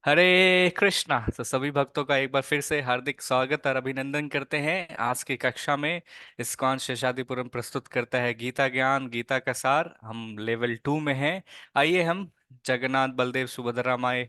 हरे कृष्णा। तो सभी भक्तों का एक बार फिर से हार्दिक स्वागत और अभिनंदन करते हैं। आज की कक्षा में इस्कॉन शेषाद्रिपुरम प्रस्तुत करता है गीता ज्ञान गीता का सार। हम लेवल 2 में हैं। आइए हम जगन्नाथ बलदेव सुभद्रा माई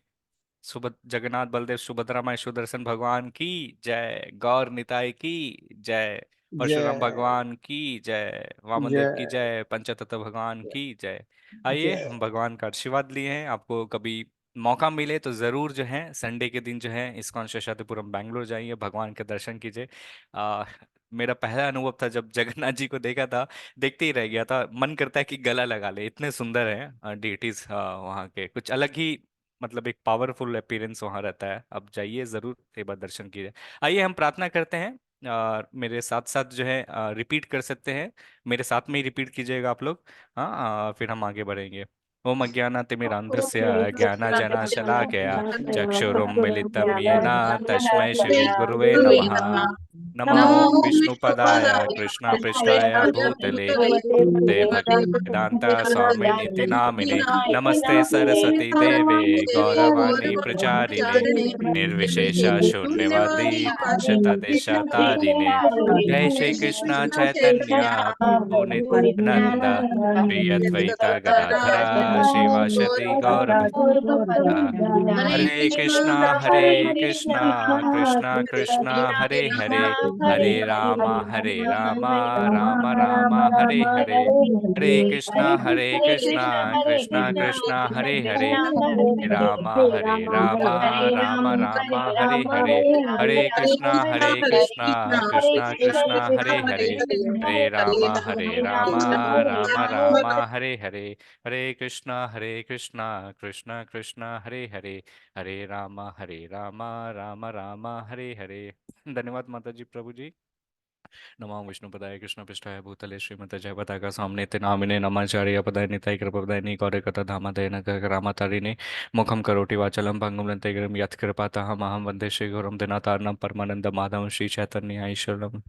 जगन्नाथ बलदेव सुभद्रा माई सुदर्शन भगवान की जय, गौर निताई की जय, परशुराम जय भगवान की जय, वामन देव की जय जय, पंचतत्व भगवान की जय। आइए जय। हम भगवान का आशीर्वाद लिए हैं। आपको कभी मौका मिले तो जरूर जो है संडे के दिन जो है इस्कॉन शेषाद्रिपुरम बैंगलोर जाइए, भगवान के दर्शन कीजिए। आ, मेरा पहला अनुभव था जब जगन्नाथ जी को देखा था, देखते ही रह गया था। मन करता है कि गला लगा ले, इतने सुंदर हैं डीटीज वहाँ के। कुछ अलग ही मतलब एक पावरफुल अपीयरेंस वहां रहता है। अब जाइए जरूर एक बार दर्शन कीजिए। आइए हम प्रार्थना करते हैं। मेरे साथ साथ जो है रिपीट कर सकते हैं। मेरे साथ में ही रिपीट कीजिएगा आप लोग। हाँ, फिर हम आगे बढ़ेंगे। ओम अज्ञानातिमिरान्धस्य ज्ञानांजनाशलाकया चक्षुरुन्मीलितं येन तस्मै श्री गुरुवे नमः। नमो नमो विष्णुपदाय विष्णुपदाय कृष्णपृष्ठाय कृष्णपृष्ठाय भूतले ते भूतले भक्तिवेदान्ता स्वामिनीति नामिने नमस्ते नमस्ते सरस्वती देवे देवी गौरवाणी प्रचारिणे गौरवाणी निर्विशेष शून्यवादी शून्यवादी पाश्चात्यदेशतारिणे। जय श्री कृष्ण चैतन्य प्रभु नित्यानंद श्री अद्वैता गदाधरा श्रीवासदि गौर हरे कृष्णा कृष्णा कृष्णा हरे हरे, हरे रामा राम राम हरे हरे। हरे कृष्णा कृष्णा कृष्णा हरे हरे, हरे रामा राम राम हरे हरे। हरे कृष्णा कृष्णा कृष्णा हरे हरे, हरे रामा राम राम हरे हरे। हरे कृष्णा कृष्णा कृष्णा हरे हरे, हरे रामा राम राम हरे हरे। धन्यवाद माता जी, प्रभु जी। नमो विष्णुपदाय कृष्णपृष्ठाय भूतले श्रीमते जयपताका सामने नामिने नमाचार्य पदाय निताय कृपदाय गौरकथा धामदयन रामतारिणे मुखम करोति वाचलम भंगुम लंतेगिरम यत् कृपातहम अहम वंदे श्री गुरुम दिनातारणम परमानंद माधवम श्री चैतन्य ईश्वरम।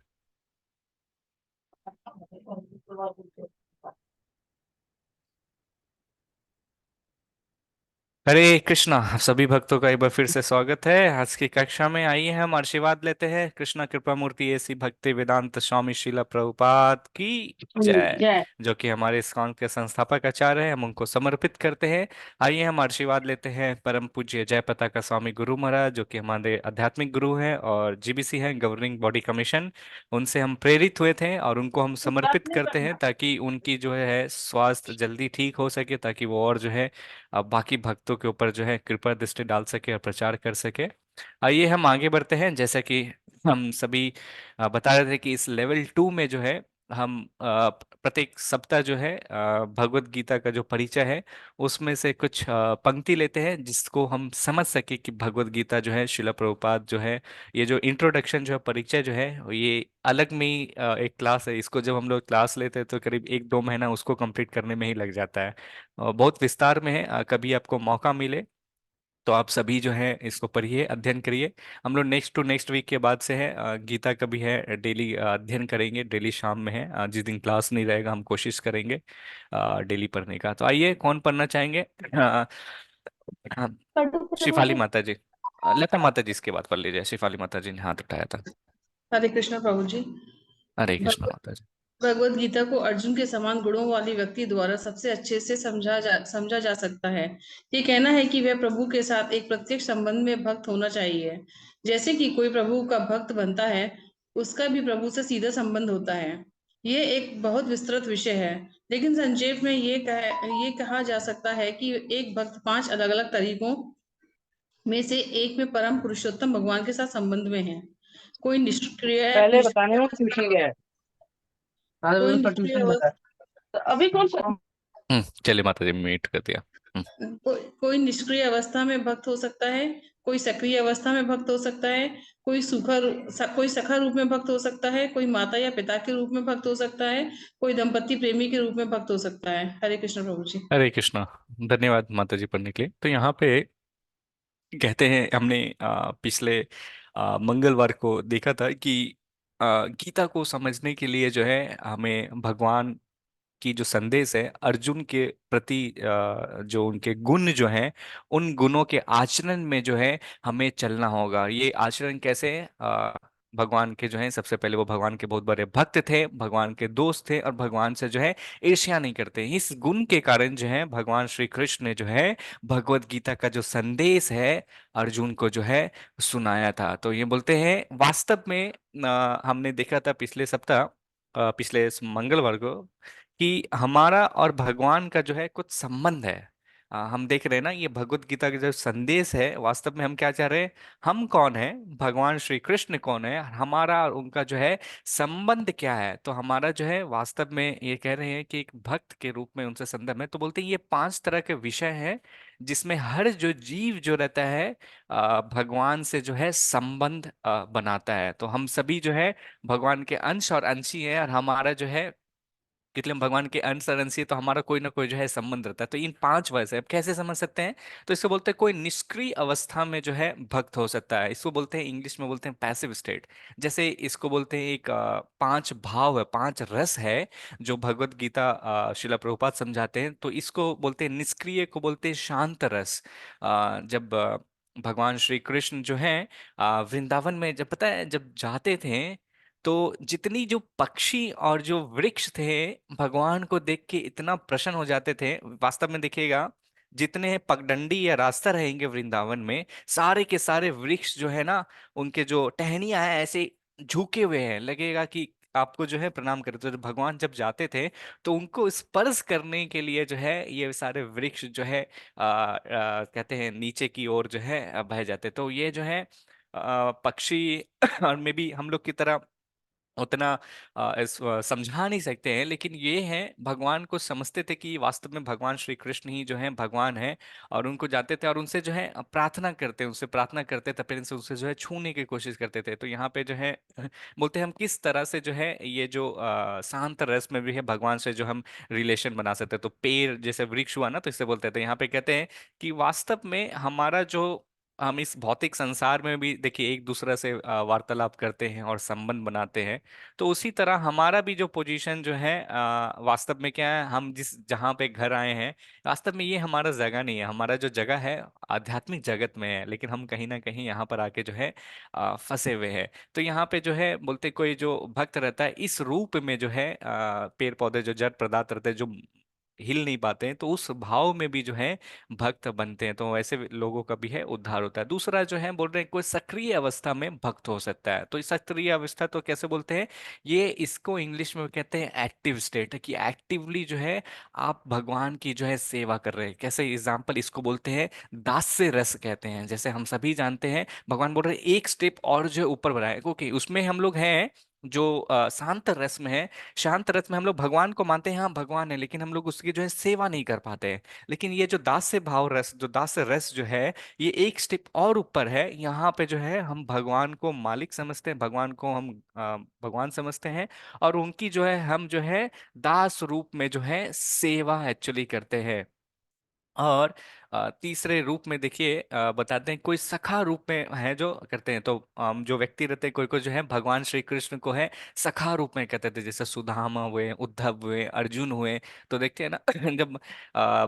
हरे कृष्णा। आप सभी भक्तों का एक बार फिर से स्वागत है। आज की कक्षा में आइए हम आशीर्वाद लेते हैं। कृष्णा कृपा मूर्ति ऐसी भक्ति वेदांत स्वामी श्रीला प्रभुपाद की जय, जय। जो कि हमारे इस्कॉन के संस्थापक आचार्य हैं। हम उनको समर्पित करते हैं। आइए हम आशीर्वाद लेते हैं परम पूज्य जय पताका स्वामी गुरु महाराज, जो कि हमारे आध्यात्मिक गुरु हैं और जीबीसी हैं, गवर्निंग बॉडी कमीशन। उनसे हम प्रेरित हुए थे और उनको हम समर्पित करते हैं ताकि उनकी जो है स्वास्थ्य जल्दी ठीक हो सके, ताकि वो और जो है बाकी भक्तों के ऊपर जो है कृपा दृष्टि डाल सके और प्रचार कर सके। आइए हम आगे बढ़ते हैं। जैसा कि हम सभी बता रहे थे कि इस लेवल 2 में जो है हम प्रत्येक सप्ताह जो है भगवत गीता का जो परिचय है उसमें से कुछ पंक्ति लेते हैं, जिसको हम समझ सके कि भगवत गीता जो है शिला प्रभुपाद जो है, ये जो इंट्रोडक्शन जो है परिचय जो है ये अलग में ही एक क्लास है। इसको जब हम लोग क्लास लेते हैं तो करीब 1-2 महीना उसको कंप्लीट करने में ही लग जाता है। बहुत विस्तार में है। कभी आपको मौका मिले तो आप सभी जो है इसको पढ़िए, अध्ययन करिए। हम लोग नेक्स्ट टू नेक्स्ट वीक के बाद से है गीता का भी है डेली अध्ययन करेंगे। डेली शाम में है, जिस दिन क्लास नहीं रहेगा हम कोशिश करेंगे डेली पढ़ने का। तो आइए, कौन पढ़ना चाहेंगे? हाँ, शिफाली माता जी। लता माता जी इसके बाद पढ़ लीजिए। शिफाली माता जी ने हाथ उठाया था। हरे कृष्ण प्रभु जी। हरे कृष्ण भगवत माता जी। भगवत गीता को अर्जुन के समान गुणों वाली व्यक्ति द्वारा सबसे अच्छे से समझा जा सकता है। ये कहना है कि वह प्रभु के साथ एक प्रत्यक्ष संबंध में भक्त होना चाहिए। जैसे कि कोई प्रभु का भक्त बनता है, उसका भी प्रभु से सीधा संबंध होता है। ये एक बहुत विस्तृत विषय है, लेकिन संक्षेप में ये कहा जा सकता है कि एक भक्त 5 अलग अलग तरीकों में से एक में परम पुरुषोत्तम भगवान के साथ संबंध में है। कोई निष्क्रिय पहले बताने निष्क्रिय में ट्यूशन गया है। आज कोई उसका निष्क्रिय ट्यूशन बता। तो अभी कौन सा? चलिए माता जी, म्यूट कर दिया। कोई निष्क्रिय अवस्था में भक्त हो सकता है, कोई सक्रिय अवस्था में भक्त हो सकता है, कोई सखा रूप में भक्त हो सकता है, कोई माता या पिता के रूप में भक्त हो सकता है, कोई दंपति प्रेमी के रूप में भक्त हो सकता है। हरे कृष्ण प्रभु जी। हरे कृष्णा। धन्यवाद माता जी पढ़ने के लिए। तो यहाँ पे कहते हैं, हमने पिछले मंगलवार को देखा था कि गीता को समझने के लिए जो है हमें भगवान की जो संदेश है अर्जुन के प्रति, जो उनके गुण जो हैं, उन गुणों के आचरण में जो है हमें चलना होगा। ये आचरण कैसे है? भगवान के जो है, सबसे पहले वो भगवान के बहुत बड़े भक्त थे, भगवान के दोस्त थे, और भगवान से जो है ईर्ष्या नहीं करते। इस गुण के कारण जो है भगवान श्री कृष्ण ने जो है भगवत गीता का जो संदेश है अर्जुन को जो है सुनाया था। तो ये बोलते हैं वास्तव में, हमने देखा था पिछले सप्ताह, पिछले इस मंगलवार को, कि हमारा और भगवान का जो है कुछ संबंध है। हम देख रहे हैं ना, ये भगवत गीता का जो संदेश है, वास्तव में हम क्या चाह रहे हैं, हम कौन है, भगवान श्री कृष्ण कौन है, हमारा और उनका जो है संबंध क्या है। तो हमारा जो है वास्तव में ये कह रहे हैं कि एक भक्त के रूप में उनसे संबंध है। तो बोलते हैं ये 5 तरह के विषय हैं जिसमें हर जो जीव जो रहता है भगवान से जो है संबंध बनाता है। तो हम सभी जो है भगवान के अंश और अंशी हैं, और हमारा जो है, इसलिए हम भगवान के अंश और अंशी, तो हमारा कोई ना कोई जो है संबंध रहता है। तो इन 5 वजह से अब कैसे समझ सकते हैं? तो इसको बोलते हैं कोई निष्क्रिय अवस्था में जो है भक्त हो सकता है। इसको बोलते हैं, इंग्लिश में बोलते हैं पैसिव स्टेट। जैसे इसको बोलते हैं एक 5 भाव है, 5 रस है जो भगवत गीता शिला प्रभुपाद समझाते हैं। तो इसको बोलते हैं निष्क्रिय, को बोलते हैं शांत रस। जब भगवान श्री कृष्ण जो है वृंदावन में, जब पता है जब जाते थे, तो जितनी जो पक्षी और जो वृक्ष थे भगवान को देख के इतना प्रसन्न हो जाते थे। वास्तव में देखिएगा, जितने पगडंडी या रास्ता रहेंगे वृंदावन में, सारे के सारे वृक्ष जो है ना, उनके जो टहनियां हैं ऐसे झुके हुए हैं, लगेगा कि आपको जो है प्रणाम करे। तो जब भगवान जब जाते थे तो उनको स्पर्श करने के लिए जो है ये सारे वृक्ष जो है कहते हैं नीचे की ओर जो है बह जाते। तो ये जो है पक्षी और में भी हम लोग की तरह उतना समझा नहीं सकते हैं, लेकिन ये है भगवान को समझते थे कि वास्तव में भगवान श्री कृष्ण ही जो है भगवान है। और उनको जाते थे और उनसे जो है प्रार्थना करते, उनसे प्रार्थना करते थे, फिर उनसे जो है छूने की कोशिश करते थे। तो यहाँ पे जो है बोलते हैं हम किस तरह से जो है ये जो शांत रस में भी है भगवान से जो हम रिलेशन बना सकते हैं। तो पेड़ जैसे वृक्ष हुआ ना, तो इससे बोलते थे, यहाँ पे कहते हैं कि वास्तव में हमारा जो, हम इस भौतिक संसार में भी देखिए एक दूसरे से वार्तालाप करते हैं और संबंध बनाते हैं। तो उसी तरह हमारा भी जो पोजीशन जो है वास्तव में क्या है, हम जिस जहाँ पे घर आए हैं, वास्तव में ये हमारा जगह नहीं है। हमारा जो जगह है आध्यात्मिक जगत में है, लेकिन हम कहीं ना कहीं यहाँ पर आके जो है फंसे हुए हैं। तो यहाँ पे जो है बोलते कोई जो भक्त रहता है इस रूप में जो है पेड़ पौधे जो जड़ पदार्थ रहते हैं जो हिल नहीं पाते हैं, तो उस भाव में भी जो है भक्त बनते हैं। तो ऐसे लोगों का भी है उद्धार होता है। दूसरा जो है बोल रहे हैं कोई सक्रिय अवस्था में भक्त हो सकता है। तो इस सक्रिय अवस्था तो कैसे बोलते हैं, ये इसको इंग्लिश में कहते हैं एक्टिव स्टेट, कि एक्टिवली जो है आप भगवान की जो है सेवा कर रहे हैं। कैसे एग्जाम्पल, इसको बोलते हैं दास्य रस कहते हैं। जैसे हम सभी जानते हैं भगवान बोल रहे हैं एक स्टेप और जो है ऊपर बढ़ाए, ओके उसमें हम लोग हैं जो शांत रस में है। शांत रस में हम लोग भगवान को मानते हैं, हाँ भगवान है, लेकिन हम लोग उसकी जो है सेवा नहीं कर पाते हैं। लेकिन ये जो दास्य भाव रस, जो दास्य रस जो है, ये एक स्टेप और ऊपर है। यहाँ पे जो है हम भगवान को मालिक समझते हैं, भगवान को हम भगवान समझते हैं, और उनकी जो है हम जो है दास रूप में जो है सेवा एक्चुअली करते हैं। और तीसरे रूप में देखिए बताते हैं कोई सखा रूप में है जो करते हैं। तो जो व्यक्ति रहते हैं, कोई कोई जो है भगवान श्री कृष्ण को है सखा रूप में कहते थे, जैसे सुदामा हुए, उद्धव हुए, अर्जुन हुए। तो देखते हैं ना जब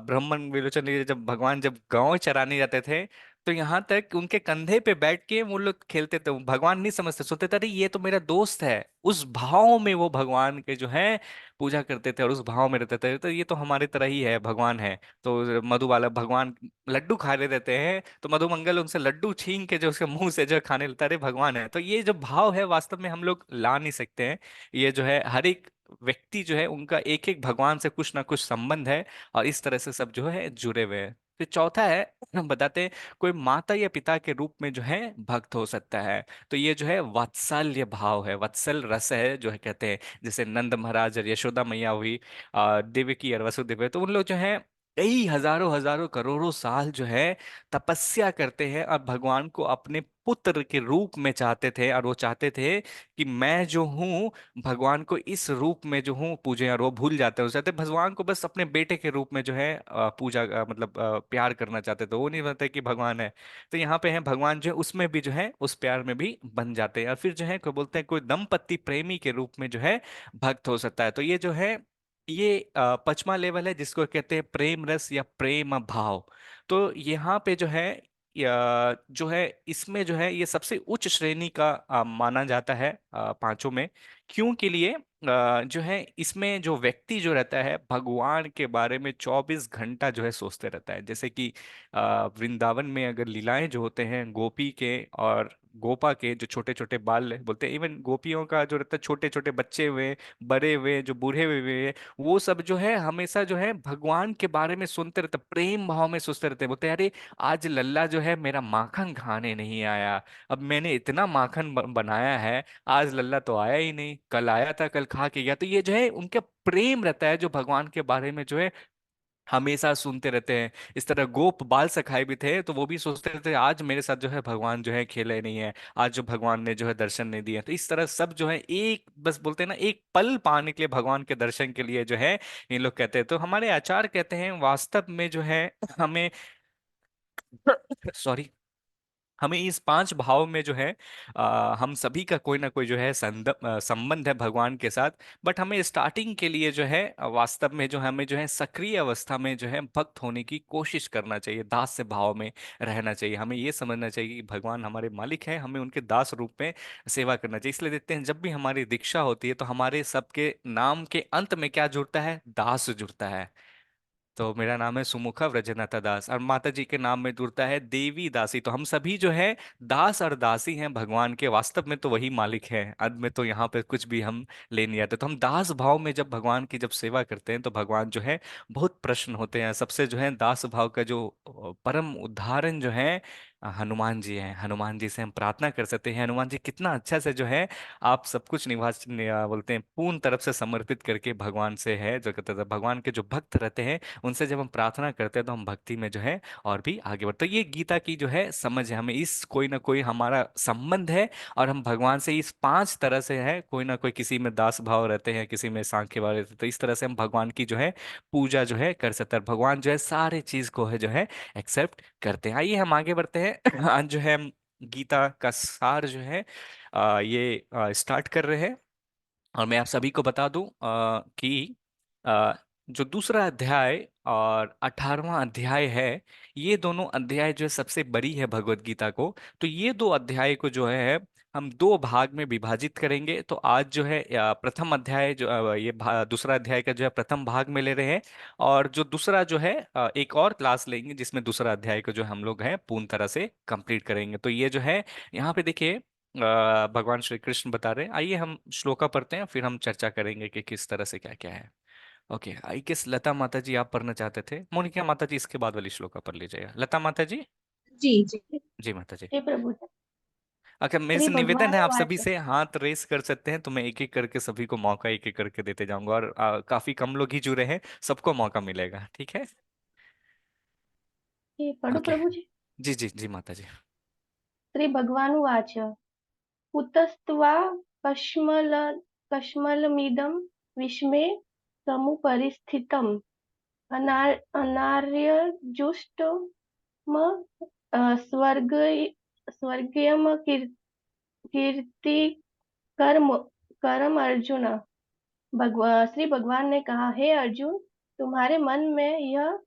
ब्राह्मण विलोचन जी, जब भगवान जब गांव चराने जाते थे, तो यहाँ तक उनके कंधे पे बैठ के वो लोग खेलते थे। भगवान नहीं समझते, सोचते थे अरे ये तो मेरा दोस्त है। उस भाव में वो भगवान के जो है पूजा करते थे और उस भाव में रहते थे। तो ये तो हमारी तरह ही है, भगवान है। तो मधु बाला भगवान लड्डू खा रहे रहते हैं, तो मधुमंगल उनसे लड्डू छीन के जो उसके मुंह से जो खाने लगता है, अरे भगवान है। तो ये जो भाव है वास्तव में हम लोग ला नहीं सकते हैं। ये जो है हर एक व्यक्ति जो है उनका एक एक भगवान से कुछ ना कुछ संबंध है, और इस तरह से सब जो है जुड़े हुए हैं। फिर चौथा है, हम बताते हैं कोई माता या पिता के रूप में जो है भक्त हो सकता है। तो ये जो है वात्सल्य भाव है, वत्सल रस है जो है कहते हैं। जैसे नंद महाराज और यशोदा मैया हुई, देवकी और वसुदेव, तो उन लोग जो है कई हजारों हजारों करोड़ों साल जो है तपस्या करते हैं और भगवान को अपने पुत्र के रूप में चाहते थे। और वो चाहते थे कि मैं जो हूँ भगवान को इस रूप में जो हूँ पूजे, और वो भूल जाते हैं, वो चाहते भगवान को बस अपने बेटे के रूप में जो है पूजा मतलब प्यार करना चाहते थे, वो नहीं बनते कि भगवान है। तो यहाँ पे है भगवान जो है उसमें भी जो है उस प्यार में भी बन जाते हैं। और फिर जो है कोई बोलते हैं कोई दंपति प्रेमी के रूप में जो है भक्त हो सकता है। तो ये जो है ये पचमा लेवल है जिसको कहते हैं प्रेम रस या प्रेम भाव। तो यहाँ पे जो है जो है इसमें जो है ये सबसे उच्च श्रेणी का माना जाता है पांचों में। क्यों के लिए जो है इसमें जो व्यक्ति जो रहता है भगवान के बारे में 24 घंटा जो है सोचते रहता है। जैसे कि वृंदावन में अगर लीलाएं जो होते हैं गोपी के और गोपा के, जो छोटे छोटे बाल बोलते हैं, इवन गोपियों का जो रहता है छोटे छोटे बच्चे हुए, बड़े हुए, जो बूढ़े हुए, वो सब जो है हमेशा जो है भगवान के बारे में सुनते रहते, प्रेम भाव में सोचते रहते हैं। बोलते हैं अरे आज लल्ला जो है मेरा माखन खाने नहीं आया, अब मैंने इतना माखन बनाया है, आज लल्ला तो आया ही नहीं, कल आया था, कल खा के गया। तो ये जो है उनका प्रेम रहता है जो भगवान के बारे में जो है हमेशा सुनते रहते हैं। इस तरह गोप बाल सखाए भी थे, तो वो भी सोचते रहते हैं आज मेरे साथ जो है भगवान जो है खेले नहीं है, आज जो भगवान ने जो है दर्शन नहीं दिए। तो इस तरह सब जो है एक बस बोलते हैं ना, एक पल पाने के लिए, भगवान के दर्शन के लिए जो है इन लोग कहते हैं। तो हमारे आचार्य कहते हैं वास्तव में जो है हमें सॉरी, हमें इस पांच भाव में जो है हम सभी का कोई ना कोई जो है संबंध है भगवान के साथ। बट हमें स्टार्टिंग के लिए जो है वास्तव में जो हमें जो है सक्रिय अवस्था में जो है भक्त होने की कोशिश करना चाहिए, दास से भाव में रहना चाहिए। हमें ये समझना चाहिए कि भगवान हमारे मालिक हैं, हमें उनके दास रूप में सेवा करना चाहिए। इसलिए देखते हैं जब भी हमारी दीक्षा होती है तो हमारे सबके नाम के अंत में क्या जुड़ता है? दास जुड़ता है। तो मेरा नाम है सुमुखा व्रजनाथा दास, और माता जी के नाम में जुड़ता है देवी दासी। तो हम सभी जो है दास और दासी हैं भगवान के, वास्तव में तो वही मालिक है, अंत में तो यहाँ पे कुछ भी हम ले नहीं आते। तो हम दास भाव में जब भगवान की जब सेवा करते हैं तो भगवान जो है बहुत प्रसन्न होते हैं। सबसे जो है दास भाव का जो परम उदाहरण जो है हनुमान जी हैं। हनुमान जी से हम प्रार्थना कर सकते हैं, हनुमान जी कितना अच्छा से जो है आप सब कुछ बोलते हैं पूर्ण तरफ से समर्पित करके भगवान से है जो कहते हैं। भगवान के जो भक्त रहते हैं उनसे जब हम प्रार्थना करते हैं तो हम भक्ति में जो है और भी आगे बढ़ते हैं। तो ये गीता की जो है समझ है, हमें इस कोई ना कोई हमारा संबंध है और हम भगवान से इस पांच तरह से है, कोई ना कोई किसी में दास भाव रहते हैं, किसी में सांख्य भाव रहते हैं। तो इस तरह से हम भगवान की जो है पूजा जो है कर सकते हैं, और भगवान जो है सारे चीज को है जो है एक्सेप्ट करते हैं। आइए हम आगे बढ़ते हैं। आज जो है हम गीता का सार जो है ये स्टार्ट कर रहे हैं। और मैं आप सभी को बता दूं कि अ, जो दूसरा अध्याय और 18वां अध्याय है, ये दोनों अध्याय जो है सबसे बड़ी है भगवत गीता को। तो ये दो अध्याय को जो है हम दो भाग में विभाजित करेंगे। तो आज जो है प्रथम अध्याय जो दूसरा अध्याय का जो है प्रथम भाग में ले रहे हैं, और जो दूसरा जो है एक और क्लास लेंगे जिसमें दूसरा अध्याय को जो हम लोग हैं पूर्ण तरह से कंप्लीट करेंगे। तो ये जो है यहाँ पे देखिए भगवान श्री कृष्ण बता रहे हैं। आइए हम श्लोका पढ़ते हैं, फिर हम चर्चा करेंगे कि किस तरह से क्या क्या है। ओके, आई गेस लता माता जी आप पढ़ना चाहते थे, मोनिका माता जी इसके बाद वाली श्लोका पढ़ लीजिएगा। लता माता जी। जी जी। जी माता जी। हे प्रभु। अच्छा, मेरे से निवेदन है आप सभी श्रीभगवानुवाच। से हाथ रेस कर सकते हैं, तो मैं एक एक करके सभी को मौका एक एक करके देते जाऊंगा, और काफी कम लोग ही जुड़े हैं, सबको मौका मिलेगा, ठीक है? हे पढ़ो ओके। प्रभु जी। जी जी जी माता जी। श्रीभगवानुवाच। कुतस्त्वा कश्मल कश्मलमिदं विश्वे समुपरिस्थितम् अनार्यजुष्टम स्वर्ग स्वर्गीयम कीर्ति कर्म कर्म अर्जुन। श्री भगवान ने कहा, हे अर्जुन, तुम्हारे मन में यह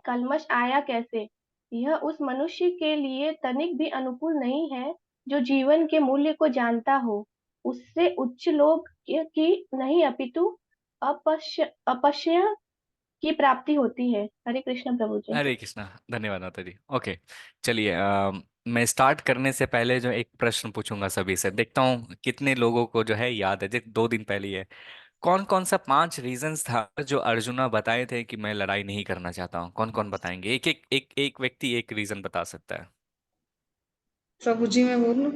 कल्मश आया कैसे? यह उस मनुष्य के लिए तनिक भी अनुकूल नहीं है जो जीवन के मूल्य को जानता हो। उससे उच्च लोक की नहीं अपितु अपश्य की प्राप्ति होती है। हरे कृष्ण प्रभु जी। हरे कृष्णा। धन्यवाद माता जी। ओके, चलिए मैं स्टार्ट करने से पहले जो एक प्रश्न पूछूंगा सभी से, देखता हूँ कितने लोगों को जो है याद है, जो 2 दिन पहले ही है। कौन कौन सा 5 रीजंस था जो अर्जुना बताए थे कि मैं लड़ाई नहीं करना चाहता हूँ? कौन कौन बताएंगे? एक व्यक्ति एक रीजन बता सकता है। प्रभु जी मैं बोलूं?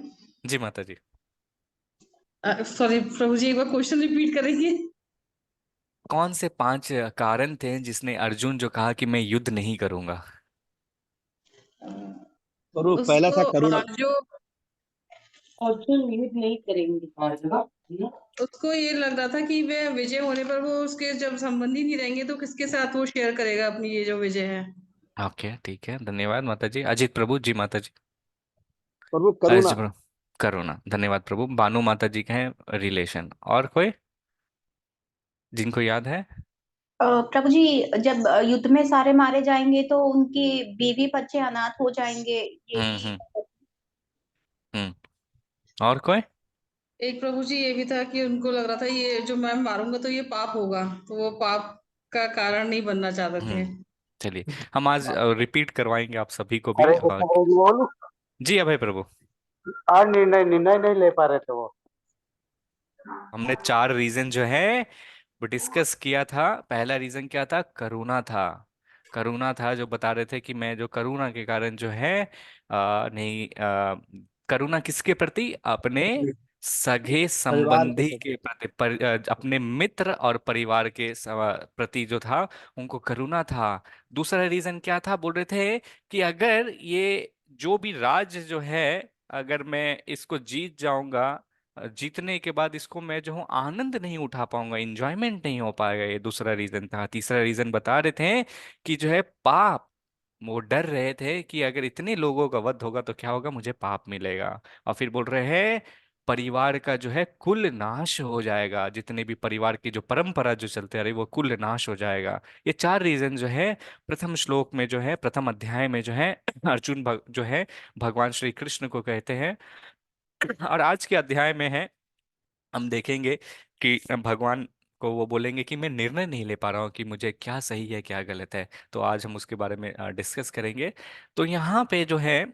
जी माता जी। सॉरी प्रभु जी, एक बार क्वेश्चन रिपीट करेंगे? कौन से 5 कारण थे जिसने अर्जुन जो कहा कि मैं युद्ध नहीं करूंगा? करो पहला उसको था करुणा। जो अर्जुन युद्ध नहीं करेंगे। उसको ये लग रहा था कि वह विजय होने पर वो उसके जब संबंधी नहीं रहेंगे तो किसके साथ वो शेयर करेगा अपनी ये जो विजय है। ओके ठीक है, धन्यवाद माता जी। अजित प्रभु जी माता जी। प्रभु करुणा। अजित प्रभु। करुणा, धन्यवाद प्रभु। बानू माता जी के हैं रिलेशन। और कोई जिनको याद है? प्रभु जी, जब युद्ध में सारे मारे जाएंगे तो उनकी बीवी बच्चे अनाथ हो जाएंगे, हम्म। यही। हम्म। और कोई? एक प्रभु जी ये भी था कि उनको लग रहा था ये जो मैं मारूंगा तो ये पाप होगा, तो वो पाप का कारण नहीं बनना चाहते थे। चलिए, हम आज रिपीट करवाएंगे आप सभी को भी। हरे कृष्ण प्रभु जी बोलो। जी अभय प्रभु। आज निर्णय निर्णय नहीं ले पा रहे थे वो। हमने 4 रीजन जो है वो डिस्कस किया था। पहला रीजन क्या था? करुणा था। करुणा था, जो बता रहे थे कि मैं जो करुणा के कारण जो है नहीं करुणा किसके प्रति? अपने सगे परिवार के संबंधी प्रति। के प्रति, अपने मित्र और परिवार के प्रति जो था, उनको करुणा था। दूसरा रीजन क्या था? बोल रहे थे कि अगर ये जो भी राज्य जो है, अगर मैं इसको जीत जाऊंगा, जीतने के बाद इसको मैं जो हूँ आनंद नहीं उठा पाऊंगा, इंजॉयमेंट नहीं हो पाएगा। ये दूसरा रीजन था। तीसरा रीजन बता रहे थे कि जो है पाप, वो डर रहे थे कि अगर इतने लोगों का वध होगा तो क्या होगा, मुझे पाप मिलेगा। और फिर बोल रहे हैं परिवार का जो है कुल नाश हो जाएगा, जितने भी परिवार की जो परंपरा जो चलते आ रही वो कुल नाश हो जाएगा। ये 4 रीजन जो है प्रथम श्लोक में जो है, प्रथम अध्याय में जो है अर्जुन जो है भगवान श्री कृष्ण को कहते हैं। और आज के अध्याय में है, हम देखेंगे कि भगवान को वो बोलेंगे कि मैं निर्णय नहीं ले पा रहा हूँ कि मुझे क्या सही है क्या गलत है। तो आज हम उसके बारे में डिस्कस करेंगे। तो यहाँ पे जो है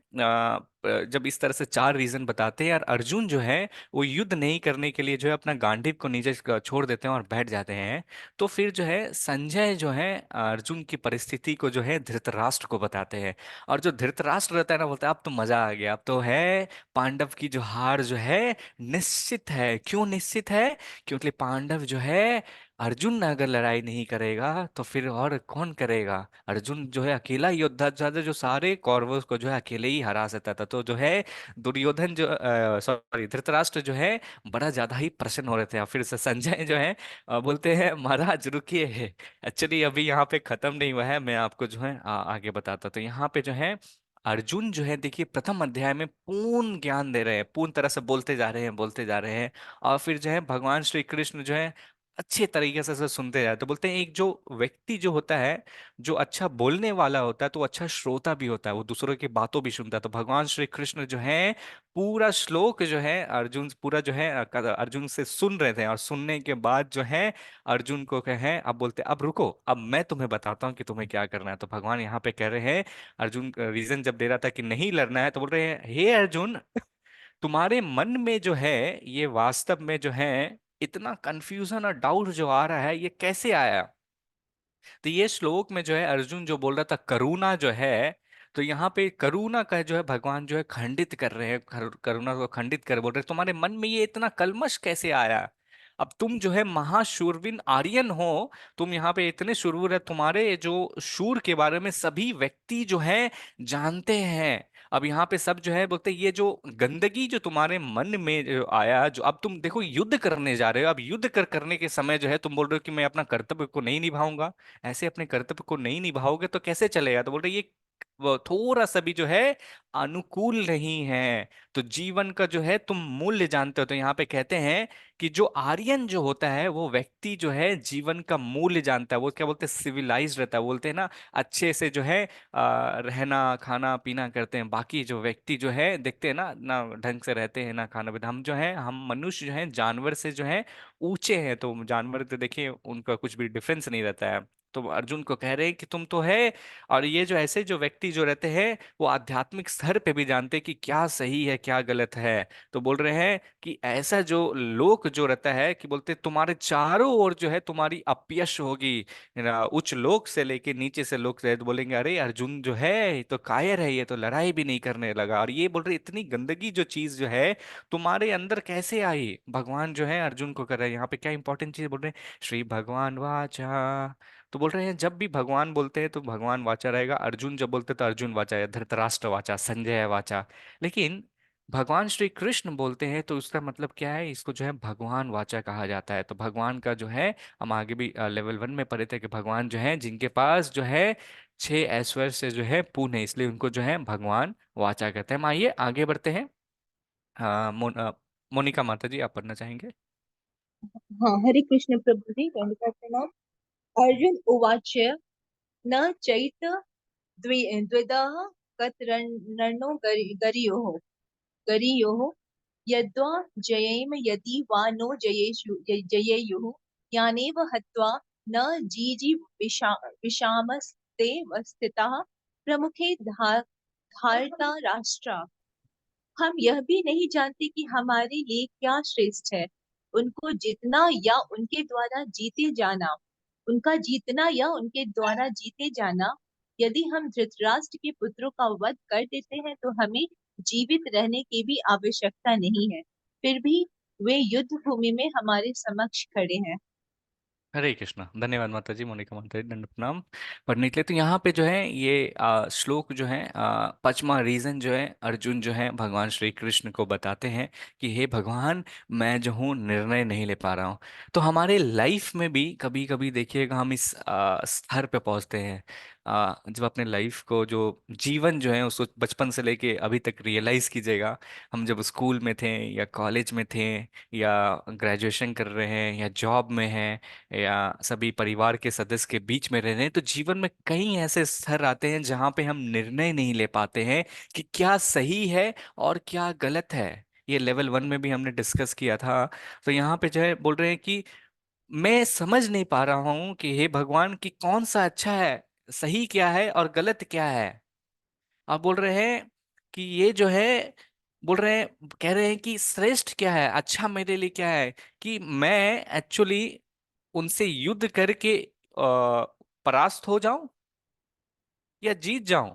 जब इस तरह से 4 रीजन बताते हैं, और अर्जुन जो है वो युद्ध नहीं करने के लिए जो है अपना गांडीव को नीचे छोड़ देते हैं और बैठ जाते हैं। तो फिर जो है संजय जो है अर्जुन की परिस्थिति को जो है धृतराष्ट्र को बताते हैं। और जो धृतराष्ट्र रहता है ना, बोलता है अब तो मजा आ गया, अब तो है पांडव की जो हार जो है निश्चित है। क्यों निश्चित है? क्योंकि पांडव जो है, अर्जुन अगर लड़ाई नहीं करेगा तो फिर और कौन करेगा? अर्जुन जो है अकेला योद्धा था, जो सारे कौरवों को जो है अकेले ही हरा सकता था। तो जो है दुर्योधन जो सॉरी धृतराष्ट्र जो है बड़ा ज्यादा ही प्रसन्न हो रहे थे। और फिर से संजय जो है बोलते हैं महाराज रुकिए, एक्चुअली अभी यहाँ पे खत्म नहीं हुआ है, मैं आपको जो है आगे बताता। तो यहाँ पे जो है अर्जुन जो है देखिए प्रथम अध्याय में पूर्ण ज्ञान दे रहे हैं, पूर्ण तरह से बोलते जा रहे हैं, बोलते जा रहे हैं। और फिर जो है भगवान श्री कृष्ण जो है अच्छे तरीके से उसे सुनते जाए। तो बोलते हैं एक जो व्यक्ति जो होता है, जो अच्छा बोलने वाला होता है, तो वो अच्छा श्रोता भी होता है, वो दूसरों की बातों भी सुनता है। तो भगवान श्री कृष्ण जो है पूरा श्लोक जो है अर्जुन पूरा जो है अर्जुन से सुन रहे थे। और सुनने के बाद जो है अर्जुन को कहे, अब बोलते अब रुको, अब मैं तुम्हें बताता हूँ कि तुम्हें क्या करना है। तो भगवान यहाँ पे कह रहे हैं, अर्जुन रीजन जब दे रहा था कि नहीं लड़ना है, तो बोल रहे हैं हे अर्जुन, तुम्हारे मन में जो है ये वास्तव में जो है इतना कंफ्यूजन और डाउट जो आ रहा है, ये कैसे आया? तो ये श्लोक में जो है अर्जुन जो बोल रहा था करुणा जो है, तो यहाँ पे करुणा का जो है भगवान जो है खंडित कर रहे हैं, करुणा को खंडित कर बोल रहे हैं तुम्हारे मन में ये इतना कलमश कैसे आया? अब तुम जो है महाशूरवीर आर्यन हो, तुम यहाँ पे इतने शूरवीर है, तुम्हारे जो शूर के बारे में सभी व्यक्ति जो है जानते हैं। अब यहाँ पे सब जो है बोलते हैं ये जो गंदगी जो तुम्हारे मन में जो आया, जो अब तुम देखो युद्ध करने जा रहे हो, अब युद्ध करने के समय जो है तुम बोल रहे हो कि मैं अपना कर्तव्य को नहीं निभाऊंगा। ऐसे अपने कर्तव्य को नहीं निभाओगे तो कैसे चलेगा? तो बोल रहे ये वो थोड़ा सा भी जो है अनुकूल नहीं है। तो जीवन का जो है तुम मूल्य जानते हो। तो यहाँ पे कहते हैं कि जो आर्यन जो होता है वो व्यक्ति जो है जीवन का मूल्य जानता है, वो क्या बोलते हैं सिविलाइज रहता है, बोलते हैं ना अच्छे से जो है रहना खाना पीना करते हैं। बाकी जो व्यक्ति जो है देखते हैं ना ना ढंग से रहते हैं ना खाना पीना। हम जो है हम मनुष्य जो है जानवर से जो है ऊंचे हैं। तो जानवर तो देखिए उनका कुछ भी डिफरेंस नहीं रहता है। तो अर्जुन को कह रहे हैं कि तुम तो है, और ये जो ऐसे जो व्यक्ति जो रहते हैं वो आध्यात्मिक स्तर पे भी जानते हैं कि क्या सही है क्या गलत है। तो बोल रहे हैं कि ऐसा जो लोक जो रहता है कि बोलते हैं, तुम्हारे चारों ओर जो है तुम्हारी अपयश होगी, उच्च लोक से लेके नीचे से लोक से। तो बोलेंगे अरे अर्जुन जो है ये तो कायर है, ये तो लड़ाई भी नहीं करने लगा। और ये बोल रहे इतनी गंदगी जो चीज जो है तुम्हारे अंदर कैसे आई? भगवान जो है अर्जुन को कर रहे हैं यहाँ पे क्या इंपॉर्टेंट चीज बोल रहे हैं, श्री भगवान वाचा। तो बोल रहे हैं जब भी भगवान बोलते हैं तो भगवान वाचा रहेगा, अर्जुन जब बोलते हैं तो अर्जुन वाचा, या धृतराष्ट्र वाचा, संजय वाचा। लेकिन भगवान श्री कृष्ण बोलते हैं तो उसका मतलब क्या है? इसको जो है भगवान वाचा कहा जाता है। तो भगवान का जो है हम आगे भी लेवल 1 में पढ़े थे कि भगवान जो है जिनके पास जो है 6 ऐश्वर्य से जो है पूर्ण है, इसलिए उनको जो है भगवान वाचा कहते हैं। हम आइए आगे बढ़ते हैं। मोनिका माता जी आप पढ़ना चाहेंगे? हाँ, हरे कृष्ण प्रभु जी, दंडवत प्रणाम। अर्जुन उवाच न चैत द्विदः कतरन्नो गरियोः यद्वा जयेम यदि वा नो जयेयुः यानेव हत्वा न विषामस्ते स्थिताः प्रमुखे धार्ता राष्ट्रा। हम यह भी नहीं जानते कि हमारे लिए क्या श्रेष्ठ है, उनको जीतना या उनके द्वारा जीते जाना, उनका जीतना या उनके द्वारा जीते जाना। यदि हम धृतराष्ट्र के पुत्रों का वध कर देते हैं तो हमें जीवित रहने की भी आवश्यकता नहीं है, फिर भी वे युद्ध भूमि में हमारे समक्ष खड़े हैं। हरे कृष्णा। धन्यवाद माता जी, मोनिका माता जी, दंड प्रणाम। पढ़ने के लिए तो यहाँ पे जो है ये श्लोक जो है, पांचवा रीजन जो है, अर्जुन जो है भगवान श्री कृष्ण को बताते हैं कि हे भगवान, मैं जो हूँ निर्णय नहीं ले पा रहा हूँ। तो हमारे लाइफ में भी कभी कभी देखिएगा हम इस स्तर पे पहुंचते हैं, जब अपने लाइफ को जो जीवन जो है उसको बचपन से लेके अभी तक रियलाइज कीजिएगा। हम जब स्कूल में थे या कॉलेज में थे या ग्रेजुएशन कर रहे हैं या जॉब में हैं या सभी परिवार के सदस्य के बीच में रह रहे हैं, तो जीवन में कई ऐसे स्तर आते हैं जहां पे हम निर्णय नहीं ले पाते हैं कि क्या सही है और क्या गलत है। ये लेवल 1 में भी हमने डिस्कस किया था। तो यहाँ पे जो है बोल रहे हैं कि मैं समझ नहीं पा रहा हूं कि हे भगवान कि कौन सा अच्छा है, सही क्या है और गलत क्या है। आप बोल रहे हैं कि ये जो है, बोल रहे हैं, कह रहे हैं कि श्रेष्ठ क्या है, अच्छा मेरे लिए क्या है, कि मैं एक्चुअली उनसे युद्ध करके परास्त हो जाऊं या जीत जाऊं।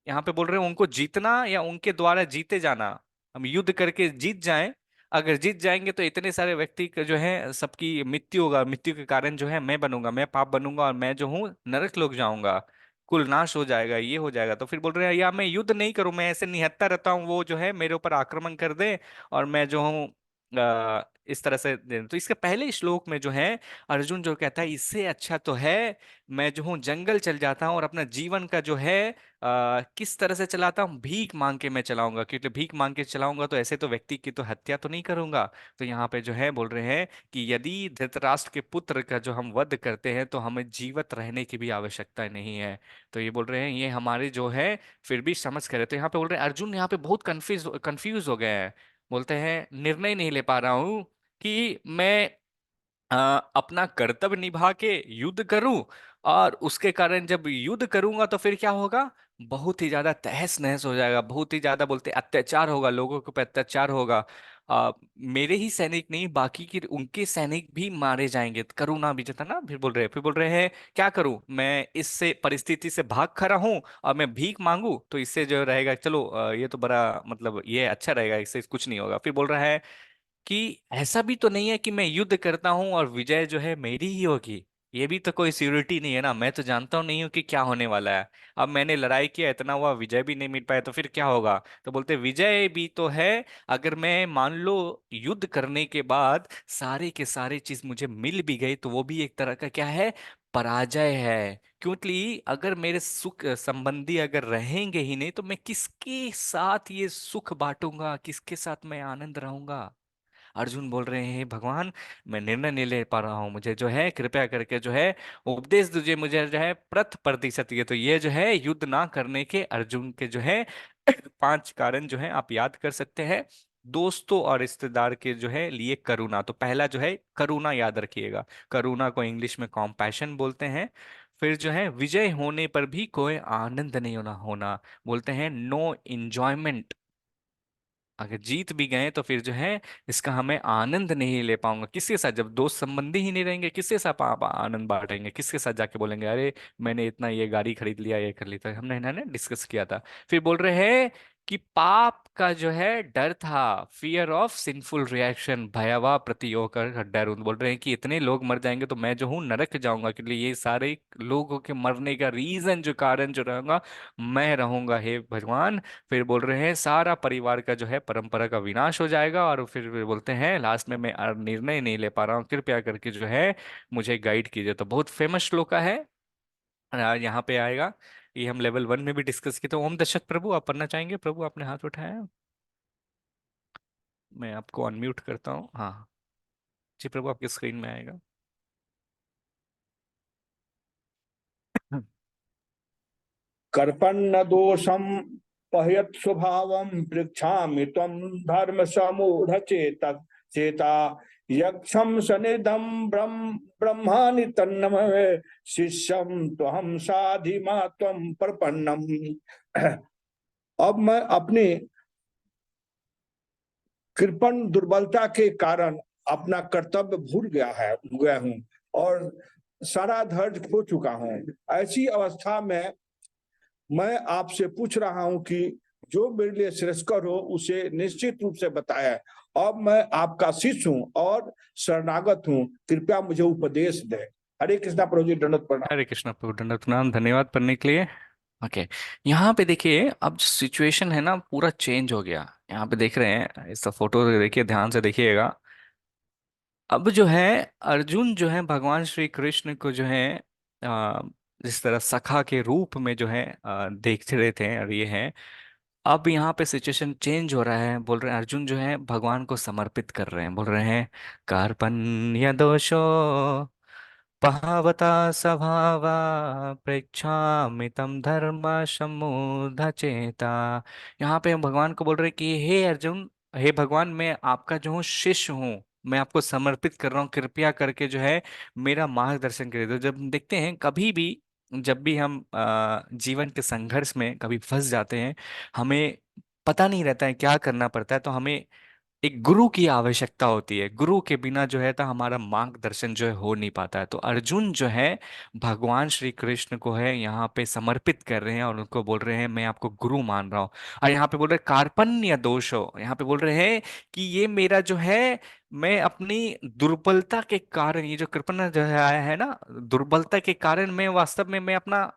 यहाँ पे बोल रहे हैं उनको जीतना या उनके द्वारा जीते जाना। हम युद्ध करके जीत जाएं, अगर जीत जाएंगे तो इतने सारे व्यक्ति का जो है सबकी मृत्यु होगा, मृत्यु के कारण जो है मैं बनूंगा, मैं पाप बनूंगा और मैं जो हूँ नरक लोक जाऊंगा, कुल नाश हो जाएगा, ये हो जाएगा। तो फिर बोल रहे हैं या मैं युद्ध नहीं करूं, मैं ऐसे निहत्था रहता हूँ, वो जो है मेरे ऊपर आक्रमण कर दे और मैं जो हूँ इस तरह से तो इसके पहले श्लोक में जो है अर्जुन जो कहता है इससे अच्छा तो है मैं जो हूँ जंगल चल जाता हूँ और अपना जीवन का जो है किस तरह से चलाता हूँ, भीख मांग के मैं चलाऊंगा, क्योंकि भीख मांग के चलाऊंगा तो ऐसे तो व्यक्ति की तो हत्या तो नहीं करूंगा। तो यहाँ पे जो है बोल रहे हैं कि यदि धृतराष्ट्र के पुत्र का जो हम वध करते हैं तो हमें जीवित रहने की भी आवश्यकता नहीं है। तो ये बोल रहे हैं ये हमारे जो है फिर भी समझ करे। तो यहाँ पे बोल रहे हैं अर्जुन यहाँ पे बहुत कंफ्यूज हो गए हैं। बोलते हैं निर्णय नहीं ले पा रहा हूँ कि मैं अपना कर्तव्य निभा के युद्ध करूं, और उसके कारण जब युद्ध करूंगा तो फिर क्या होगा, बहुत ही ज्यादा तहस नहस हो जाएगा, बहुत ही ज्यादा बोलते अत्याचार होगा, लोगों के ऊपर अत्याचार होगा। मेरे ही सैनिक नहीं बाकी के उनके सैनिक भी मारे जाएंगे, करुणा भी जता ना। फिर बोल रहे हैं क्या करूं, मैं इससे परिस्थिति से भाग खड़ा हूं और मैं भीख मांगू तो इससे जो रहेगा, चलो ये तो बड़ा मतलब ये अच्छा रहेगा, इससे कुछ नहीं होगा। फिर बोल रहा है कि ऐसा भी तो नहीं है कि मैं युद्ध करता हूं और विजय जो है मेरी ही होगी, ये भी तो कोई सिक्योरिटी नहीं है ना, मैं तो जानता हूं नहीं हूं कि क्या होने वाला है। अब मैंने लड़ाई किया, इतना हुआ, विजय भी नहीं मिल पाया तो फिर क्या होगा। तो बोलते विजय भी तो है अगर मैं मान लो युद्ध करने के बाद सारे के सारे चीज मुझे मिल भी गई तो वो भी एक तरह का क्या है, पराजय है। क्योंकि अगर मेरे सुख संबंधी अगर रहेंगे ही नहीं तो मैं किसके साथ ये सुख बांटूंगा, किसके साथ मैं आनंद रहूंगा। अर्जुन बोल रहे हैं भगवान, मैं निर्णय नहीं ले पा रहा हूँ, मुझे जो है कृपया करके जो है उपदेश दीजिए, मुझे जो है 100%। ये तो ये जो है युद्ध ना करने के अर्जुन के जो है 5 कारण जो है आप याद कर सकते हैं। दोस्तों और रिश्तेदार के जो है लिए करुणा, तो पहला जो है करुणा याद रखिएगा, करुणा को इंग्लिश में कॉम्पैशन बोलते हैं। फिर जो है विजय होने पर भी कोई आनंद नहीं होना होना, बोलते हैं नो इंजॉयमेंट। अगर जीत भी गए तो फिर जो है इसका हमें आनंद नहीं ले पाऊंगा, किसके साथ, जब दोस्त संबंधी ही नहीं रहेंगे किसके साथ आप आनंद बांटेंगे, किसके साथ जाके बोलेंगे अरे मैंने इतना ये गाड़ी खरीद लिया, ये कर लिया था, हमने ना डिस्कस किया था। फिर बोल रहे हैं कि पाप का जो है डर था, फियर ऑफ सिंफुल रिएक्शन, भयावह प्रतियोग का डर। बोल रहे हैं कि इतने लोग मर जाएंगे तो मैं जो हूँ नरक जाऊंगा, क्योंकि ये सारे लोगों के मरने का रीजन जो कारण जो रहेगा मैं रहूंगा हे भगवान। फिर बोल रहे हैं सारा परिवार का जो है परंपरा का विनाश हो जाएगा, और फिर बोलते हैं लास्ट में मैं निर्णय नहीं ले पा रहा हूँ, कृपया करके जो है मुझे गाइड कीजिए। तो बहुत फेमस श्लोका है, यहाँ पे आएगा। ये हम लेवल 1 में भी डिस्कस किए। तो ओम दशक प्रभु आप पढ़ना चाहेंगे, प्रभु आपने हाथ उठाया है। मैं आपको अनम्यूट करता हूँ, हाँ जी प्रभु आपकी स्क्रीन में आएगा। कर्पन्न दोषम पहयत स्वभावम पृक्षामि त्वं धर्म समूढ़ चेता यक्षम सनिधम ब्रह्मानि तन्नमः शिष्यम त्वहम साधिमा त्वं प्रपन्नम। अब मैं अपनी कृपण दुर्बलता के कारण अपना कर्तव्य भूल गया हूँ और सारा धैर्य खो चुका हूँ। ऐसी अवस्था में मैं आपसे पूछ रहा हूँ कि जो मेरे लिए श्रेष्ठकर हो उसे निश्चित रूप से बताया। अब मैं आपका शिष्य हूँ और शरणागत हूँ, कृपया मुझे उपदेश दे। हरे कृष्णा प्रभु जी, दंडवत प्रणाम। हरे कृष्णा प्रभु, दंडवत प्रणाम, धन्यवाद पढ़ने के लिए। ओके, यहाँ पे देखिए अब सिचुएशन है ना पूरा चेंज हो गया। यहाँ पे देख रहे हैं, इस फोटो देखिए, ध्यान से देखिएगा। अब जो है अर्जुन जो है भगवान श्री कृष्ण को जो है आ, जिस तरह सखा के रूप में जो है देखते रहे थे, और ये है अब यहाँ पे सिचुएशन चेंज हो रहा है। बोल रहे हैं अर्जुन जो है भगवान को समर्पित कर रहे हैं, बोल रहे हैं कार्पण्य दोषो पहावता स्वभावा प्रेक्षामि तम धर्म सम्मूढ़ चेता। यहाँ पे हम भगवान को बोल रहे हैं कि हे अर्जुन, हे भगवान, मैं आपका जो हूँ शिष्य हूँ, मैं आपको समर्पित कर रहा हूँ, कृपया करके जो है मेरा मार्गदर्शन करिए। तो जब हम देखते हैं कभी भी, जब भी हम जीवन के संघर्ष में कभी फंस जाते हैं, हमें पता नहीं रहता है क्या करना पड़ता है, तो हमें एक गुरु की आवश्यकता होती है। गुरु के बिना जो है तो हमारा मार्गदर्शन जो है हो नहीं पाता है। तो अर्जुन जो है भगवान श्री कृष्ण को है यहाँ पे समर्पित कर रहे हैं और उनको बोल रहे हैं मैं आपको गुरु मान रहा हूँ। और यहाँ पे बोल रहे हैं कार्पण्य दोष हो, यहाँ पे बोल रहे हैं कि ये मेरा जो है, मैं अपनी दुर्बलता के कारण, ये जो कृपण जो है आया है ना, दुर्बलता के कारण मैं वास्तव में मैं अपना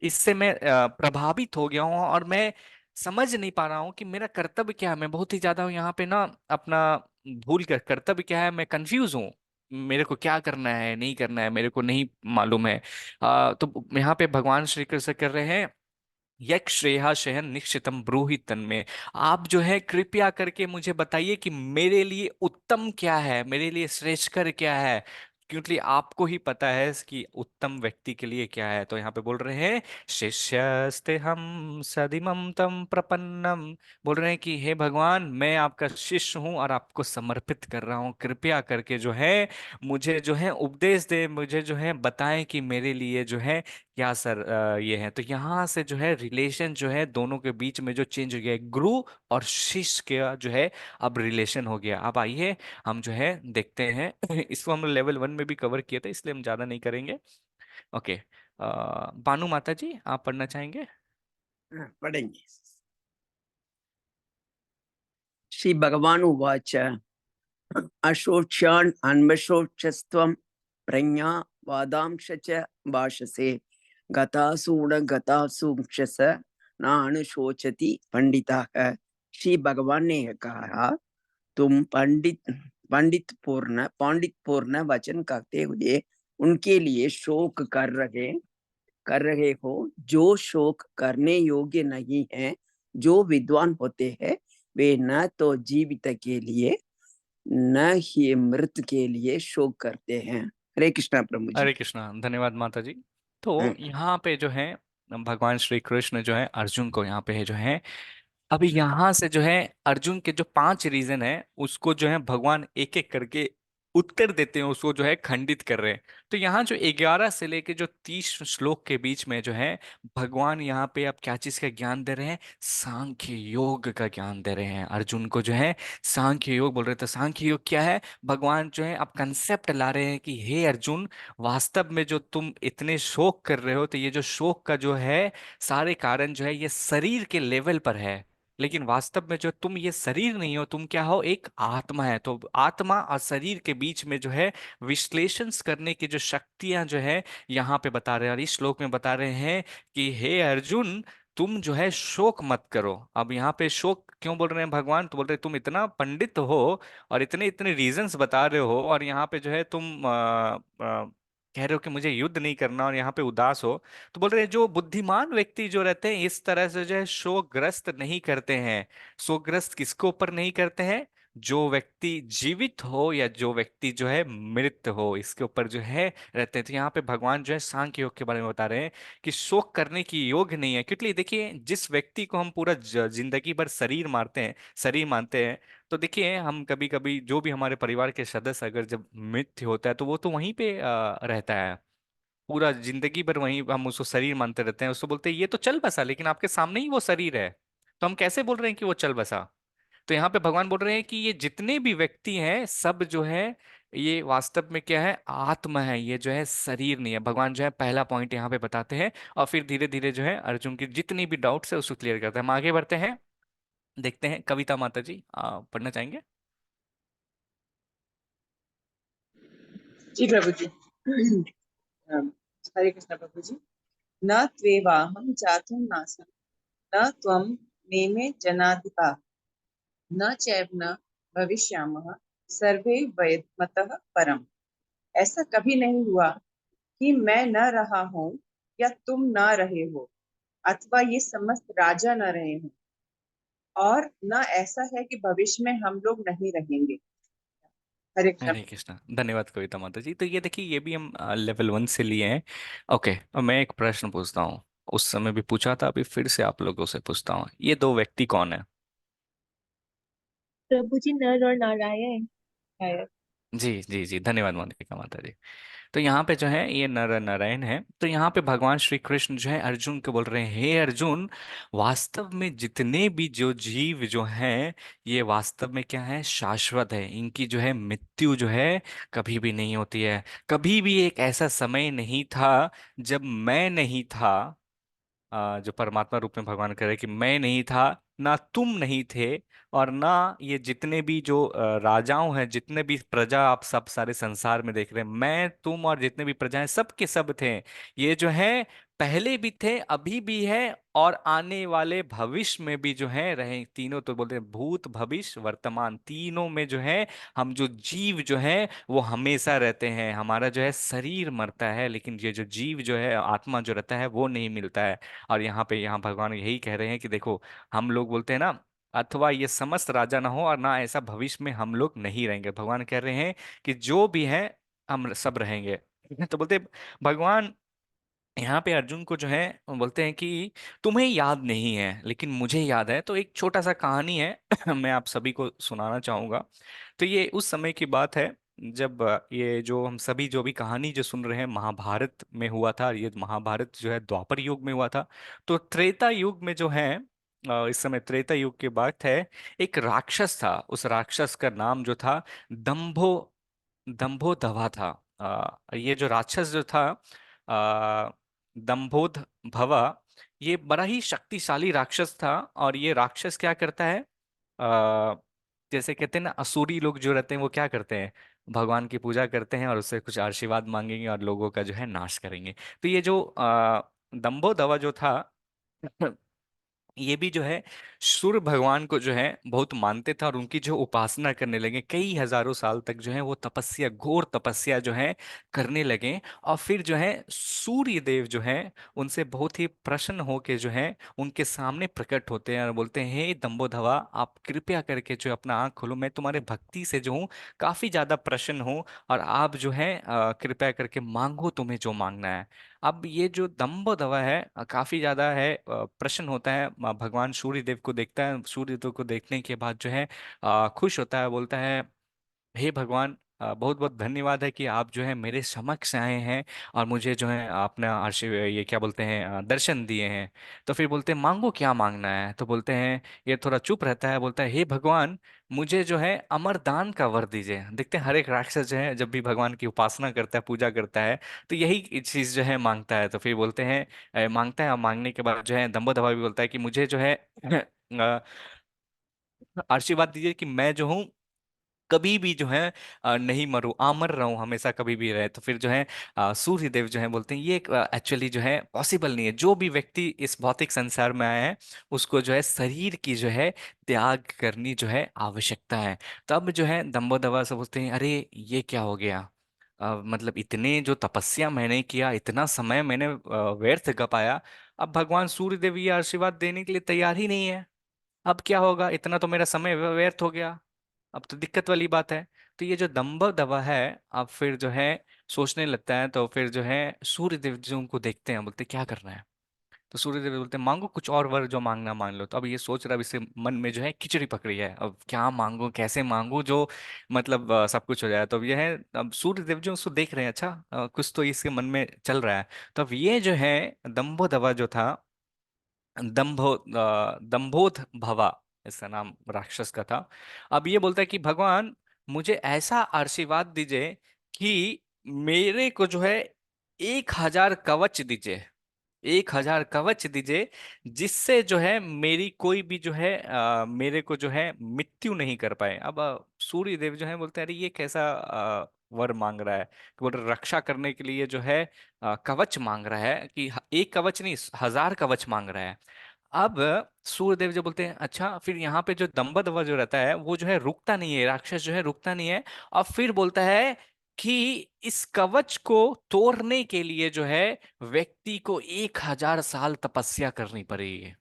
इससे मैं प्रभावित हो गया हूँ, और मैं समझ नहीं पा रहा हूँ कि मेरा कर्तव्य क्या है। मैं बहुत ही ज्यादा यहाँ पे ना अपना भूल कर कर्तव्य क्या है, मैं कंफ्यूज हूँ। मेरे को क्या करना है नहीं करना है मेरे को नहीं मालूम है। तो यहाँ पे भगवान श्री कृष्ण कर रहे हैं यक श्रेया शयन निश्चितम ब्रूहि तन्मे। आप जो है कृपया करके मुझे बताइए कि मेरे लिए उत्तम क्या है, मेरे लिए श्रेष्ठकर क्या है, क्योंकि आपको ही पता है कि उत्तम व्यक्ति के लिए क्या है। तो यहाँ पे बोल रहे हैं शिष्यस्ते हम सदिमम तम प्रपन्नम। बोल रहे हैं कि हे भगवान, मैं आपका शिष्य हूँ और आपको समर्पित कर रहा हूँ, कृपया करके जो है मुझे जो है उपदेश दे, मुझे जो है बताएं कि मेरे लिए जो है क्या सर ये है। तो यहाँ से जो है रिलेशन जो है दोनों के बीच में जो चेंज हो गया है, गुरु और शिष्य का जो है अब रिलेशन हो गया। अब आइए हम जो है देखते हैं इसको हम लेवल 1 में भी कवर किए थे, इसलिए हम ज्यादा नहीं करेंगे। ओके, बानू माता जी आप पढ़ना चाहेंगे? पढ़ेंगे। श्री भगवान उवाच अशोच्यान् अन्वशोचस्त्वं प्रज्ञा वादांश च भाषसे गतासूण गतासूंक्षस न अनुशोचति पंडिताः। श्री भगवान ने कहा, तुम पंडित पूर्ण वचन कहते हुए उनके लिए शोक कर रहे हो जो शोक करने योग्य नहीं है। जो विद्वान होते हैं वे न तो जीवित के लिए न ही मृत के लिए शोक करते हैं। हरे कृष्णा प्रभु जी। हरे कृष्णा, धन्यवाद माता जी। तो यहाँ पे जो है भगवान श्री कृष्ण जो है अर्जुन को यहाँ पे है जो है, अभी यहाँ से जो है अर्जुन के जो 5 रीजन है उसको जो है भगवान एक एक करके उत्तर देते हैं, उसको जो है खंडित कर रहे हैं। तो यहाँ जो 11 से लेके जो 30 श्लोक के बीच में जो है भगवान यहाँ पे अब क्या चीज का ज्ञान दे रहे हैं, सांख्य योग का ज्ञान दे रहे हैं अर्जुन को जो है। सांख्य योग बोल रहे थे, सांख्य योग क्या है, भगवान जो है अब कंसेप्ट ला रहे हैं कि हे अर्जुन, वास्तव में जो तुम इतने शोक कर रहे हो, तो ये जो शोक का जो है सारे कारण जो है ये शरीर के लेवल पर है, लेकिन वास्तव में जो तुम ये शरीर नहीं हो, तुम क्या हो, एक आत्मा है। तो आत्मा और शरीर के बीच में जो है विश्लेषण करने की जो शक्तियां जो है यहाँ पे बता रहे हैं, और इस श्लोक में बता रहे हैं कि हे अर्जुन, तुम जो है शोक मत करो। अब यहाँ पे शोक क्यों बोल रहे हैं भगवान, तो बोल रहे तुम इतना पंडित हो और इतने इतने रीजंस बता रहे हो, और यहाँ पे जो है तुम कह रहे हो कि मुझे युद्ध नहीं करना, और यहाँ पे उदास हो। तो बोल रहे हैं जो बुद्धिमान व्यक्ति जो रहते हैं इस तरह से जो है शोकग्रस्त नहीं करते हैं। शोकग्रस्त किसके ऊपर नहीं करते हैं, जो व्यक्ति जीवित हो या जो व्यक्ति जो है मृत हो, इसके ऊपर जो है रहते हैं। तो यहाँ पे भगवान जो है सांख्य योग के बारे में बता रहे हैं कि शोक करने की योग नहीं है, क्योंकि देखिए जिस व्यक्ति को हम पूरा जिंदगी भर शरीर मानते हैं, तो देखिए हम कभी कभी जो भी हमारे परिवार के सदस्य अगर जब मृत्यु होता है तो वो तो वहीं पे रहता है, पूरा जिंदगी भर वहीं हम उसको शरीर मानते रहते हैं, उसको बोलते हैं ये तो चल बसा, लेकिन आपके सामने ही वो शरीर है, तो हम कैसे बोल रहे हैं कि वो चल बसा। तो यहाँ पे भगवान बोल रहे हैं कि ये जितने भी व्यक्ति हैं सब जो है ये वास्तव में क्या है, आत्मा है, ये जो है शरीर नहीं है। भगवान जो है पहला पॉइंट यहाँ पे बताते हैं और फिर धीरे धीरे जो है अर्जुन की जितनी भी डाउट्स है उसको क्लियर करते हैं। हम आगे बढ़ते हैं, देखते हैं कविता माता जी पढ़ना चाहेंगे। जी प्रभु जी। हरे कृष्ण प्रभु जी। न त्वेवाहं जातुं नासं न त्वं मेमे जनाधिपा न चैव न भविष्यामः सर्वे वयमतः परम। ऐसा कभी नहीं हुआ कि मैं न रहा हूं या तुम न रहे हो, अथवा ये समस्त राजा न रहे हो, और न ऐसा है कि भविष्य में हम लोग नहीं रहेंगे। हरे कृष्ण। हरे कृष्णा, धन्यवाद कविता माता जी। तो ये देखिए ये भी हम लेवल 1 से लिए हैं। ओके, अब मैं एक प्रश्न पूछता हूँ, उस समय भी पूछा था, अभी फिर से आप लोगों से पूछता हूँ, ये दो व्यक्ति कौन है? प्रभु जी, नर और नारायण। जी जी जी, धन्यवाद मोनिका माता जी। तो यहाँ पे जो है ये नर नारायण है। तो यहाँ पे भगवान श्री कृष्ण जो है अर्जुन को बोल रहे हैं, हे अर्जुन, वास्तव में जितने भी जो जीव जो हैं ये वास्तव में क्या है, शाश्वत है। इनकी जो है मृत्यु जो है कभी भी नहीं होती है। कभी भी एक ऐसा समय नहीं था जब मैं नहीं था, जो परमात्मा रूप में भगवान कह रहे हैं कि मैं नहीं था, ना तुम नहीं थे, और ना ये जितने भी जो राजाओं हैं, जितने भी प्रजा आप सब सारे संसार में देख रहे हैं, मैं तुम और जितने भी प्रजा हैं सब के सब थे। ये जो है पहले भी थे, अभी भी है, और आने वाले भविष्य में भी जो है रहे। तीनों तो बोलते हैं भूत भविष्य वर्तमान, तीनों में जो है हम जो जीव जो है वो हमेशा रहते हैं। हमारा जो है शरीर मरता है, लेकिन ये जो जीव जो है आत्मा जो रहता है वो नहीं मिलता है। और यहाँ भगवान यही कह रहे हैं कि देखो, हम लोग बोलते हैं ना, अथवा ये समस्त राजा ना हो और ना ऐसा भविष्य में हम लोग नहीं रहेंगे। भगवान कह रहे हैं कि जो भी है हम सब रहेंगे। तो बोलते भगवान यहाँ पे अर्जुन को जो है बोलते हैं कि तुम्हें याद नहीं है लेकिन मुझे याद है। तो एक छोटा सा कहानी है मैं आप सभी को सुनाना चाहूंगा। तो ये उस समय की बात है जब ये जो हम सभी जो भी कहानी जो सुन रहे हैं महाभारत में हुआ था। ये महाभारत जो है द्वापर युग में हुआ था। तो त्रेता युग में जो है इस समय त्रेता युग की बात है, एक राक्षस था। उस राक्षस का नाम जो था दंभो दंभोदवा था। ये जो राक्षस जो था आ, दंभोद भवा, ये बड़ा ही शक्तिशाली राक्षस था। और ये राक्षस क्या करता है, आ, जैसे कहते हैं ना असुरी लोग जो रहते हैं वो क्या करते हैं, भगवान की पूजा करते हैं और उससे कुछ आशीर्वाद मांगेंगे और लोगों का जो है नाश करेंगे। तो ये जो दंभोदवा जो था ये भी जो है सूर्य भगवान को जो है बहुत मानते थे और उनकी जो उपासना करने लगे। कई हजारों साल तक जो है वो तपस्या, घोर तपस्या जो है करने लगे। और फिर जो है सूर्य देव जो है उनसे बहुत ही प्रसन्न होके जो है उनके सामने प्रकट होते हैं और बोलते हैं, हे दंबोधवा, आप कृपया करके जो अपना आंख खोलो, मैं तुम्हारे भक्ति से जो हूँ काफी ज्यादा प्रसन्न हूँ, और आप जो है कृपया करके मांगो तुम्हें जो मांगना है। अब ये जो दम्भ दवा है काफी ज्यादा है, प्रसन्न होता है, भगवान सूर्य देव को देखता है। सूर्य देव को देखने के बाद जो है खुश होता है, बोलता है, हे भगवान, बहुत बहुत धन्यवाद है कि आप जो है मेरे समक्ष आए हैं और मुझे जो है अपना आशीर्वाद, ये क्या बोलते हैं, दर्शन दिए हैं। तो फिर बोलते हैं मांगो क्या मांगना है। तो बोलते हैं, ये थोड़ा चुप रहता है, बोलता है, हे भगवान, मुझे जो है अमर दान का वर दीजिए। देखते हैं हर एक राक्षस जो है जब भी भगवान की उपासना करता है, पूजा करता है, तो यही चीज जो है मांगता है। तो फिर बोलते हैं मांगता है, और मांगने के बाद जो है दम्बोदवा भी बोलता है कि मुझे जो है आशीर्वाद दीजिए कि मैं जो हूँ कभी भी जो है नहीं मरूं, अमर रहूं, हमेशा कभी भी रहे। तो फिर जो है सूर्य देव जो है बोलते हैं, ये एक्चुअली जो है पॉसिबल नहीं है। जो भी व्यक्ति इस भौतिक संसार में आया है उसको जो है शरीर की जो है त्याग करनी जो है आवश्यकता है। तब जो है दम्बोदवा से बोलते हैं, अरे ये क्या हो गया, मतलब इतने जो तपस्या मैंने किया, इतना समय मैंने व्यर्थ गपाया, अब भगवान सूर्य देव ये आशीर्वाद देने के लिए तैयार ही नहीं है। अब क्या होगा, इतना तो मेरा समय व्यर्थ हो गया। अब तो दिक्कत वाली बात है। तो ये जो दंभ दवा है, अब फिर जो है सोचने लगता है, तो फिर जो है सूर्य देव जी उनको देखते हैं, बोलते क्या करना है। तो सूर्य देव बोलते हैं मांगो कुछ और वर, जो मांगना मांग लो। तो अब ये सोच रहा, अब इसे मन में जो है खिचड़ी पकड़ी है, अब क्या मांगू कैसे मांगू जो मतलब सब कुछ हो जाए। तो अब ये है, अब सूर्य देव जो उसको देख रहे हैं, अच्छा कुछ तो इसके मन में चल रहा है। तो अब ये जो है दंभो दवा जो था, दंभोध भवा, इसका नाम राक्षस का था। अब ये बोलता है कि भगवान मुझे ऐसा आशीर्वाद दीजिए कि मेरे को जो है 1,000 कवच दीजिए, 1,000 कवच दीजिए, जिससे जो है मेरी कोई भी जो है मेरे को जो है मृत्यु नहीं कर पाए। अब सूर्य देव जो है बोलते हैं अरे ये कैसा वर मांग रहा है, कि बोल रहे रक्षा करने के लिए जो है कवच मांग रहा है, कि एक कवच नहीं 1,000 कवच मांग रहा है। अब सूर्यदेव जो बोलते हैं अच्छा, फिर यहाँ पे जो दंबदवा जो रहता है वो जो है रुकता नहीं है, राक्षस जो है रुकता नहीं है। और फिर बोलता है कि इस कवच को तोड़ने के लिए जो है व्यक्ति को 1,000 साल तपस्या करनी पड़ेगी।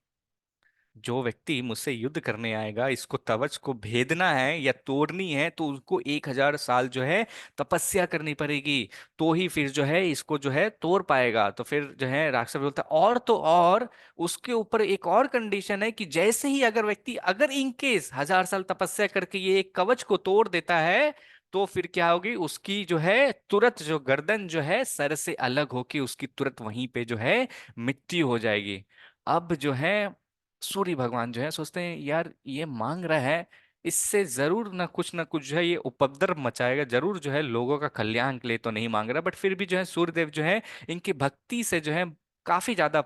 जो व्यक्ति मुझसे युद्ध करने आएगा, इसको कवच को भेदना है या तोड़नी है, तो उसको 1,000 साल जो है तपस्या करनी पड़ेगी, तो ही फिर जो है इसको जो है तोड़ पाएगा। तो फिर जो है राक्षस बोलता है और तो और उसके ऊपर एक और कंडीशन है कि जैसे ही अगर व्यक्ति अगर इनकेस 1,000 साल तपस्या करके ये एक कवच को तोड़ देता है, तो फिर क्या होगी, उसकी जो है तुरंत जो गर्दन जो है सर से अलग होके उसकी तुरंत वहीं पे जो है मृत्यु हो जाएगी। अब जो है सूर्य भगवान जो है सोचते हैं यार ये मांग रहा है, इससे जरूर ना कुछ जो है ये उपद्रव मचाएगा, जरूर जो है लोगों का कल्याण के लिए तो नहीं मांग रहा। बट फिर भी जो है सूर्यदेव जो है इनकी भक्ति से जो है काफी ज्यादा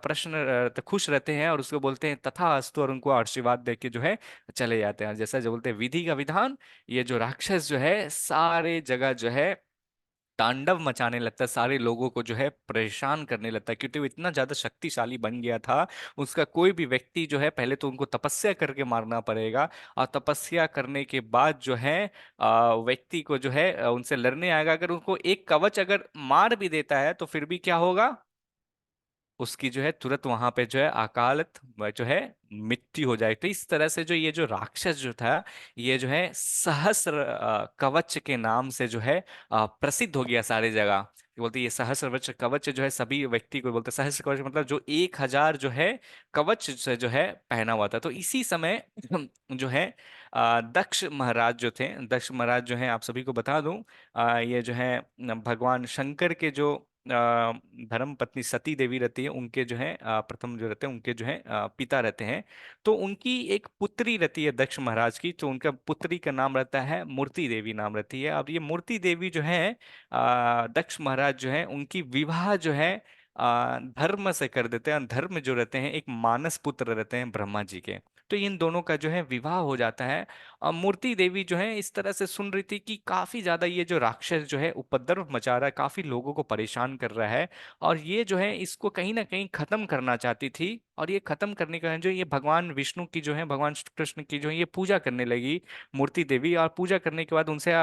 खुश रहते हैं, और उसको बोलते हैं तथास्तु, और उनको आशीर्वाद दे के जो है चले जाते हैं। जैसा जो बोलते हैं विधि का विधान, ये जो राक्षस जो है सारे जगह जो है तांडव मचाने लगता है, सारे लोगों को जो है परेशान करने लगता है, क्योंकि वो इतना ज्यादा शक्तिशाली बन गया था। उसका कोई भी व्यक्ति जो है पहले तो उनको तपस्या करके मारना पड़ेगा, और तपस्या करने के बाद जो है व्यक्ति को जो है उनसे लड़ने आएगा। अगर उनको एक कवच अगर मार भी देता है, तो फिर भी क्या होगा, उसकी जो है तुरंत वहां पे जो है अकालत जो है मृत्यु हो जाए। तो इस तरह से जो ये जो राक्षस जो था, ये जो है सहस्र कवच के नाम से जो है प्रसिद्ध हो गया सारी जगह। बोलते ये सहस्र कवच कवच जो है सभी व्यक्ति को बोलते सहस्र कवच, मतलब जो 1,000 जो है कवच से जो है पहना हुआ था। तो इसी समय जो है दक्ष महाराज जो थे, दक्ष महाराज जो है आप सभी को बता दूं, ये जो है भगवान शंकर के जो धर्म पत्नी सती देवी रहती है, उनके जो है प्रथम जो रहते हैं उनके जो है पिता रहते हैं। तो उनकी एक पुत्री रहती है दक्ष महाराज की, तो उनका पुत्री का नाम रहता है मूर्ति देवी नाम रहती है। अब ये मूर्ति देवी जो है दक्ष महाराज जो है उनकी विवाह जो है धर्म से कर देते हैं। धर्म जो रहते हैं एक मानस पुत्र रहते हैं ब्रह्मा जी के, तो इन दोनों का जो है विवाह हो जाता है। और मूर्ति देवी जो है इस तरह से सुन रही थी कि काफी ज्यादा ये जो राक्षस जो है उपद्रव मचा रहा है, काफी लोगों को परेशान कर रहा है, और ये जो है इसको कहीं ना कहीं खत्म करना चाहती थी। और ये खत्म करने का जो ये भगवान विष्णु की जो है, भगवान श्री कृष्ण की जो है ये पूजा करने लगी मूर्ति देवी। और पूजा करने के बाद उनसे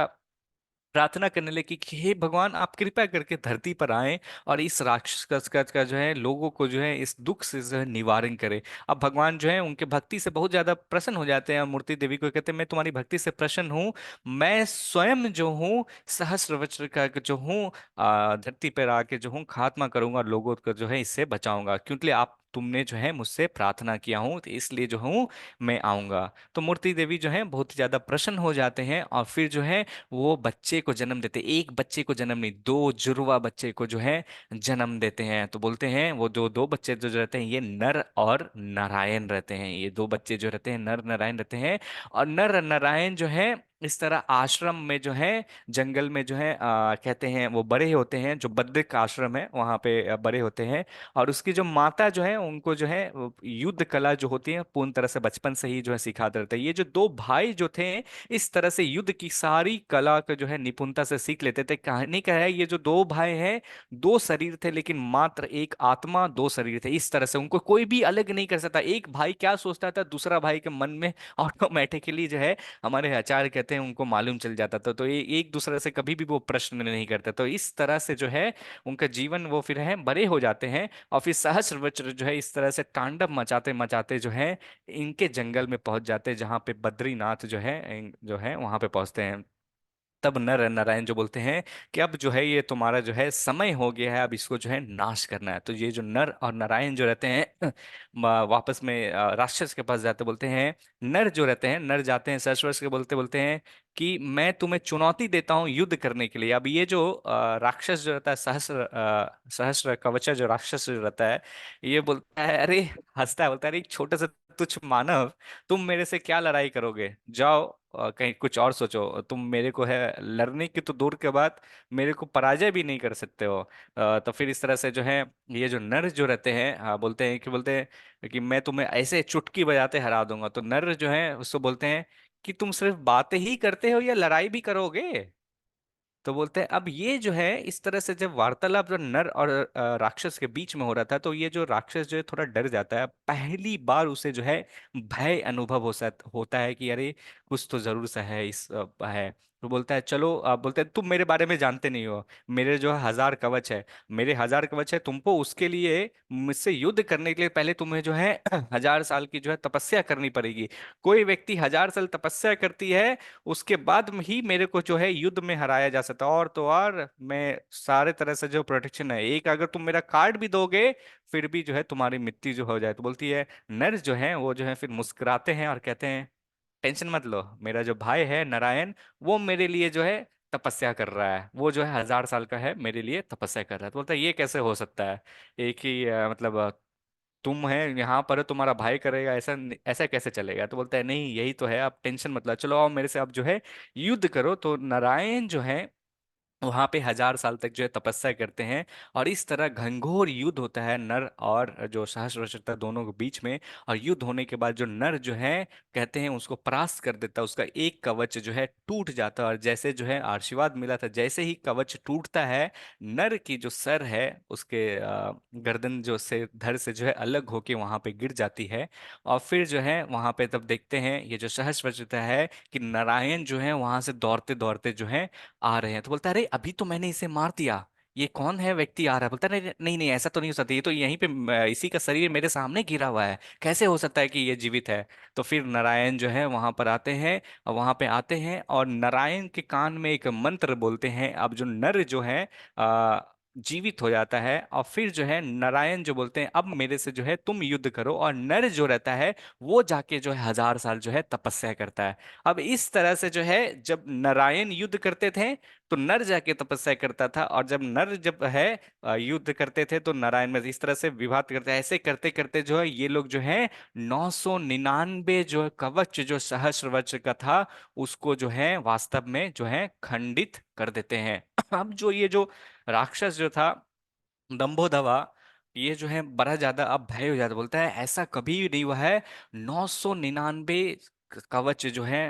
प्रार्थना करने लगी कि हे भगवान आप कृपया करके धरती पर आए, और इस राक्षस का जो है लोगों को जो है इस दुख से जो है निवारण करे। अब भगवान जो है उनके भक्ति से बहुत ज्यादा प्रसन्न हो जाते हैं, और मूर्ति देवी को कहते हैं मैं तुम्हारी भक्ति से प्रसन्न हूँ, मैं स्वयं जो हूँ सहस्र वज्र का जो हूँ धरती पर आके जो हूँ खात्मा करूंगा, और लोगों को जो है इससे बचाऊंगा, क्योंकि आप तुमने जो है मुझसे प्रार्थना किया हूँ, तो इसलिए जो हूँ मैं आऊंगा। तो मूर्ति देवी जो है बहुत ही ज्यादा प्रसन्न हो जाते हैं, और फिर जो है वो बच्चे को जन्म देते, एक बच्चे को जन्म नहीं, दो जुड़वा बच्चे को जो है जन्म देते हैं। तो बोलते हैं वो जो दो बच्चे जो रहते हैं ये नर और नारायण रहते हैं, ये दो बच्चे जो रहते हैं नर नारायण रहते हैं। और नर नारायण जो है इस तरह आश्रम में जो है जंगल में जो है कहते हैं वो बड़े होते हैं, जो बद्रिक आश्रम है वहां पे बड़े होते हैं। और उसकी जो माता जो है उनको जो है वो युद्ध कला जो होती है पूर्ण तरह से बचपन से ही जो है सिखाते रहते हैं। ये जो दो भाई जो थे इस तरह से युद्ध की सारी कला को जो है निपुणता से सीख लेते थे। कहानी का है ये जो दो भाई हैं दो शरीर थे, लेकिन मात्र एक आत्मा दो शरीर थे। इस तरह से उनको कोई भी अलग नहीं कर सकता। एक भाई क्या सोचता था दूसरा भाई के मन में ऑटोमेटिकली जो है, हमारे आचार्य कहते कहते हैं उनको मालूम चल जाता था, तो ये एक दूसरे से कभी भी वो प्रश्न नहीं करते। तो इस तरह से जो है उनका जीवन वो फिर है बड़े हो जाते हैं, और फिर सहस्त्र जो है इस तरह से तांडव मचाते मचाते जो है इनके जंगल में पहुंच जाते हैं, जहाँ पे बद्रीनाथ जो है वहां पे पहुंचते हैं। तब नर नारायण जो बोलते हैं कि अब जो है ये तुम्हारा जो है समय हो गया है, अब इसको जो है नाश करना है। तो ये जो नर और नारायण जो रहते हैं वापस में राक्षस के पास जाते, बोलते हैं नर जो रहते हैं, नर जाते हैं सरस्वती के बोलते बोलते हैं कि मैं तुम्हें चुनौती देता हूँ युद्ध करने के लिए। अब ये जो राक्षस जो रहता है, सहस्र कवच जो राक्षस जो रहता है, ये बोलता है, अरे हंसता है, बोलता है, अरे एक छोटे से तुच्छ मानव, तुम मेरे से क्या लड़ाई करोगे, जाओ कहीं कुछ और सोचो, तुम मेरे को है लड़ने की तो दूर के बाद मेरे को पराजय भी नहीं कर सकते हो। तो फिर इस तरह से जो है ये जो नर जो रहते हैं बोलते हैं कि मैं तुम्हें ऐसे चुटकी बजाते हरा दूंगा। तो नर जो है उसको बोलते हैं कि तुम सिर्फ बातें ही करते हो या लड़ाई भी करोगे। तो बोलते हैं अब ये जो है इस तरह से जब वार्तालाप जो नर और राक्षस के बीच में हो रहा था, तो ये जो राक्षस जो है थोड़ा डर जाता है, पहली बार उसे जो है भय अनुभव होता है कि अरे कुछ तो जरूर सा है इस है। तो बोलता है चलो, बोलते हैं तुम मेरे बारे में जानते नहीं हो, मेरे जो है 1000 कवच है, मेरे 1000 कवच है, तुमको उसके लिए मुझसे युद्ध करने के लिए पहले तुम्हें जो है 1000 साल की जो है तपस्या करनी पड़ेगी। कोई व्यक्ति 1000 साल तपस्या करती है, उसके बाद में ही मेरे को जो है युद्ध में हराया जा सकता है। और तो और मैं सारे तरह से जो प्रोटेक्शन है, एक अगर तुम मेरा कार्ड भी दोगे फिर भी जो है तुम्हारी मृत्यु जो हो जाए। तो बोलती है नर जो है वो जो है फिर मुस्कुराते हैं और कहते हैं टेंशन मत लो, मेरा जो भाई है नारायण वो मेरे लिए जो है तपस्या कर रहा है, वो जो है 1000 साल का है, मेरे लिए तपस्या कर रहा है। तो बोलता है ये कैसे हो सकता है, एक ही मतलब तुम है यहाँ पर, तुम्हारा भाई करेगा, ऐसा कैसे चलेगा। तो बोलता है नहीं यही तो है, आप टेंशन मत लो, चलो आओ मेरे से आप जो है युद्ध करो। तो नारायण जो है वहां पे 1000 साल तक जो है तपस्या करते हैं, और इस तरह घंघोर युद्ध होता है नर और जो सहस्त्र दोनों के बीच में। और युद्ध होने के बाद जो नर जो है कहते हैं उसको परास्त कर देता है, उसका एक कवच जो है टूट जाता है, और जैसे जो है आशीर्वाद मिला था, जैसे ही कवच टूटता है, नर की जो सर है उसके गर्दन जो से धड़ से जो है अलग होके वहां पे गिर जाती है। और फिर जो है वहां पे तब देखते हैं ये जो सहस्त्र है कि नारायण जो है वहां से दौड़ते दौड़ते जो है आ रहे हैं। तो बोलता है अरे अभी तो मैंने इसे मार दिया, ये कौन है व्यक्ति आ रहा है। बोलता है नहीं नहीं नहीं, ऐसा तो नहीं हो सकता, ये तो यहीं पे इसी का शरीर मेरे सामने गिरा हुआ है, कैसे हो सकता है कि ये जीवित है। तो फिर नारायण जो है वहां पर आते हैं, और वहां पे आते हैं और नारायण के कान में एक मंत्र बोलते हैं। अब जो नर जो है आ, जीवित हो जाता है, और फिर जो है नारायण जो बोलते हैं अब मेरे से जो है तुम युद्ध करो, और नर जो रहता है वो जाके जो है 1000 साल जो है तपस्या करता है। अब इस तरह से जो है जब नारायण युद्ध करते थे तो नर जाके तपस्या करता था, और जब नर जब है युद्ध करते थे तो नारायण में इस तरह से विवाद करते, ऐसे करते करते जो है ये लोग जो है 999 जो है कवच जो सहस्रवच का था उसको जो है वास्तव में जो है खंडित कर देते हैं। अब जो ये जो राक्षस जो था दंभोदवा, ये जो है बड़ा ज्यादा अब भय हो जाता, बोलता है ऐसा कभी नहीं हुआ है, 999 कवच जो है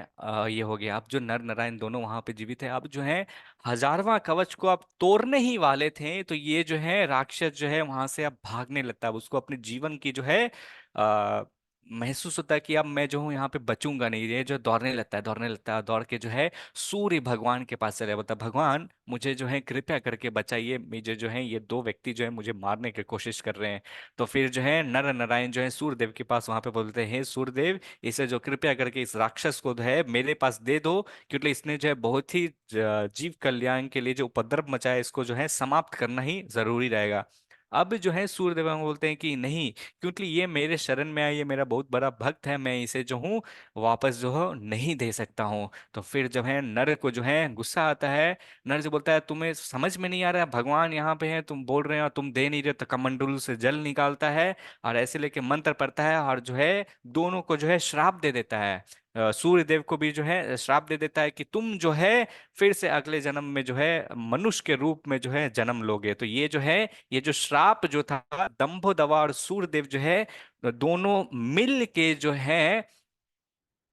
ये हो गया। अब जो नर नारायण दोनों वहां पे जीवित है, अब जो है 1000वां कवच को अब तोड़ने ही वाले थे, तो ये जो है राक्षस जो है वहां से अब भागने लगता है। अब उसको अपने जीवन की जो है आ, महसूस होता है कि अब मैं जो हूँ यहाँ पे बचूंगा नहीं, ये जो दौड़ने लगता है, दौड़ने लगता है, दौड़ के जो है सूर्य भगवान के पास चले, बोलता है भगवान मुझे जो है कृपया करके बचाइए, मुझे जो है ये दो व्यक्ति जो है मुझे मारने की कोशिश कर रहे हैं। तो फिर जो है नर नारायण जो है सूर्यदेव के पास वहां पे बोलते हैं, हे सूर्यदेव इसे जो कृपया करके इस राक्षस को जो है मेरे पास दे दो, क्योंकि इसने जो है बहुत ही जीव कल्याण के लिए जो उपद्रव मचाया है, इसको जो है समाप्त करना ही जरूरी रहेगा। अब जो है सूर्यदेव बोलते हैं कि नहीं, क्योंकि ये मेरे शरण में आया, ये मेरा बहुत बड़ा भक्त है, मैं इसे जो हूँ वापस जो है नहीं दे सकता हूँ। तो फिर जो है नर को जो है गुस्सा आता है, नर से बोलता है तुम्हें समझ में नहीं आ रहा है, भगवान यहाँ पे है, तुम बोल रहे हो तुम दे नहीं रहे, तो कमंडलू से जल निकालता है और ऐसे लेके मंत्र पढ़ता है, और जो है दोनों को जो है श्राप दे देता है। सूर्य देव को भी जो है श्राप दे देता है कि तुम जो है फिर से अगले जन्म में जो है मनुष्य के रूप में जो है जन्म लोगे। तो ये जो है ये जो श्राप जो था दंभोदवा और सूर्यदेव जो है दोनों मिल के जो है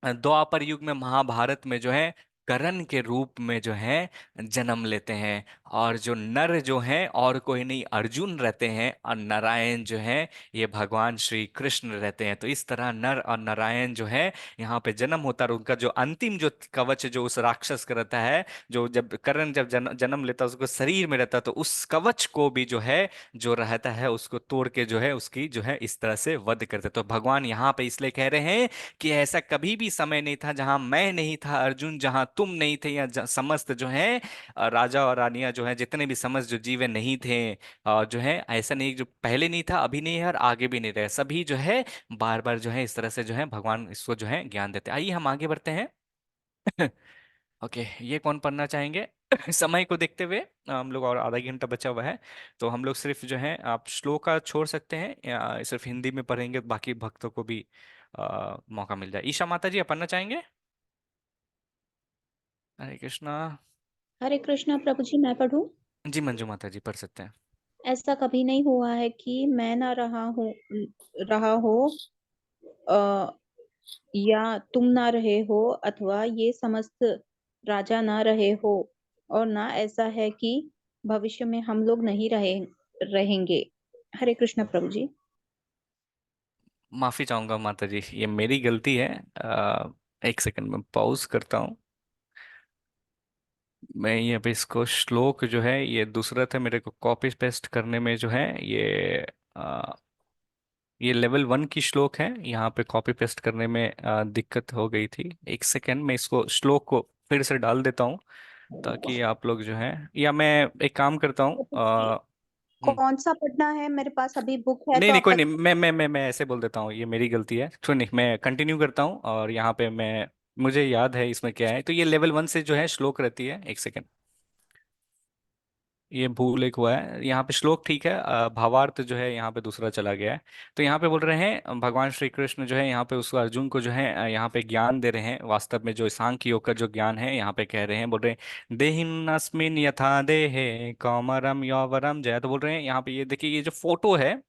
द्वापर युग में महाभारत में जो है करण के रूप में जो है जन्म लेते हैं। और जो नर जो हैं और कोई नहीं अर्जुन रहते हैं, और नारायण जो है ये भगवान श्री कृष्ण रहते हैं। तो इस तरह नर और नारायण जो है यहाँ पे जन्म होता है। और उनका जो अंतिम जो कवच जो उस राक्षस का रहता है, जो जब करण जब जन्म लेता है उसको शरीर में रहता है, तो उस कवच को भी जो है जो रहता है उसको तोड़ के जो है उसकी जो है इस तरह से वध करते। तो भगवान यहाँ पे इसलिए कह रहे हैं कि ऐसा कभी भी समय नहीं था जहां मैं नहीं था अर्जुन, जहां तुम नहीं थे, या समस्त जो है राजा और रानियां जो है जितने भी समस्त जो जीव नहीं थे, और जो है ऐसा नहीं जो पहले नहीं था अभी नहीं है और आगे भी नहीं रहे, सभी जो है बार बार जो है इस तरह से जो है भगवान इसको जो है ज्ञान देते हैं। आइए हम आगे बढ़ते हैं। ओके, ये कौन पढ़ना चाहेंगे? समय को देखते हुए हम लोग और आधा घंटा बचा हुआ है, तो हम लोग सिर्फ जो है आप श्लोक का छोड़ सकते हैं या सिर्फ हिंदी में पढ़ेंगे, बाकी भक्तों को भी मौका मिल जाए। ईशा माता जी आप पढ़ना चाहेंगे? हरे कृष्णा। हरे कृष्णा प्रभु जी, मैं पढ़ूं? जी मंजू माता जी पढ़ सकते हैं। ऐसा कभी नहीं हुआ है कि मैं ना रहा हो, अ, या तुम ना रहे हो, अथवा ये समस्त राजा ना रहे हो, और ना ऐसा है कि भविष्य में हम लोग नहीं रहेंगे। हरे कृष्ण प्रभु जी। माफी चाहूंगा माता जी, ये मेरी गलती है। एक सेकंड में पॉज करता हूँ। मैं ये अभी इसको श्लोक जो है ये दूसरा था, मेरे को कॉपी पेस्ट करने में जो है ये लेवल 1 की श्लोक है, यहाँ पे कॉपी पेस्ट करने में दिक्कत हो गई थी। एक सेकंड में इसको श्लोक को फिर से डाल देता हूँ ताकि आप लोग जो है, या मैं एक काम करता हूँ कौन सा पढ़ना है? मेरे पास अभी बुक है नहीं तो नहीं आप कोई नहीं, मैं ऐसे बोल देता हूँ, ये मेरी गलती है। तो नहीं, मैं कंटिन्यू करता हूँ और यहाँ पे मैं मुझे याद है इसमें क्या है। तो ये लेवल 1 से जो है श्लोक रहती है। एक सेकंड, ये भूल एक हुआ है यहाँ पे। श्लोक ठीक है, भावार्थ जो है यहाँ पे दूसरा चला गया है। तो यहाँ पे बोल रहे हैं भगवान श्री कृष्ण जो है यहाँ पे उसको अर्जुन को जो है यहाँ पे ज्ञान दे रहे हैं। वास्तव में जो सांख्य योग का जो ज्ञान है यहाँ पे कह रहे हैं, बोल रहे हैं देहिन्नस्मिन् यथा देहे कौमारम यौवरम जय। तो बोल रहे हैं यहाँ पे ये देखिए, ये जो फोटो है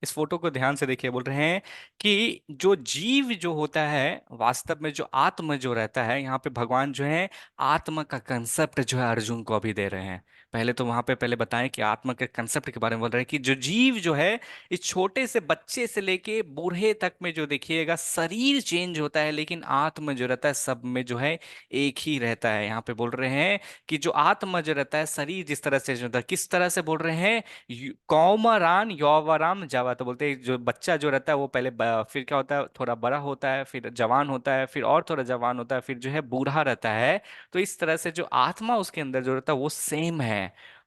इस फोटो को ध्यान से देखिए। बोल रहे हैं कि जो जीव जो होता है वास्तव में जो आत्म जो रहता है, यहाँ पे भगवान जो है आत्मा का कंसेप्ट जो है अर्जुन को अभी दे रहे हैं। पहले तो वहां पे पहले बताएं कि आत्मा के कंसेप्ट के बारे में बोल रहे हैं कि जो जीव जो है इस छोटे से बच्चे से लेके बूढ़े तक में जो देखिएगा शरीर चेंज होता है, लेकिन आत्मा जो रहता है सब में जो है एक ही रहता है। यहाँ पे बोल रहे हैं कि जो आत्मा जो रहता है शरीर जिस तरह से जो होता है, किस तरह से बोल रहे हैं कौमारान यौवराम जावा। तो बोलते हैं जो बच्चा जो रहता है वो पहले फिर क्या होता है थोड़ा बड़ा होता है, फिर जवान होता है, फिर और थोड़ा जवान होता है, फिर जो है बूढ़ा रहता है। तो इस तरह से जो आत्मा उसके अंदर जो रहता है वो सेम है।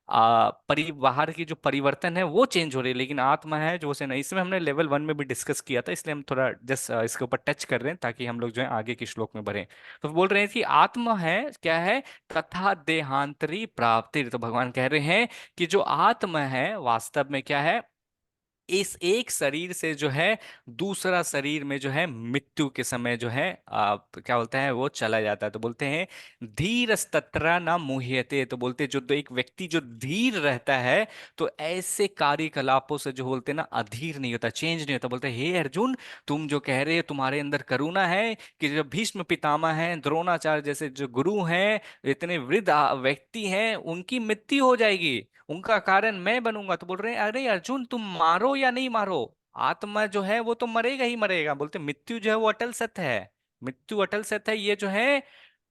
बाहर की जो परिवर्तन है वो चेंज हो रही है, लेकिन आत्मा है जो उसे नहीं। इसमें हमने लेवल 1 में भी डिस्कस किया था, इसलिए हम थोड़ा जस्ट इसके ऊपर टच कर रहे हैं ताकि हम लोग जो है आगे के श्लोक में बढ़े। तो बोल रहे हैं कि आत्मा है क्या है, तथा देहांतरी प्राप्ति। तो भगवान कह रहे हैं कि जो आत्मा है वास्तव में क्या है, इस एक शरीर से जो है दूसरा शरीर में जो है मृत्यु के समय जो है क्या बोलते हैं वो चला जाता है। तो बोलते हैं धीर तत्र न मुह्यते। तो बोलते हैं जो तो एक व्यक्ति जो धीर रहता है तो ऐसे कार्यकलापों से जो बोलते हैं ना अधीर नहीं होता, चेंज नहीं होता। बोलते हैं हे अर्जुन, तुम जो कह रहे हो तुम्हारे अंदर करुणा है कि जो भीष्म पितामह हैं, द्रोणाचार्य जैसे जो गुरु हैं, इतने वृद्ध व्यक्ति हैं, उनकी मृत्यु हो जाएगी, उनका कारण मैं बनूंगा। तो बोल रहे हैं अरे अर्जुन तुम मारो या नहीं मारो, आत्मा जो है वो तो मरेगा ही मरेगा। बोलते मृत्यु जो है वो अटल सत्य है, मृत्यु अटल सत्य है। ये जो है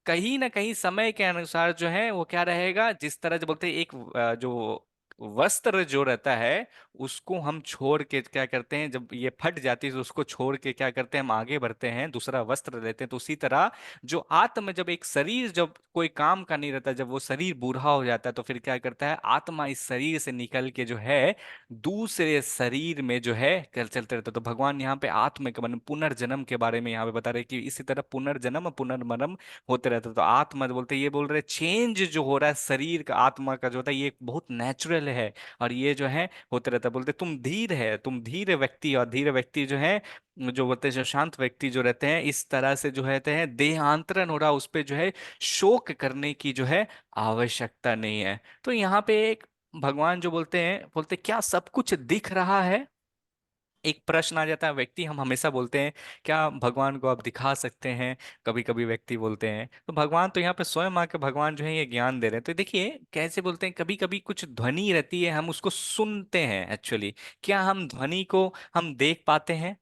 कहीं ना कहीं समय के अनुसार जो है वो क्या रहेगा, जिस तरह जो बोलते हैं एक जो वस्त्र जो रहता है उसको हम छोड़ के क्या करते हैं, जब ये फट जाती है तो उसको छोड़ के क्या करते हैं हम आगे बढ़ते हैं, दूसरा वस्त्र लेते हैं। तो उसी तरह जो आत्मा जब एक शरीर जब कोई काम का नहीं रहता, जब वो शरीर बूढ़ा हो जाता है तो फिर क्या करता है आत्मा इस शरीर से निकल के जो है दूसरे शरीर में जो है कल चलते रहता है। तो भगवान यहाँ पे आत्मा के पुनर्जन्म के बारे में यहाँ पे बता रहे हैं कि इसी तरह पुनर्जन्म और पुनर्मरम होते रहता है। तो आत्मा बोलते ये बोल रहे चेंज जो हो रहा है शरीर का आत्मा का जो होता है ये बहुत नेचुरल है, और ये जो है होते रहता है। बोलते तुम धीर है, तुम धीर व्यक्ति, और धीर व्यक्ति जो है जो बोलते हैं जो शांत व्यक्ति जो रहते हैं इस तरह से जो रहते हैं देहांतरण हो रहा उस पे जो है शोक करने की जो है आवश्यकता नहीं है। तो यहाँ पे एक भगवान जो बोलते हैं, बोलते क्या सब कुछ दिख रहा है? एक प्रश्न आ जाता है। व्यक्ति हम हमेशा बोलते हैं क्या भगवान को आप दिखा सकते हैं, कभी कभी व्यक्ति बोलते हैं। तो भगवान तो यहाँ पे स्वयं आके भगवान जो है ये ज्ञान दे रहे हैं। तो देखिए कैसे बोलते हैं, कभी कभी कुछ ध्वनि रहती है हम उसको सुनते हैं एक्चुअली। क्या हम ध्वनि को हम देख पाते हैं?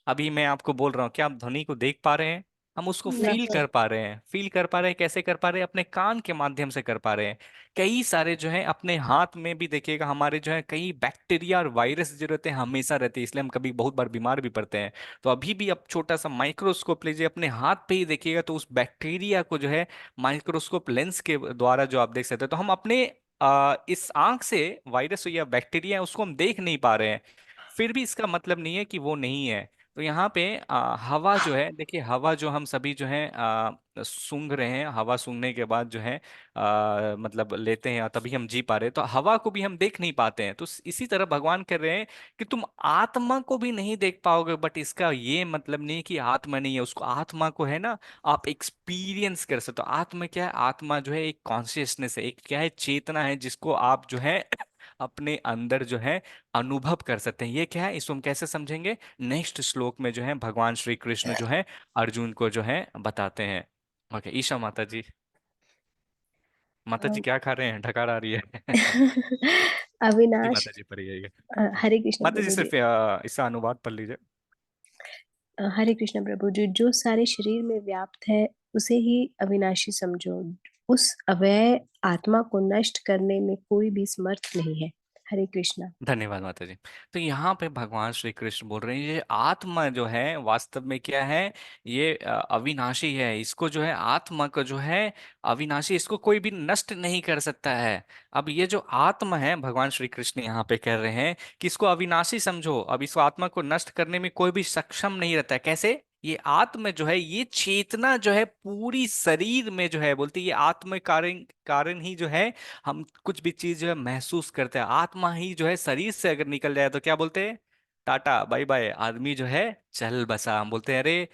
अभी मैं आपको बोल रहा हूँ, क्या आप ध्वनि को देख पा रहे हैं? हम उसको फील नहीं। कर पा रहे हैं। फील कर पा रहे हैं, कैसे कर पा रहे हैं? अपने कान के माध्यम से कर पा रहे हैं। कई सारे जो है अपने हाथ में भी देखिएगा, हमारे जो है कई बैक्टीरिया और वायरस जो रहते हैं हमेशा रहते हैं, इसलिए हम कभी बहुत बार बीमार भी पड़ते हैं। तो अभी भी आप छोटा सा माइक्रोस्कोप लीजिए, अपने हाथ पे ही देखिएगा तो उस बैक्टीरिया को जो है माइक्रोस्कोप लेंस के द्वारा जो आप देख सकते हैं। तो हम अपने इस आंख से वायरस या बैक्टीरिया है उसको हम देख नहीं पा रहे हैं, फिर भी इसका मतलब नहीं है कि वो नहीं है। तो यहाँ पे हवा जो है, देखिए हवा जो हम सभी जो है सूंघ रहे हैं, हवा सूंघने के बाद जो है मतलब लेते हैं तभी हम जी पा रहे हैं। तो हवा को भी हम देख नहीं पाते हैं। तो इसी तरह भगवान कह रहे हैं कि तुम आत्मा को भी नहीं देख पाओगे, बट इसका ये मतलब नहीं कि आत्मा नहीं है। उसको आत्मा को है ना आप एक्सपीरियंस कर सकते हो। आत्मा क्या है? आत्मा जो है एक कॉन्शियसनेस है, एक क्या है, चेतना है, जिसको आप जो है अपने अंदर जो है अनुभव कर सकते हैं। ये क्या है, इसको हम कैसे समझेंगे? नेक्स्ट श्लोक में जो है भगवान श्री कृष्ण जो है अर्जुन को जो है बताते हैं। ओके, ईशा माता जी। माता जी क्या खा रहे हैं? ढकार आ रही है। जी अविनाश। माता जी पर ही है। हरे कृष्ण माता जी प्रभु जी। सिर्फ इसका अनुवाद पढ़ लीजिए। हरे कृष्ण प्रभु जी, जो सारे शरीर में व्याप्त है उसे ही अविनाशी समझो। उस अव्यय आत्मा को नष्ट करने में कोई भी समर्थ नहीं है। हरे कृष्णा। धन्यवाद माता जी। तो यहाँ पे भगवान श्री कृष्ण बोल रहे हैं ये आत्मा जो है वास्तव में क्या है, ये अविनाशी है। इसको जो है आत्मा को जो है अविनाशी, इसको कोई भी नष्ट नहीं कर सकता है। अब ये जो आत्मा है, भगवान श्री कृष्ण यहाँ पे कह रहे हैं कि इसको अविनाशी समझो। अब इसको आत्मा को नष्ट करने में कोई भी सक्षम नहीं रहता है। कैसे? ये आत्मा जो है, ये चेतना जो है पूरी शरीर में जो है, बोलते हैं ये आत्म कारण कारण ही जो है हम कुछ भी चीज जो है महसूस करते हैं। आत्मा ही जो है शरीर से अगर निकल जाए तो क्या बोलते हैं? टाटा बाय बाय, आदमी जो है चल बसा। हम बोलते हैं अरे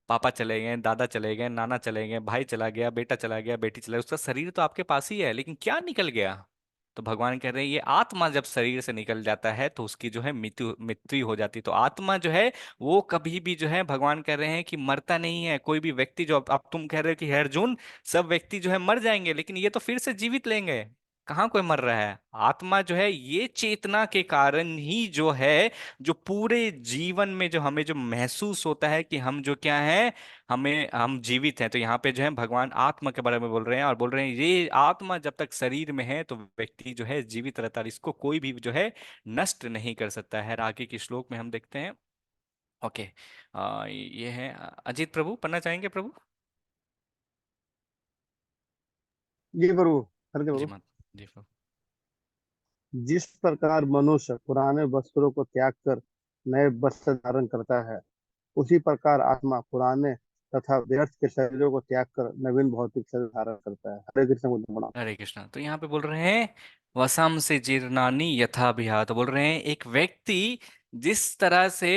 पापा चले गए, दादा चले गए, नाना चले गए, भाई चला गया, बेटा चला गया, बेटी चला गया, उसका शरीर तो आपके पास ही है, लेकिन क्या निकल गया? तो भगवान कह रहे हैं ये आत्मा जब शरीर से निकल जाता है तो उसकी जो है मृत्यु मृत्यु हो जाती है। तो आत्मा जो है वो कभी भी जो है, भगवान कह रहे हैं कि मरता नहीं है। कोई भी व्यक्ति जो अब तुम कह रहे हो कि हे अर्जुन सब व्यक्ति जो है मर जाएंगे, लेकिन ये तो फिर से जीवित लेंगे। कहाँ कोई मर रहा है? आत्मा जो है ये चेतना के कारण ही जो है, जो पूरे जीवन में जो हमें जो महसूस होता है कि हम जो क्या है, हमें हम जीवित हैं। तो यहाँ पे जो है भगवान आत्मा के बारे में बोल रहे हैं और बोल रहे हैं ये आत्मा जब तक शरीर में है तो व्यक्ति जो है जीवित रहता है, इसको कोई भी जो है नष्ट नहीं कर सकता है। आगे के श्लोक में हम देखते हैं। ओके, ये है अजीत प्रभु, पढ़ना चाहेंगे प्रभु? जी प्रभु, हर जी प्रभु। मत, जी प्रभु। जिस प्रकार मनुष्य पुराने वस्त्रों को त्याग कर नए वस्त्र धारण करता है, उसी प्रकार आत्मा पुराने तथा व्यर्थ के शरीरों को त्याग कर नवीन भौतिक शरीर धारण करता है। हरे कृष्ण गुण। हरे कृष्णा। तो यहाँ पे बोल रहे हैं वसम से जीर्णानि यथा विहाय। तो बोल रहे हैं एक व्यक्ति जिस तरह से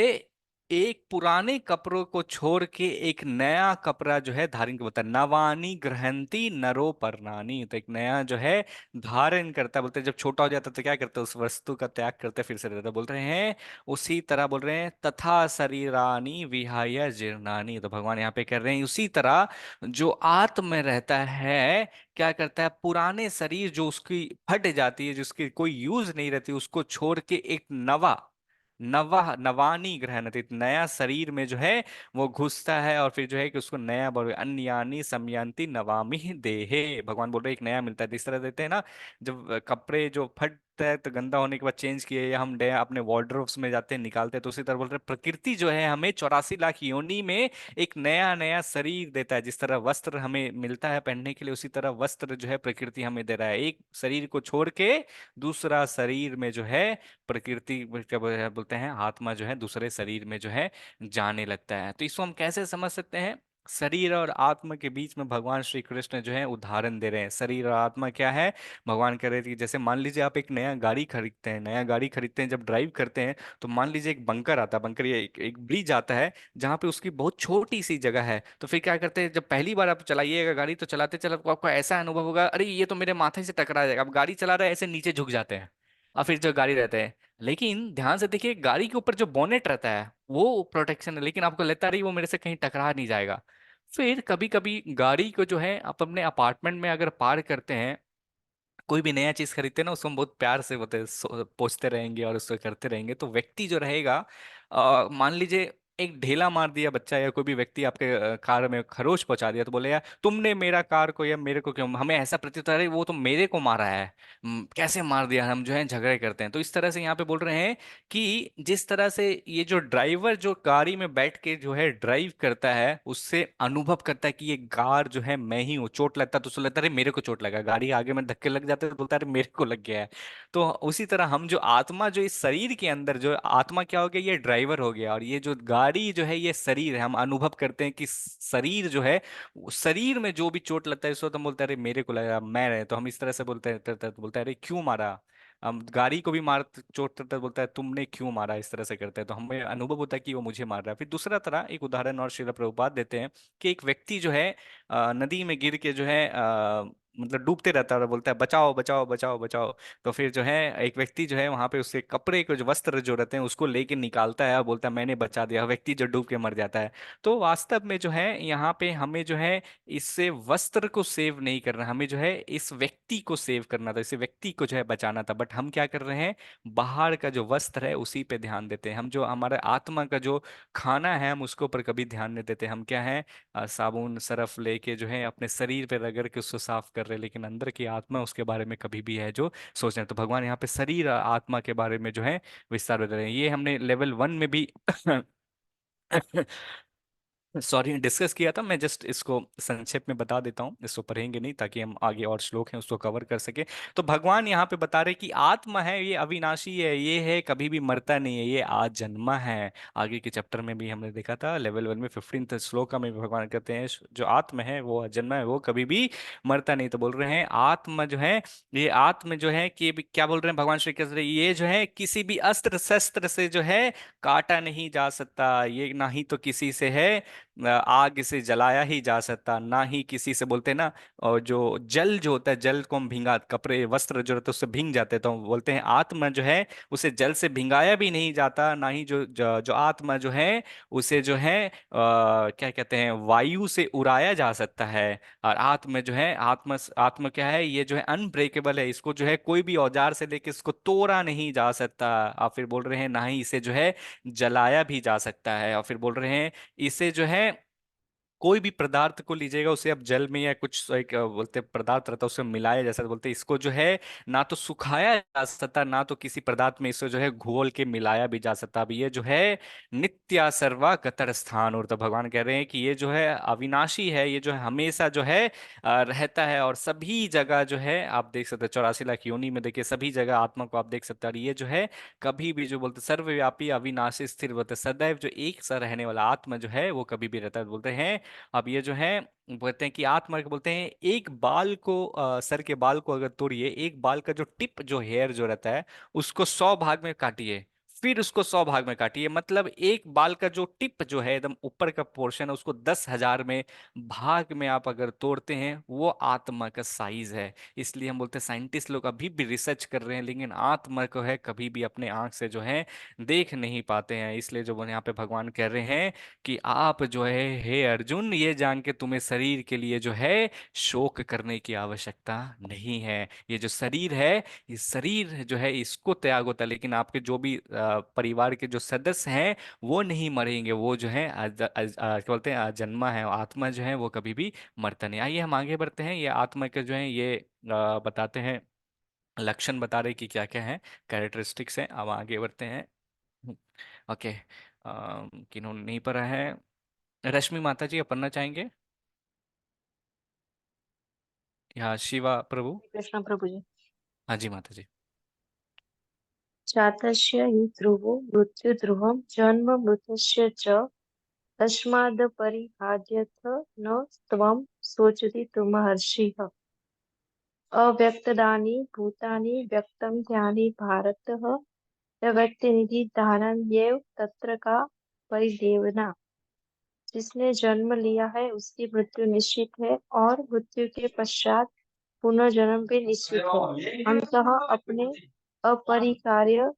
एक पुराने कपड़ों को छोड़ के एक नया कपड़ा जो है धारण करता है, नवानी ग्रहंती नरो पर्णानी। तो एक नया जो है धारण करता है। बोलते हैं जब छोटा हो जाता है तो क्या करता है, उस वस्तु का त्याग करते फिर से रहता है। बोल रहे हैं उसी तरह बोल रहे हैं तथा शरीरानी विहाय जीर्णानी। तो भगवान यहाँ पे कर रहे हैं उसी तरह जो आत्म में रहता है क्या करता है, पुराने शरीर जो उसकी फट जाती है, जिसकी कोई यूज नहीं रहती, उसको छोड़ के एक नवा नवा नवानी ग्रहण, नया शरीर में जो है वो घुसता है। और फिर जो है कि उसको नया बोल, अन्यानी समयांति नवामि देहे। भगवान बोल रहे हैं, एक नया मिलता है। जिस तरह देते हैं ना, जब कपड़े जो फटता है तो गंदा होने के बाद चेंज किए, या हम नया अपने वार्डरोब्स में जाते हैं निकालते हैं, तो उसी तरह बोल रहे हैं प्रकृति जो है हमें 84 लाख योनि में एक नया नया शरीर देता है। जिस तरह वस्त्र हमें मिलता है पहनने के लिए, उसी तरह वस्त्र जो है प्रकृति हमें दे रहा है। एक शरीर को छोड़ के दूसरा शरीर में जो है प्रकृति क्या बोलते हैं, आत्मा जो है दूसरे शरीर में जो है जाने लगता है। तो इसको हम कैसे समझ सकते हैं? शरीर और आत्मा के बीच में भगवान श्री कृष्ण जो है उदाहरण दे रहे हैं। शरीर और आत्मा क्या है? भगवान कह रहे थे कि जैसे मान लीजिए आप एक नया गाड़ी खरीदते हैं, नया गाड़ी खरीदते हैं, जब ड्राइव करते हैं तो मान लीजिए एक बंकर आता है, बंकर ये एक ब्रिज आता है जहाँ पे उसकी बहुत छोटी सी जगह है। तो फिर क्या करते हैं, जब पहली बार आप चलाइएगा गाड़ी तो चलाते चलाते आपको ऐसा अनुभव होगा अरे ये तो मेरे माथे से टकरा जाएगा। आप गाड़ी चला रहे हैं ऐसे नीचे झुक जाते हैं और फिर जो गाड़ी रहते हैं लेकिन ध्यान से देखिए, गाड़ी के ऊपर जो बोनेट रहता है वो प्रोटेक्शन है, लेकिन आपको लगता रही वो मेरे से कहीं टकरा नहीं जाएगा। फिर कभी कभी गाड़ी को जो है आप अपने अपार्टमेंट में अगर पार्क करते हैं, कोई भी नया चीज खरीदते हैं ना, उसको हम बहुत प्यार से बोलते पोछते रहेंगे और उसको करते रहेंगे, तो व्यक्ति जो रहेगा, मान लीजिए एक ढेला मार दिया बच्चा या कोई भी व्यक्ति आपके कार में खरोच पहुंचा दिया, तो बोले यार तुमने मेरा कार को या मेरे को क्यों, हमें ऐसा प्रतीत होता है "अरे, वो तो मेरे को मारा है, कैसे मार दिया", हम जो है झगड़े करते हैं। तो इस तरह से यहाँ पे बोल रहे हैं कि जिस तरह से ये जो ड्राइवर जो गाड़ी में बैठ के जो है ड्राइव करता है, उससे अनुभव करता है कि ये कार जो है मैं ही हूँ, चोट लगता है तो उसको लगता है अरे मेरे को चोट लगा, गाड़ी आगे में धक्के लग जाते हैं तो बोलता है अरे मेरे को लग गया है। तो उसी तरह हम जो आत्मा जो इस शरीर के अंदर, जो आत्मा क्या हो गया, ये ड्राइवर हो गया, और ये जो गाड़ी जो है ये शरीर है। हम अनुभव करते हैं कि शरीर जो है, शरीर में जो भी चोट लगता है इस वक्त हम बोलते हैं अरे मेरे को लगा, मैं रहे, तो हम इस तरह से बोलते हैं, तो बोलता है अरे क्यों मारा। हम गाड़ी को भी मार चोट करता है बोलता है तुमने क्यों मारा, इस तरह से करते हैं, तो हमें अनुभव होता है कि वो मुझे मार रहा है। फिर दूसरा तरह एक उदाहरण और श्रील प्रभुपाद देते हैं कि एक व्यक्ति जो है नदी में गिर के जो है मतलब डूबते रहता है और बोलता है बचाओ बचाओ बचाओ बचाओ। तो फिर जो है एक व्यक्ति जो है वहां पे उसके कपड़े को, जो वस्त्र जो रहते हैं उसको लेके निकालता है और बोलता है मैंने बचा दिया, व्यक्ति जो डूब के मर जाता है। तो वास्तव में जो है यहाँ पे हमें जो है इससे वस्त्र को सेव नहीं करना, हमें जो है इस व्यक्ति को सेव करना था, इस व्यक्ति को जो है बचाना था। बट हम क्या कर रहे हैं, बाहर का जो वस्त्र है उसी पे ध्यान देते हैं। हम जो हमारे आत्मा का जो खाना है हम उसके ऊपर कभी ध्यान नहीं देते। हम क्या है, साबुन सरफ लेके जो है अपने शरीर पे रगड़ के उसको साफ कर रहे हैं, लेकिन अंदर की आत्मा उसके बारे में कभी भी है जो सोच रहे हैं। तो भगवान यहाँ पे शरीर आत्मा के बारे में जो है विस्तार बता रहे हैं। ये हमने लेवल 1 में भी सॉरी डिस्कस किया था। मैं जस्ट इसको संक्षेप में बता देता हूँ, इसको पढ़ेंगे नहीं ताकि हम आगे और श्लोक हैं उसको कवर कर सके। तो भगवान यहाँ पे बता रहे कि आत्मा है ये अविनाशी है, ये है कभी भी मरता नहीं है, ये आज जन्मा है। आगे के चैप्टर में भी हमने देखा था लेवल 1 में 15th श्लोक में भी भगवान कहते हैं जो आत्मा है वो जन्मा है, वो कभी भी मरता नहीं। तो बोल रहे हैं आत्मा जो है, ये आत्मा जो है कि क्या बोल रहे हैं भगवान श्री कृष्ण, ये जो है किसी भी अस्त्र शस्त्र से जो है काटा नहीं जा सकता, ये ना ही तो किसी से है आग से जलाया ही जा सकता, ना ही किसी से बोलते हैं ना। और जो जल जो होता है, जल को हम भिंगा, कपड़े वस्त्र जो रहते हैं उससे भींग जाते हैं, तो हम बोलते हैं आत्मा जो है उसे जल से भिंगाया भी नहीं जाता, ना ही जो आत्मा जो है उसे जो है क्या कहते हैं वायु से उड़ाया जा सकता है। और आत्मा जो है, आत्मा आत्मा क्या है, ये जो है अनब्रेकेबल है, इसको जो है कोई भी औजार से लेके इसको तोड़ा नहीं जा सकता। आप फिर बोल रहे हैं ना ही इसे जो है जलाया भी जा सकता है। और फिर बोल रहे हैं इसे जो है कोई भी पदार्थ को लीजिएगा उसे आप जल में या कुछ एक बोलते हैं पदार्थ रहता है उससे मिलाया जैसा बोलते हैं, इसको जो है ना तो सुखाया जा सकता, ना तो किसी पदार्थ में इसको जो है घोल के मिलाया भी जा सकता। अब ये जो है नित्य सर्वा कतर स्थान, और तो भगवान कह रहे हैं कि ये जो है अविनाशी है, ये जो है हमेशा जो है रहता है, और सभी जगह जो है आप देख सकते हैं 84 लाख योनि में देखिए सभी जगह आत्मा को आप देख सकते हैं। और ये जो है कभी भी जो बोलते सर्वव्यापी अविनाशी स्थिर बोलते सदैव जो एक सा रहने वाला आत्मा जो है वो कभी भी रहता है, बोलते हैं। अब ये जो है बोलते हैं कि आत्मा को बोलते हैं एक बाल को सर के बाल को अगर तोड़िए, एक बाल का जो टिप जो हेयर जो रहता है उसको 100 भाग में काटिए, फिर उसको 100 भाग में काटिए, मतलब एक बाल का जो टिप जो है एकदम ऊपर का पोर्शन है उसको 10,000 में भाग में आप अगर तोड़ते हैं वो आत्मा का साइज है। इसलिए हम बोलते हैं साइंटिस्ट लोग अभी भी रिसर्च कर रहे हैं लेकिन आत्मा को है कभी भी अपने आंख से जो है देख नहीं पाते हैं। इसलिए जो यहाँ पे भगवान कह रहे हैं कि आप जो है हे अर्जुन ये जान के तुम्हें शरीर के लिए जो है शोक करने की आवश्यकता नहीं है। ये जो शरीर है, इस शरीर जो है इसको त्याग होता है, लेकिन आपके जो भी परिवार के जो सदस्य हैं वो नहीं मरेंगे, वो जो है क्या बोलते हैं जन्मा है, आत्मा जो है वो कभी भी मरता नहीं। आइए हम आगे बढ़ते हैं, ये आत्मा के जो है ये बताते हैं, लक्षण बता रहे कि क्या क्या है, कैरेक्टरिस्टिक्स हैं। अब आगे बढ़ते हैं। ओके, किन्होंने नहीं पढ़ा है, रश्मि माता जी आप पढ़ना चाहेंगे या शिवा प्रभु? कृष्ण प्रभु जी। हाँ जी माता जी। जातस्य हि ध्रुवो मृत्यु ध्रुवं जन्म मृतस्य च तस्मादपरिहार्यथ न त्वं शोचति महर्षिः। अव्यक्तानि भूतानि व्यक्तं ध्यानि भारत व्यक्तिनिधि धारणन्येव तत्र का परिदेवना। जिसने जन्म लिया है उसकी मृत्यु निश्चित है और मृत्यु के पश्चात पुनर्जन्म भी निश्चित है। अंततः अपने अपरिहार्य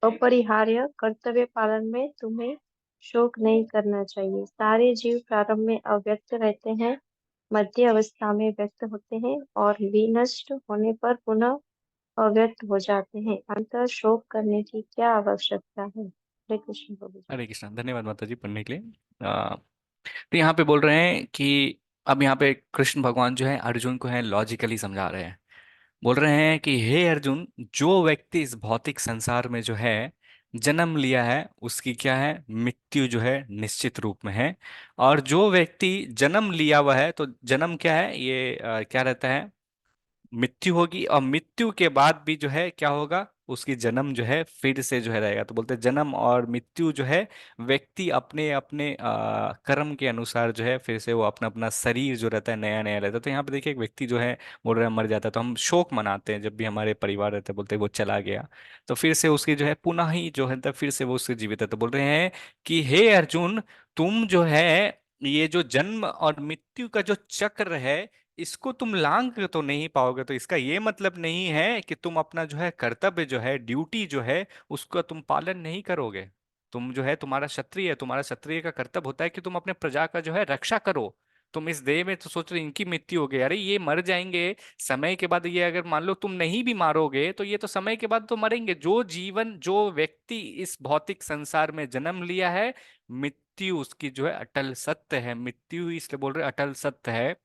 अपरिहार्य कर्तव्य पालन में तुम्हें शोक नहीं करना चाहिए। सारे जीव प्रारंभ में अव्यक्त रहते हैं, मध्य अवस्था में व्यक्त होते हैं और विनष्ट होने पर पुनः अव्यक्त हो जाते हैं। अंततः शोक करने की क्या आवश्यकता है? हरे कृष्ण प्रभु जी। हरे कृष्ण। धन्यवाद माता जी पढ़ने के लिए। तो यहाँ पे बोल रहे हैं कि अब यहाँ पे कृष्ण भगवान जो है अर्जुन को है लॉजिकली समझा रहे हैं। बोल रहे हैं कि हे अर्जुन, जो व्यक्ति इस भौतिक संसार में जो है जन्म लिया है उसकी क्या है, मृत्यु जो है निश्चित रूप में है। और जो व्यक्ति जन्म लिया हुआ है तो जन्म क्या है, ये क्या रहता है, मृत्यु होगी। और मृत्यु के बाद भी जो है क्या होगा, उसकी जन्म जो है फिर से जो है रहेगा। तो बोलते हैं जन्म और मृत्यु जो है व्यक्ति अपने अपने कर्म के अनुसार जो है फिर से वो अपना अपना शरीर जो रहता है नया नया रहता है। तो यहाँ पे देखिए एक व्यक्ति जो है बोल रहे हैं मर जाता है तो हम शोक मनाते हैं जब भी हमारे परिवार रहते हैं, बोलते हैं वो चला गया। तो फिर से उसकी जो है पुनः ही जो है फिर से वो उससे जीवित है। तो बोल रहे हैं कि हे अर्जुन, तुम जो है ये जो जन्म और मृत्यु का जो चक्र है इसको तुम लांग तो नहीं पाओगे। तो इसका ये मतलब नहीं है कि तुम अपना जो है कर्तव्य जो है ड्यूटी जो है उसका तुम पालन नहीं करोगे। तुम जो है तुम्हारा क्षत्रिय है, तुम्हारा क्षत्रिय का कर्तव्य होता है कि तुम अपने प्रजा का जो है रक्षा करो। तुम इस देह में तो सोच रहे इनकी मृत्यु हो गई, अरे ये मर जाएंगे समय के बाद। ये अगर मान लो तुम नहीं भी मारोगे तो ये तो समय के बाद तो मरेंगे। जो जीवन जो व्यक्ति इस भौतिक संसार में जन्म लिया है, मृत्यु उसकी जो है अटल सत्य है। मृत्यु इसलिए बोल रहे अटल सत्य है।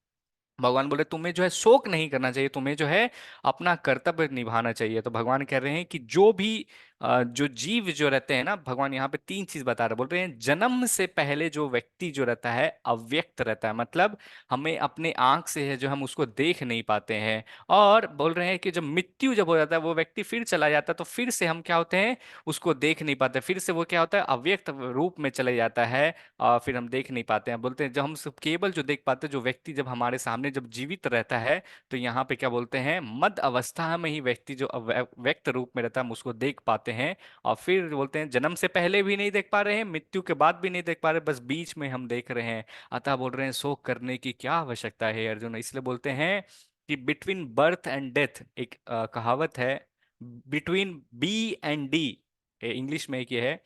भगवान बोले तुम्हें जो है शोक नहीं करना चाहिए, तुम्हें जो है अपना कर्तव्य निभाना चाहिए। तो भगवान कह रहे हैं कि जो भी जो जीव जो रहते हैं ना, भगवान यहाँ पे तीन चीज बता रहे, बोल रहे हैं जन्म से पहले जो व्यक्ति जो रहता है अव्यक्त रहता है, मतलब हमें अपने आंख से है जो हम उसको देख नहीं पाते हैं। और बोल रहे हैं कि जब मृत्यु जब हो जाता है वो व्यक्ति फिर चला जाता है तो फिर से हम क्या होते हैं उसको देख नहीं पाते, फिर से वो क्या होता है अव्यक्त रूप में चले जाता है। फिर हम देख नहीं पाते हैं। बोलते हैं जब हम सिर्फ केवल जो देख पाते हैं जो व्यक्ति जब हमारे सामने जब जीवित रहता है तो यहाँ पे क्या बोलते हैं मध्य अवस्था में ही व्यक्ति जो व्यक्त रूप में रहता है हम उसको देख पाते हैं। और फिर बोलते हैं जन्म से पहले भी नहीं देख पा रहे हैं, मृत्यु के बाद भी नहीं देख पा रहे, बस बीच में हम देख रहे हैं। अतः बोल रहे हैं शोक करने की क्या आवश्यकता है अर्जुन। इसलिए बोलते हैं कि बिटवीन बर्थ एंड डेथ एक कहावत है, between B and D, English में एक ये है,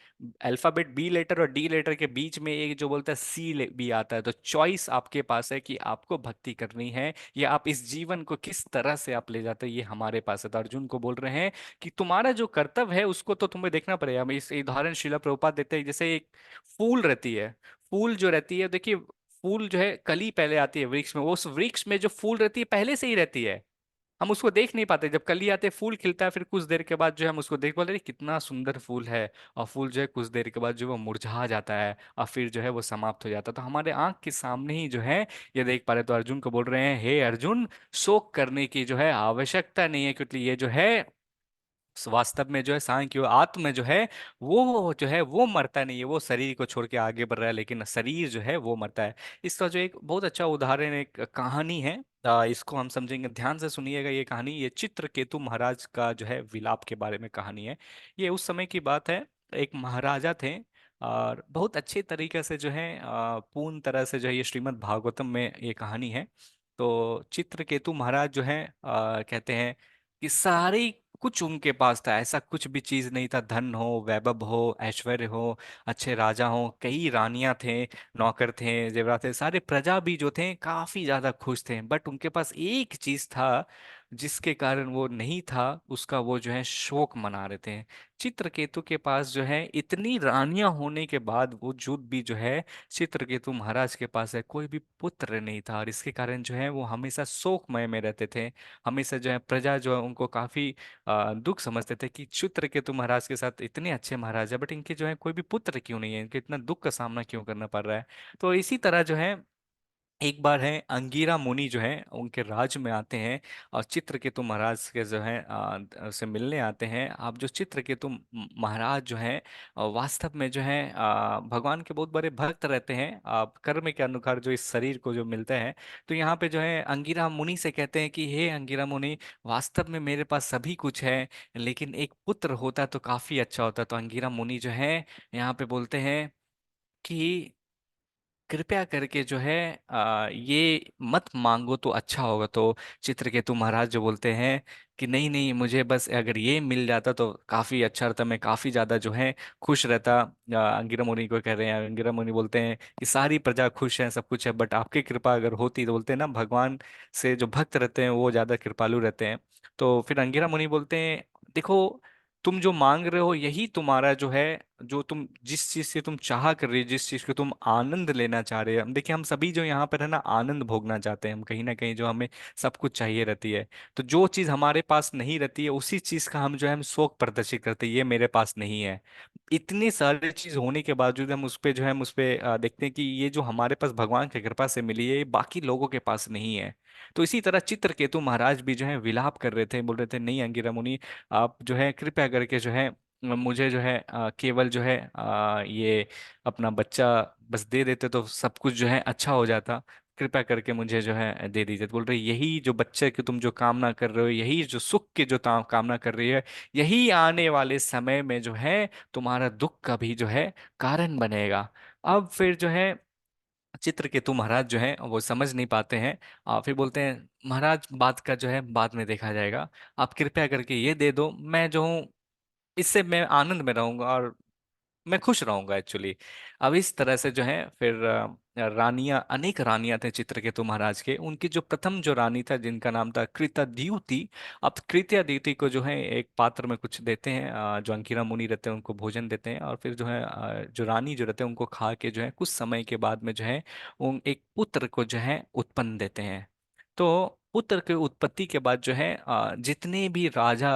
अल्फाबेट बी लेटर और डी लेटर के बीच में एक जो बोलता है सी भी आता है। तो चॉइस आपके पास है कि आपको भक्ति करनी है या आप इस जीवन को किस तरह से आप ले जाते हैं, ये हमारे पास है। तो अर्जुन को बोल रहे हैं कि तुम्हारा जो कर्तव्य है उसको तो तुम्हें देखना पड़ेगा। हम इस उदाहरण शिला प्रभुपाद देते हैं, जैसे एक फूल रहती है, फूल जो रहती है देखिए, फूल जो है कली पहले आती है वृक्ष में, वो उस वृक्ष में जो फूल रहती है पहले से ही रहती है, हम उसको देख नहीं पाते। जब कली आते फूल खिलता है फिर कुछ देर के बाद जो है हम उसको देख बोले कितना सुंदर फूल है, और फूल जो है कुछ देर के बाद जो वो मुरझा जाता है और फिर जो है वो समाप्त हो जाता है। तो हमारे आंख के सामने ही जो है ये देख पा रहे। तो अर्जुन को बोल रहे हैं हे अर्जुन, शोक करने की जो है आवश्यकता नहीं है, क्योंकि ये जो है वास्तव में जो है सांख्य आत्म में जो है वो जो है वो मरता नहीं है, वो शरीर को छोड़ के आगे बढ़ रहा है, लेकिन शरीर जो है वो मरता है। इसका जो एक बहुत अच्छा उदाहरण एक कहानी है, इसको हम समझेंगे, ध्यान से सुनिएगा। ये कहानी ये चित्रकेतु महाराज का जो है विलाप के बारे में कहानी है। ये उस समय की बात है, एक महाराजा थे और बहुत अच्छे तरीके से जो है पूर्ण तरह से जो है ये श्रीमद् भागवतम में ये कहानी है। तो चित्रकेतु महाराज जो है कहते हैं कि सारी कुछ उनके पास था, ऐसा कुछ भी चीज नहीं था, धन हो वैभव हो ऐश्वर्य हो, अच्छे राजा हो, कई रानियां थे, नौकर थे, जेवरात थे, सारे प्रजा भी जो थे काफी ज्यादा खुश थे। बट उनके पास एक चीज था जिसके कारण वो नहीं था, उसका वो जो है शोक मना रहे थे। चित्रकेतु के पास जो है इतनी रानियां होने के बाद वो युद्ध भी जो है चित्रकेतु महाराज के पास है कोई भी पुत्र नहीं था, और इसके कारण जो है वो हमेशा शोकमय में रहते थे। हमेशा जो है प्रजा जो है उनको काफी दुख समझते थे कि चित्रकेतु महाराज के साथ इतने अच्छे महाराज है बट इनके जो है कोई भी पुत्र क्यों नहीं है, इनके इतना दुख का सामना क्यों करना पड़ रहा है। तो इसी तरह जो है एक बार है अंगीरा मुनि जो है उनके राज्य में आते हैं और चित्रकेतु महाराज के जो है से मिलने आते हैं। आप जो चित्रकेतु महाराज जो है वास्तव में जो है भगवान के बहुत बड़े भक्त रहते हैं, आप कर्म के अनुसार जो इस शरीर को जो मिलते हैं। तो यहाँ पे जो है अंगीरा मुनि से कहते हैं कि हे अंगीरा मुनि, वास्तव में मेरे पास सभी कुछ है लेकिन एक पुत्र होता तो काफी अच्छा होता। तो अंगीरा मुनि जो है यहाँ पे बोलते हैं कि कृपया करके जो है ये मत मांगो तो अच्छा होगा। तो चित्रकेतु महाराज जो बोलते हैं कि नहीं नहीं, मुझे बस अगर ये मिल जाता तो काफी अच्छा रहता, मैं काफी ज्यादा जो है खुश रहता। अंगिरा मुनि को कह रहे हैं, अंगिरा मुनि बोलते हैं कि सारी प्रजा खुश है, सब कुछ है, बट आपकी कृपा अगर होती, तो बोलते हैं ना भगवान से जो भक्त रहते हैं वो ज्यादा कृपालु रहते हैं। तो फिर अंगिरा मुनि बोलते हैं, देखो तुम जो मांग रहे हो यही तुम्हारा जो है, जो तुम जिस चीज से तुम चाह कर रही हो, जिस चीज को तुम आनंद लेना चाह रहे हो। हम देखिए, हम सभी जो यहाँ पर है ना आनंद भोगना चाहते हैं, हम कहीं ना कहीं जो हमें सब कुछ चाहिए रहती है। तो जो चीज हमारे पास नहीं रहती है उसी चीज का हम जो है हम शौक प्रदर्शित करते हैं, ये मेरे पास नहीं है। इतनी सारी चीज होने के बावजूद हम उस पे जो है हम उस पे देखते हैं कि ये जो हमारे पास भगवान की कृपा से मिली है, ये बाकी लोगों के पास नहीं है। तो इसी तरह चित्रकेतु महाराज भी जो है विलाप कर रहे थे, बोल रहे थे नहीं अंगिरा मुनि, आप जो है कृपया करके जो है मुझे जो है केवल जो है ये अपना बच्चा बस दे देते तो सब कुछ जो है अच्छा हो जाता। कृपया करके मुझे जो है दे दीजिए। तो बोल रहे यही जो बच्चे की तुम जो कामना कर रहे हो, यही जो सुख की जो कामना कर रही है, यही आने वाले समय में जो है तुम्हारा दुख का भी जो है कारण बनेगा। अब फिर जो है चित्रकेतु महाराज जो है वो समझ नहीं पाते हैं। फिर बोलते हैं महाराज बात का जो है बाद में देखा जाएगा, आप कृपया करके ये दे दो, मैं जो हूँ इससे मैं आनंद में रहूंगा और मैं खुश रहूंगा एक्चुअली। अब इस तरह से जो है फिर रानियां, अनेक रानियां थे चित्रकेतु महाराज के। उनकी जो प्रथम जो रानी था जिनका नाम था कृताद्युति। अब कृत्याद्युति को जो है एक पात्र में कुछ देते हैं, जो अंकिरा मुनि रहते हैं उनको भोजन देते हैं, और फिर जो है जो रानी जो रहते हैं उनको खा के जो है कुछ समय के बाद में जो है उन एक पुत्र को जो है उत्पन्न देते हैं। तो पुत्र के उत्पत्ति के बाद जो है जितने भी राजा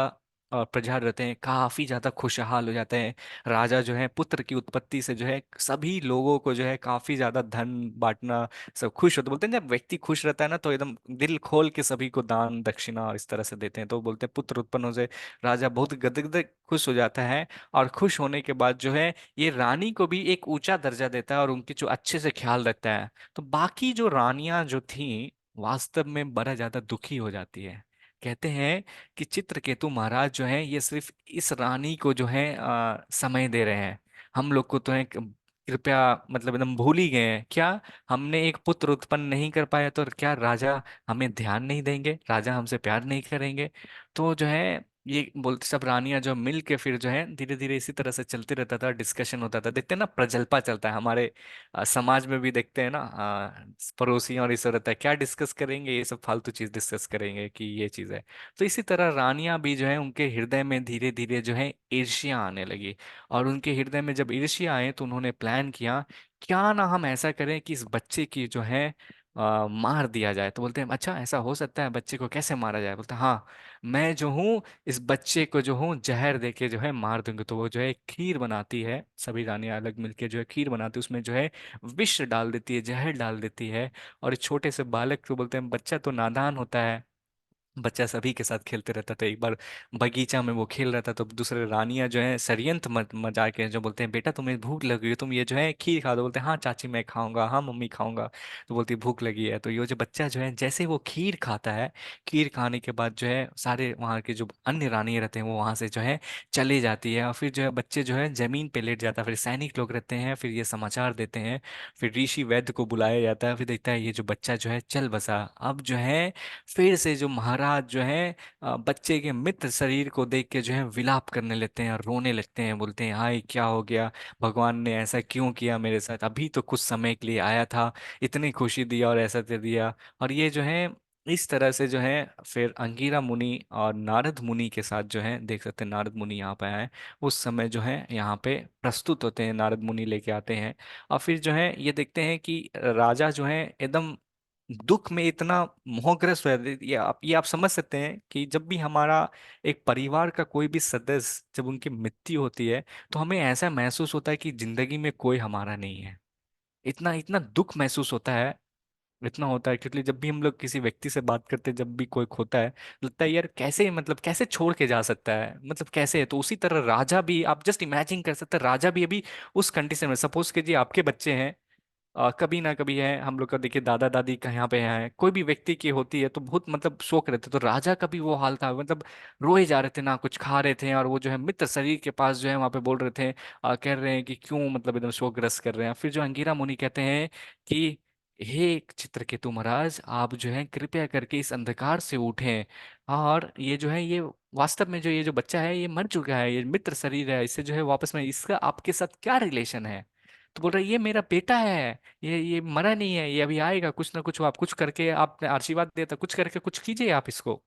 और प्रजा रहते हैं काफी ज्यादा खुशहाल हो जाते हैं। राजा जो है पुत्र की उत्पत्ति से जो है सभी लोगों को जो है काफी ज्यादा धन बांटना, सब खुश होते। बोलते हैं जब व्यक्ति खुश रहता है ना तो एकदम दिल खोल के सभी को दान दक्षिणा और इस तरह से देते हैं। तो बोलते हैं पुत्र उत्पन्न होने से राजा बहुत गदगद खुश हो जाता है। और खुश होने के बाद जो है ये रानी को भी एक ऊंचा दर्जा देता है और उनकी जो अच्छे से ख्याल रखता है। तो बाकी जो रानियां जो थी वास्तव में बड़ा ज्यादा दुखी हो जाती है। कहते हैं कि चित्रकेतु महाराज जो है ये सिर्फ इस रानी को जो है समय दे रहे हैं, हम लोग को तो है कृपया मतलब एकदम भूल ही गए हैं क्या। हमने एक पुत्र उत्पन्न नहीं कर पाया तो क्या राजा हमें ध्यान नहीं देंगे, राजा हमसे प्यार नहीं करेंगे। तो जो है ये बोलते सब रानियां जो मिल के फिर जो है धीरे धीरे इसी तरह से चलते रहता था, डिस्कशन होता था। देखते हैं ना प्रजल्पा चलता है हमारे समाज में भी, देखते हैं ना पड़ोसियों और इस रहता है क्या डिस्कस करेंगे, ये सब फालतू चीज डिस्कस करेंगे कि ये चीज है। तो इसी तरह रानियां भी जो है उनके हृदय में धीरे धीरे जो है ईर्ष्या आने लगी। और उनके हृदय में जब ईर्ष्या आए तो उन्होंने प्लान किया, क्या ना हम ऐसा करें कि इस बच्चे की जो है मार दिया जाए। तो बोलते हैं अच्छा ऐसा हो सकता है, बच्चे को कैसे मारा जाए। बोलते हैं हाँ, मैं जो हूँ इस बच्चे को जो हूँ जहर दे के जो है मार दूंगी। तो वो जो है खीर बनाती है, सभी रानियां अलग मिलके जो है खीर बनाती है, उसमें जो है विष डाल देती है, जहर डाल देती है। और इस छोटे से बालक को बोलते हैं, बच्चा तो नादान होता है, बच्चा सभी के साथ खेलते रहता था। एक बार बगीचा में वो खेल रहा था तो दूसरे रानियां जो है षड्यंत्र मजा के जो बोलते हैं बेटा तुम्हें भूख लगी है, तुम ये जो है खीर खा दो। बोलते हैं हाँ चाची मैं खाऊंगा, हाँ मम्मी खाऊंगा। तो बोलती है भूख लगी है। तो ये जो बच्चा जो है जैसे वो खीर खाता है, खीर खाने के बाद जो है सारे वहाँ के जो अन्य रानियां रहते हैं वो वहां से जो है चले जाती है। और फिर जो है बच्चे जो है जमीन पे लेट जाता है। फिर सैनिक लोग रहते हैं, फिर ये समाचार देते हैं। फिर ऋषि वैद्य को बुलाया जाता है, फिर देखता है ये जो बच्चा जो है चल बसा। अब जो है फिर से जो महाराज जो है बच्चे के मित्र शरीर को देख के जो है विलाप करने लगते हैं और रोने लगते हैं। बोलते हैं हाय क्या हो गया, भगवान ने ऐसा क्यों किया मेरे साथ, अभी तो कुछ समय के लिए आया था, इतनी खुशी दिया और ऐसा दे दिया। और ये जो है इस तरह से जो है फिर अंगिरा मुनि और नारद मुनि के साथ जो है देख सकते हैं, नारद मुनि यहाँ पे आए उस समय जो है यहाँ पे प्रस्तुत होते हैं, नारद मुनि लेके आते हैं। और फिर जो है ये देखते हैं कि राजा जो है एकदम दुख में इतना मोहग्रस्त हो जाते हैं। ये आप समझ सकते हैं कि जब भी हमारा एक परिवार का कोई भी सदस्य जब उनकी मृत्यु होती है तो हमें ऐसा महसूस होता है कि जिंदगी में कोई हमारा नहीं है। इतना इतना दुख महसूस होता है, इतना होता है। क्योंकि जब भी हम लोग किसी व्यक्ति से बात करते हैं, जब भी कोई खोता है, लगता है यार कैसे, मतलब कैसे छोड़ के जा सकता है, मतलब कैसे है। तो उसी तरह राजा भी, आप जस्ट इमेजिन कर सकते हैं, राजा भी अभी उस कंडीशन में, सपोज कीजिए आपके बच्चे हैं कभी ना कभी है हम लोग का, देखिए दादा दादी का यहाँ पे है, कोई भी व्यक्ति की होती है तो बहुत मतलब शोक रहते, तो राजा का भी वो हाल था, मतलब रोए जा रहे थे, ना कुछ खा रहे थे, और वो जो है मित्र शरीर के पास जो है वहां पे बोल रहे थे, कह रहे हैं कि क्यों मतलब एकदम शोकग्रस्त कर रहे हैं। फिर जो अंगिरा मुनि कहते हैं कि हे चित्रकेतु महाराज, आप जो है कृपया करके इस अंधकार से उठें, और ये जो है ये वास्तव में जो ये जो बच्चा है ये मर चुका है, ये मित्र शरीर है, इससे जो है वापस में इसका आपके साथ क्या रिलेशन है। तो बोल रहा है ये मेरा बेटा है, ये मरा नहीं है, ये अभी आएगा, कुछ ना कुछ आप कुछ करके आपने आशीर्वाद देता, कुछ करके कुछ कीजिए आप इसको।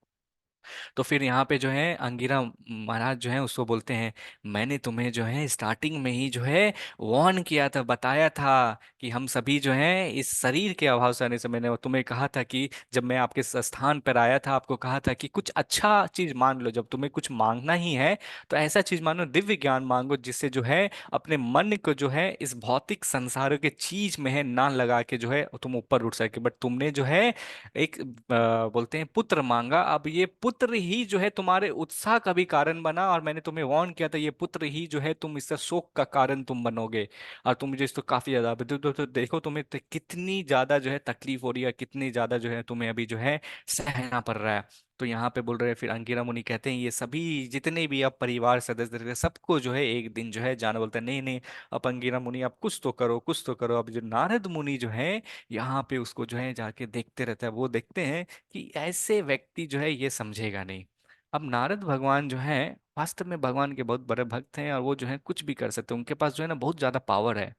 तो फिर यहाँ पे जो है अंगिरा महाराज जो है उसको बोलते हैं, मैंने तुम्हें जो है स्टार्टिंग में ही जो है वार्न किया था, बताया था कि हम सभी जो है इस शरीर के अभाव से आने से, मैंने तुम्हें कहा था कि जब मैं आपके स्थान पर आया था आपको कहा था कि कुछ अच्छा चीज मांग लो, जब तुम्हें कुछ मांगना ही है तो ऐसा चीज मांगो, दिव्य ज्ञान मांगो, जिससे जो है अपने मन को जो है इस भौतिक संसार के चीज में है ना लगा के जो है तुम ऊपर उठ सके। बट तुमने जो है एक बोलते हैं पुत्र मांगा, अब ये पुत्र ही जो है तुम्हारे उत्साह का भी कारण बना, और मैंने तुम्हें वार्न किया था ये पुत्र ही जो है तुम इसका शोक का कारण तुम बनोगे, और तुम मुझे इसको काफी ज्यादा तो देखो तुम्हें तो कितनी ज्यादा जो है तकलीफ हो रही है, कितनी ज्यादा जो है तुम्हें अभी जो है सहना पड़ रहा है। तो यहाँ पे बोल रहे हैं, फिर अंगिरा मुनि कहते हैं ये सभी जितने भी अब परिवार सदस्य थे सबको जो है एक दिन जो है जाना, बोलते हैं नहीं नहीं अब अंगिरा मुनि आप कुछ तो करो, कुछ तो करो। अब जो नारद मुनि जो है यहाँ पे उसको जो है जाके देखते रहता है, वो देखते हैं कि ऐसे व्यक्ति जो है ये समझेगा नहीं। अब नारद भगवान जो है वास्तव में भगवान के बहुत बड़े भक्त हैं, और वो जो है कुछ भी कर सकते हैं, उनके पास जो है ना बहुत ज्यादा पावर है।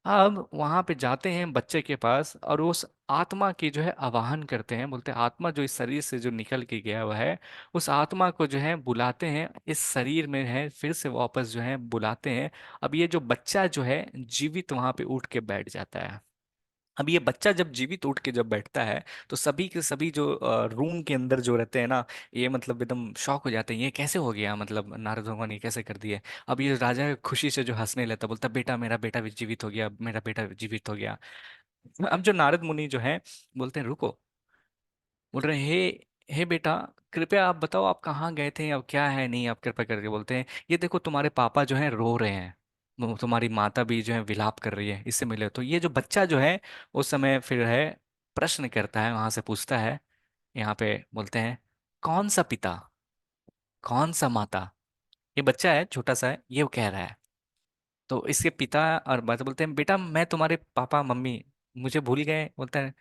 अब वहां पे जाते हैं बच्चे के पास, और उस आत्मा की जो है आवाहन करते हैं, बोलते हैं आत्मा जो इस शरीर से जो निकल के गया हुआ है उस आत्मा को जो है बुलाते हैं, इस शरीर में है फिर से वापस जो है बुलाते हैं। अब ये जो बच्चा जो है जीवित वहां पे उठ के बैठ जाता है। अब ये बच्चा जब जीवित उठ के जब बैठता है तो सभी के सभी जो रूम के अंदर जो रहते हैं ना, ये मतलब एकदम शॉक हो जाते हैं, ये कैसे हो गया, मतलब नारद भगवान ये कैसे कर दिए। अब ये राजा खुशी से जो हंसने लगता, बोलता बेटा मेरा बेटा भी जीवित हो गया, मेरा बेटा जीवित हो गया। अब जो नारद मुनि जो है बोलते हैं रुको, बोल रहे हैं हे हे बेटा, कृपया आप बताओ आप कहाँ गए थे, अब क्या है, नहीं आप कृपया करके बोलते हैं ये देखो तुम्हारे पापा जो है रो रहे हैं, तुम्हारी माता भी जो है विलाप कर रही है, इससे मिले। तो ये जो बच्चा जो है उस समय फिर है प्रश्न करता है, वहां से पूछता है, यहाँ पे बोलते हैं कौन सा पिता, कौन सा माता। ये बच्चा है छोटा सा है, ये वो कह रहा है। तो इसके पिता और माता बोलते हैं बेटा मैं तुम्हारे पापा मम्मी मुझे भूल गए, बोलते हैं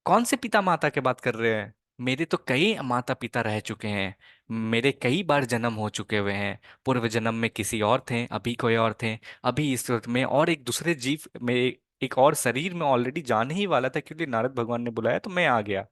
कौन से पिता माता की बात कर रहे हैं, मेरे तो कई माता पिता रह चुके हैं, मेरे कई बार जन्म हो चुके हुए हैं, पूर्व जन्म में किसी और थे, अभी कोई और थे, अभी इस वक्त में और एक दूसरे जीव में एक और शरीर में ऑलरेडी जाने ही वाला था, क्योंकि नारद भगवान ने बुलाया तो मैं आ गया।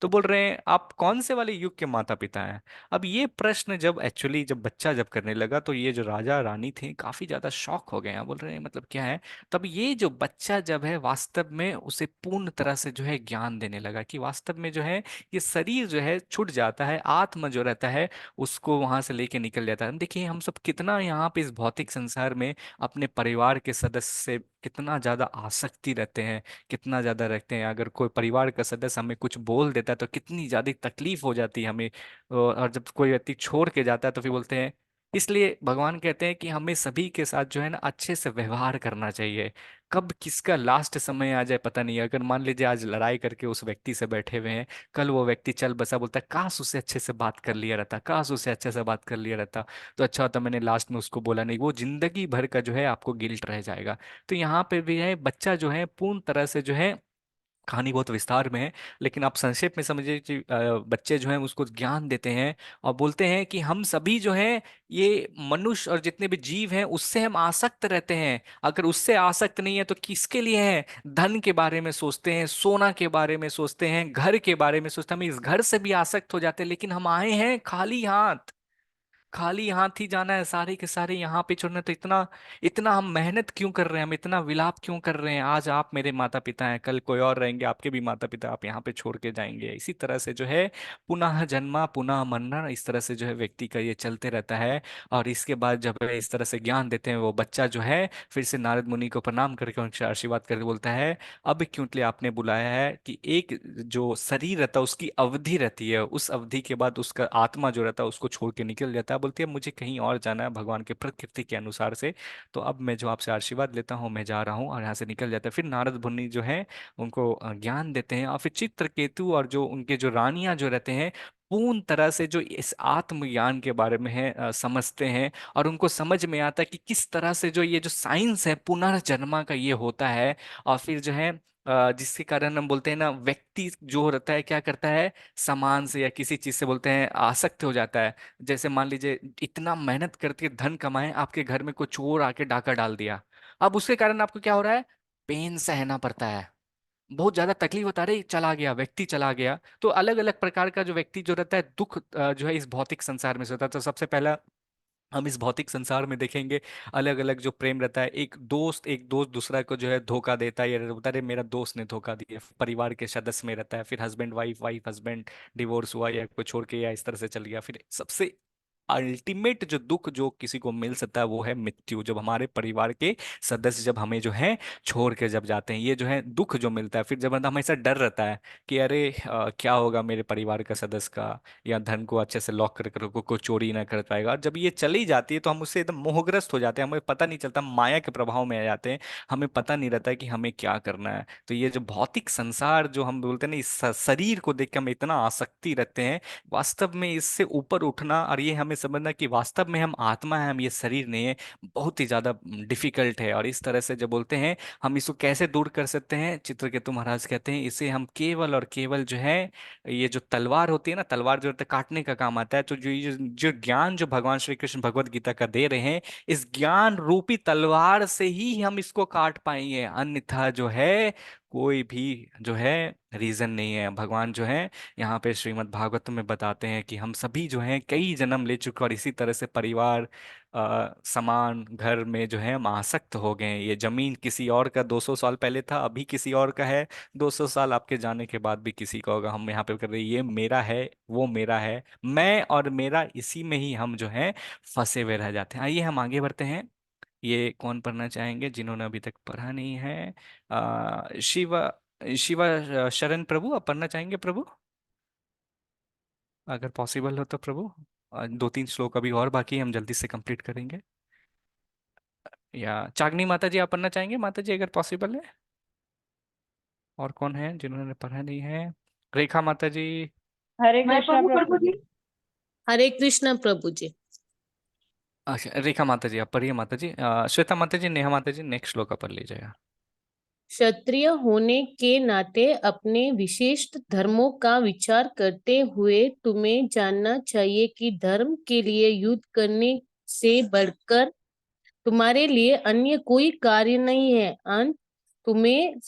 तो बोल रहे हैं आप कौन से वाले युग के माता पिता हैं। अब ये प्रश्न जब एक्चुअली जब बच्चा जब करने लगा तो ये जो राजा रानी थे काफी ज्यादा शॉक हो गए हैं, बोल रहे हैं मतलब क्या है। तब ये जो बच्चा जब है वास्तव में उसे पूर्ण तरह से जो है ज्ञान देने लगा कि वास्तव में जो है ये शरीर जो है छूट जाता है, आत्मा जो रहता है उसको वहां से लेके निकल जाता है। देखिए हम सब कितना यहाँ पे इस भौतिक संसार में अपने परिवार के सदस्य से कितना ज्यादा आसक्ति रहते हैं, कितना ज्यादा रखते हैं। अगर कोई परिवार का सदस्य हमें कुछ बोल देता है तो कितनी ज्यादा तकलीफ हो जाती है हमें, और जब कोई व्यक्ति छोड़ के जाता है तो फिर बोलते हैं। इसलिए भगवान कहते हैं कि हमें सभी के साथ जो है ना अच्छे से व्यवहार करना चाहिए। कब किसका लास्ट समय आ जाए पता नहीं है। अगर मान लीजिए आज लड़ाई करके उस व्यक्ति से बैठे हुए हैं, कल वो व्यक्ति चल बसा, बोलता है काश उससे अच्छे से बात कर लिया रहता, काश उससे अच्छे से बात कर लिया रहता तो अच्छा होता, मैंने लास्ट में उसको बोला नहीं, वो जिंदगी भर का जो है आपको गिल्ट रह जाएगा। तो यहाँ पे भी है बच्चा जो है पूर्ण तरह से जो है, कहानी बहुत विस्तार में है लेकिन आप संक्षेप में समझिए कि बच्चे जो हैं उसको ज्ञान देते हैं और बोलते हैं कि हम सभी जो हैं ये मनुष्य और जितने भी जीव हैं उससे हम आसक्त रहते हैं। अगर उससे आसक्त नहीं है तो किसके लिए है। धन के बारे में सोचते हैं, सोना के बारे में सोचते हैं, घर के बारे में सोचते हैं, हम इस घर से भी आसक्त हो जाते हैं, लेकिन हम आए हैं खाली हाथ, खाली हाथ ही जाना है, सारे के सारे यहाँ पे छोड़ना। तो इतना इतना हम मेहनत क्यों कर रहे हैं, हम इतना विलाप क्यों कर रहे हैं। आज आप मेरे माता पिता हैं, कल कोई और रहेंगे आपके भी माता पिता, आप यहाँ पे छोड़ के जाएंगे। इसी तरह से जो है पुनः जन्मा पुनः मरना, इस तरह से जो है व्यक्ति का ये चलते रहता है। और इसके बाद जब है इस तरह से ज्ञान देते हैं वो बच्चा जो है फिर से नारद मुनि को प्रणाम करके उनसे आशीर्वाद करके बोलता है अब क्यों लिए आपने बुलाया है कि एक जो शरीर रहता है उसकी अवधि रहती है, उस अवधि के बाद उसका आत्मा जो रहता है उसको छोड़ के निकल जाता है। बोलती है मुझे कहीं और जाना है भगवान के प्रकृति के अनुसार से, तो अब मैं जो आपसे आशीर्वाद लेता हूँ मैं जा रहा हूँ, और यहाँ से निकल जाता है। फिर नारद मुनि जो है उनको ज्ञान देते हैं, और फिर चित्रकेतु और जो उनके जो रानियां जो रहते हैं पूर्ण तरह से जो इस आत्मज्ञान के बारे में है समझते हैं, और उनको समझ में आता है कि किस तरह से जो ये जो साइंस है पुनर्जन्मा का ये होता है। और फिर जो है जिसके कारण हम बोलते हैं ना, व्यक्ति जो रहता है क्या करता है, सामान से या किसी चीज से बोलते हैं आसक्त हो जाता है। जैसे मान लीजिए इतना मेहनत करके धन कमाए, आपके घर में कोई चोर आके डाका डाल दिया, अब उसके कारण आपको क्या हो रहा है, पेन सहना पड़ता है, बहुत ज्यादा तकलीफ होता है, अरे चला गया व्यक्ति चला गया। तो अलग अलग प्रकार का जो व्यक्ति जो रहता है दुख जो है इस भौतिक संसार में से होता है। तो सबसे पहला हम इस भौतिक संसार में देखेंगे अलग अलग जो प्रेम रहता है, एक दोस्त दूसरा को जो है धोखा देता है, या बोलता है "अरे, मेरा दोस्त ने धोखा दिया"। परिवार के सदस्य में रहता है, फिर husband wife, wife husband, divorce हुआ या कोई छोड़ के या इस तरह से चल गया। फिर सबसे अल्टीमेट जो दुख जो किसी को मिल सकता है वो है मृत्यु, जब हमारे परिवार के सदस्य जब हमें जो है छोड़ के जब जाते हैं, ये जो है दुख जो मिलता है। फिर जब मतलब हमेशा डर रहता है कि अरे क्या होगा मेरे परिवार का सदस्य का, या धन को अच्छे से लॉक कर रखो कोई चोरी ना कर पाएगा। और जब ये चली जाती है तो हम उससे एकदम मोहग्रस्त हो जाते हैं, हमें पता नहीं चलता, माया के प्रभाव में आ जाते हैं, हमें पता नहीं रहता है कि हमें क्या करना है। तो ये जो भौतिक संसार जो हम बोलते हैं ना, इस शरीर को देख के हम इतना आसक्ति रखते हैं, वास्तव में इससे ऊपर उठना और ये हमें समझना कि वास्तव में हम आत्मा है, हम ये शरीर नहीं है, बहुत ही ज्यादा डिफिकल्ट है। और इस तरह से जब बोलते हैं हम इसको कैसे दूर कर सकते हैं, चित्रकेतु महाराज कहते हैं इसे हम केवल और केवल जो है, ये जो तलवार होती है ना, तलवार जो होता है काटने का काम आता है, तो जो ज्ञान जो भगवान श्री कृष्ण भगवत गीता का दे रहे हैं, इस ज्ञान रूपी तलवार से ही हम इसको काट पाएंगे, अन्यथा जो है कोई भी जो है रीजन नहीं है। भगवान जो है यहाँ पे श्रीमद् भागवत में बताते हैं कि हम सभी जो हैं कई जन्म ले चुके, और इसी तरह से परिवार समान घर में जो है हम आसक्त हो गए हैं। ये जमीन किसी और का 200 साल पहले था, अभी किसी और का है, 200 साल आपके जाने के बाद भी किसी का होगा। हम यहाँ पे कर रहे हैं ये मेरा है, वो मेरा है, मैं और मेरा, इसी में ही हम जो है फंसे हुए रह जाते हैं। आइए हम आगे बढ़ते हैं। ये कौन पढ़ना चाहेंगे जिन्होंने अभी तक पढ़ा नहीं है? शिवा, शिवा शरण प्रभु, आप पढ़ना चाहेंगे प्रभु, अगर पॉसिबल हो तो प्रभु? दो तीन श्लोक अभी और बाकी है, हम जल्दी से कंप्लीट करेंगे। या चागनी माता जी आप पढ़ना चाहेंगे माता जी, अगर पॉसिबल है? और कौन है जिन्होंने पढ़ा नहीं है? रेखा माता जी। हरे मैं कृष्णा पढ़ूं प्रभु प्रभु जी। जी? हरे कृष्ण प्रभु जी। अच्छा रेखा माता जी आप पढ़िए माता जी। श्वेता माता जी, नेहा माता जी नेक्स्ट श्लोक आप पढ़ लीजिएगा। क्षत्रिय होने के नाते अपने विशिष्ट धर्मों का विचार करते हुए तुम्हें जानना चाहिए कि धर्म के लिए युद्ध करने से बढ़कर तुम्हारे लिए अन्य कोई कार्य नहीं है। अंत तुम्हें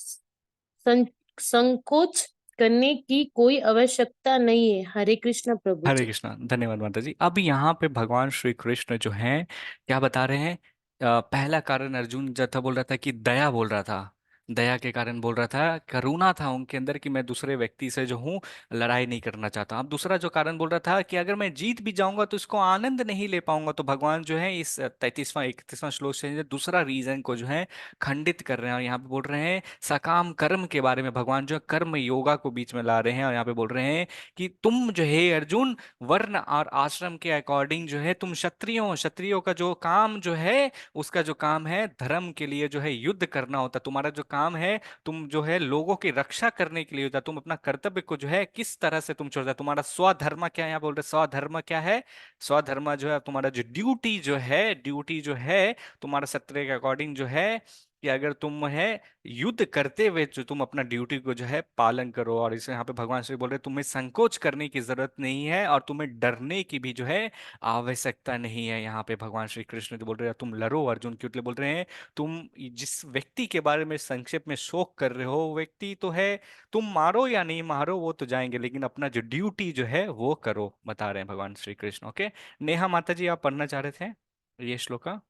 संकोच करने की कोई आवश्यकता नहीं है। हरे कृष्ण प्रभु हरे जी। कृष्णा, धन्यवाद माता जी। अब यहाँ पे भगवान श्री कृष्ण जो हैं क्या बता रहे हैं? पहला कारण अर्जुन जो था बोल रहा था कि दया बोल रहा था, दया के कारण बोल रहा था, करुणा था उनके अंदर कि मैं दूसरे व्यक्ति से जो हूँ लड़ाई नहीं करना चाहता। अब दूसरा जो कारण बोल रहा था कि अगर मैं जीत भी जाऊंगा तो इसको आनंद नहीं ले पाऊंगा। तो भगवान जो है इस 33वां 31वां श्लोक से दूसरा रीजन को जो है खंडित कर रहे हैं, और यहाँ पे बोल रहे हैं सकाम कर्म के बारे में। भगवान जो है कर्म योगा को बीच में ला रहे हैं, और यहाँ पे बोल रहे हैं कि तुम जो है अर्जुन वर्ण और आश्रम के अकॉर्डिंग जो है तुम क्षत्रियो, क्षत्रियो का जो काम जो है, उसका जो काम है धर्म के लिए जो है युद्ध करना होता है। तुम्हारा जो काम है, तुम जो है लोगों की रक्षा करने के लिए होता है। तुम अपना कर्तव्य को जो है किस तरह से तुम छोड़ता है, तुम्हारा स्वधर्म क्या है, यहाँ बोल रहे स्वधर्म क्या है? स्वधर्म जो है तुम्हारा जो ड्यूटी जो है, ड्यूटी जो है तुम्हारा क्षत्रिय के अकॉर्डिंग जो है कि अगर तुम है युद्ध करते हुए जो तुम अपना ड्यूटी को जो है पालन करो। और इसे यहाँ पे भगवान श्री बोल रहे तुम्हें संकोच करने की जरूरत नहीं है, और तुम्हें डरने की भी जो है आवश्यकता नहीं है। यहाँ पे भगवान श्री कृष्ण जो बोल रहे हैं तुम लड़ो अर्जुन, क्यों बोल रहे हैं तुम जिस व्यक्ति के बारे में संक्षेप में शोक कर रहे हो वो व्यक्ति तो है, तुम मारो या नहीं मारो वो तो जाएंगे, लेकिन अपना जो ड्यूटी जो है वो करो, बता रहे हैं भगवान श्री कृष्ण। ओके, नेहा माता जी आप पढ़ना चाह रहे थे ये श्लोका?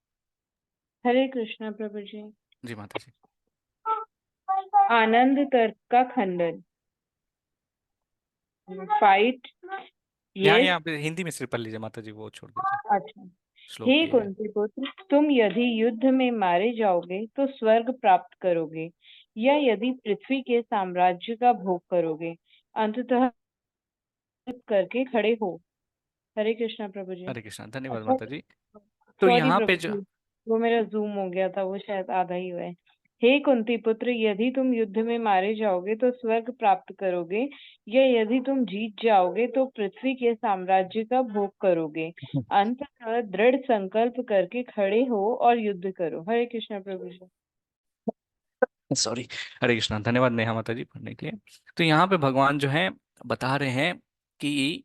हरे कृष्णा प्रभु जी। जी माता जी। आनंद तर्क का खंडन। फाइट यहाँ यस। यहाँ पे हिंदी में सिर्फ पढ़ लीजिए माता जी, वो छोड़ दीजिए, अच्छा। श्लोक हे ये है। कुंती पुत्र, तुम यदि युद्ध में मारे जाओगे तो स्वर्ग प्राप्त करोगे, या यदि पृथ्वी के साम्राज्य का भोग करोगे, अंततः युद्ध करके खड़े हो। हरे कृष्णा प्रभु जी। हरे कृष्णा, धन्यवाद अच्छा, माता जी। तो सॉरी यहाँ पे प्रभु जो जी, वो मेरा जूम हो गया था, वो शायद आधा ही हुआ है। हे कुंती पुत्र, यदि तुम युद्ध में मारे जाओगे तो स्वर्ग प्राप्त करोगे, या यदि तुम जीत जाओगे तो पृथ्वी के साम्राज्य का भोग करोगे। अंततः दृढ़ संकल्प करके खड़े हो और युद्ध करो। हरे कृष्णा प्रभु जी। सॉरी, हरे कृष्णा, धन्यवाद नेहा माता जी पढ़ने के लिए। तो यहाँ पे भगवान जो है बता रहे हैं कि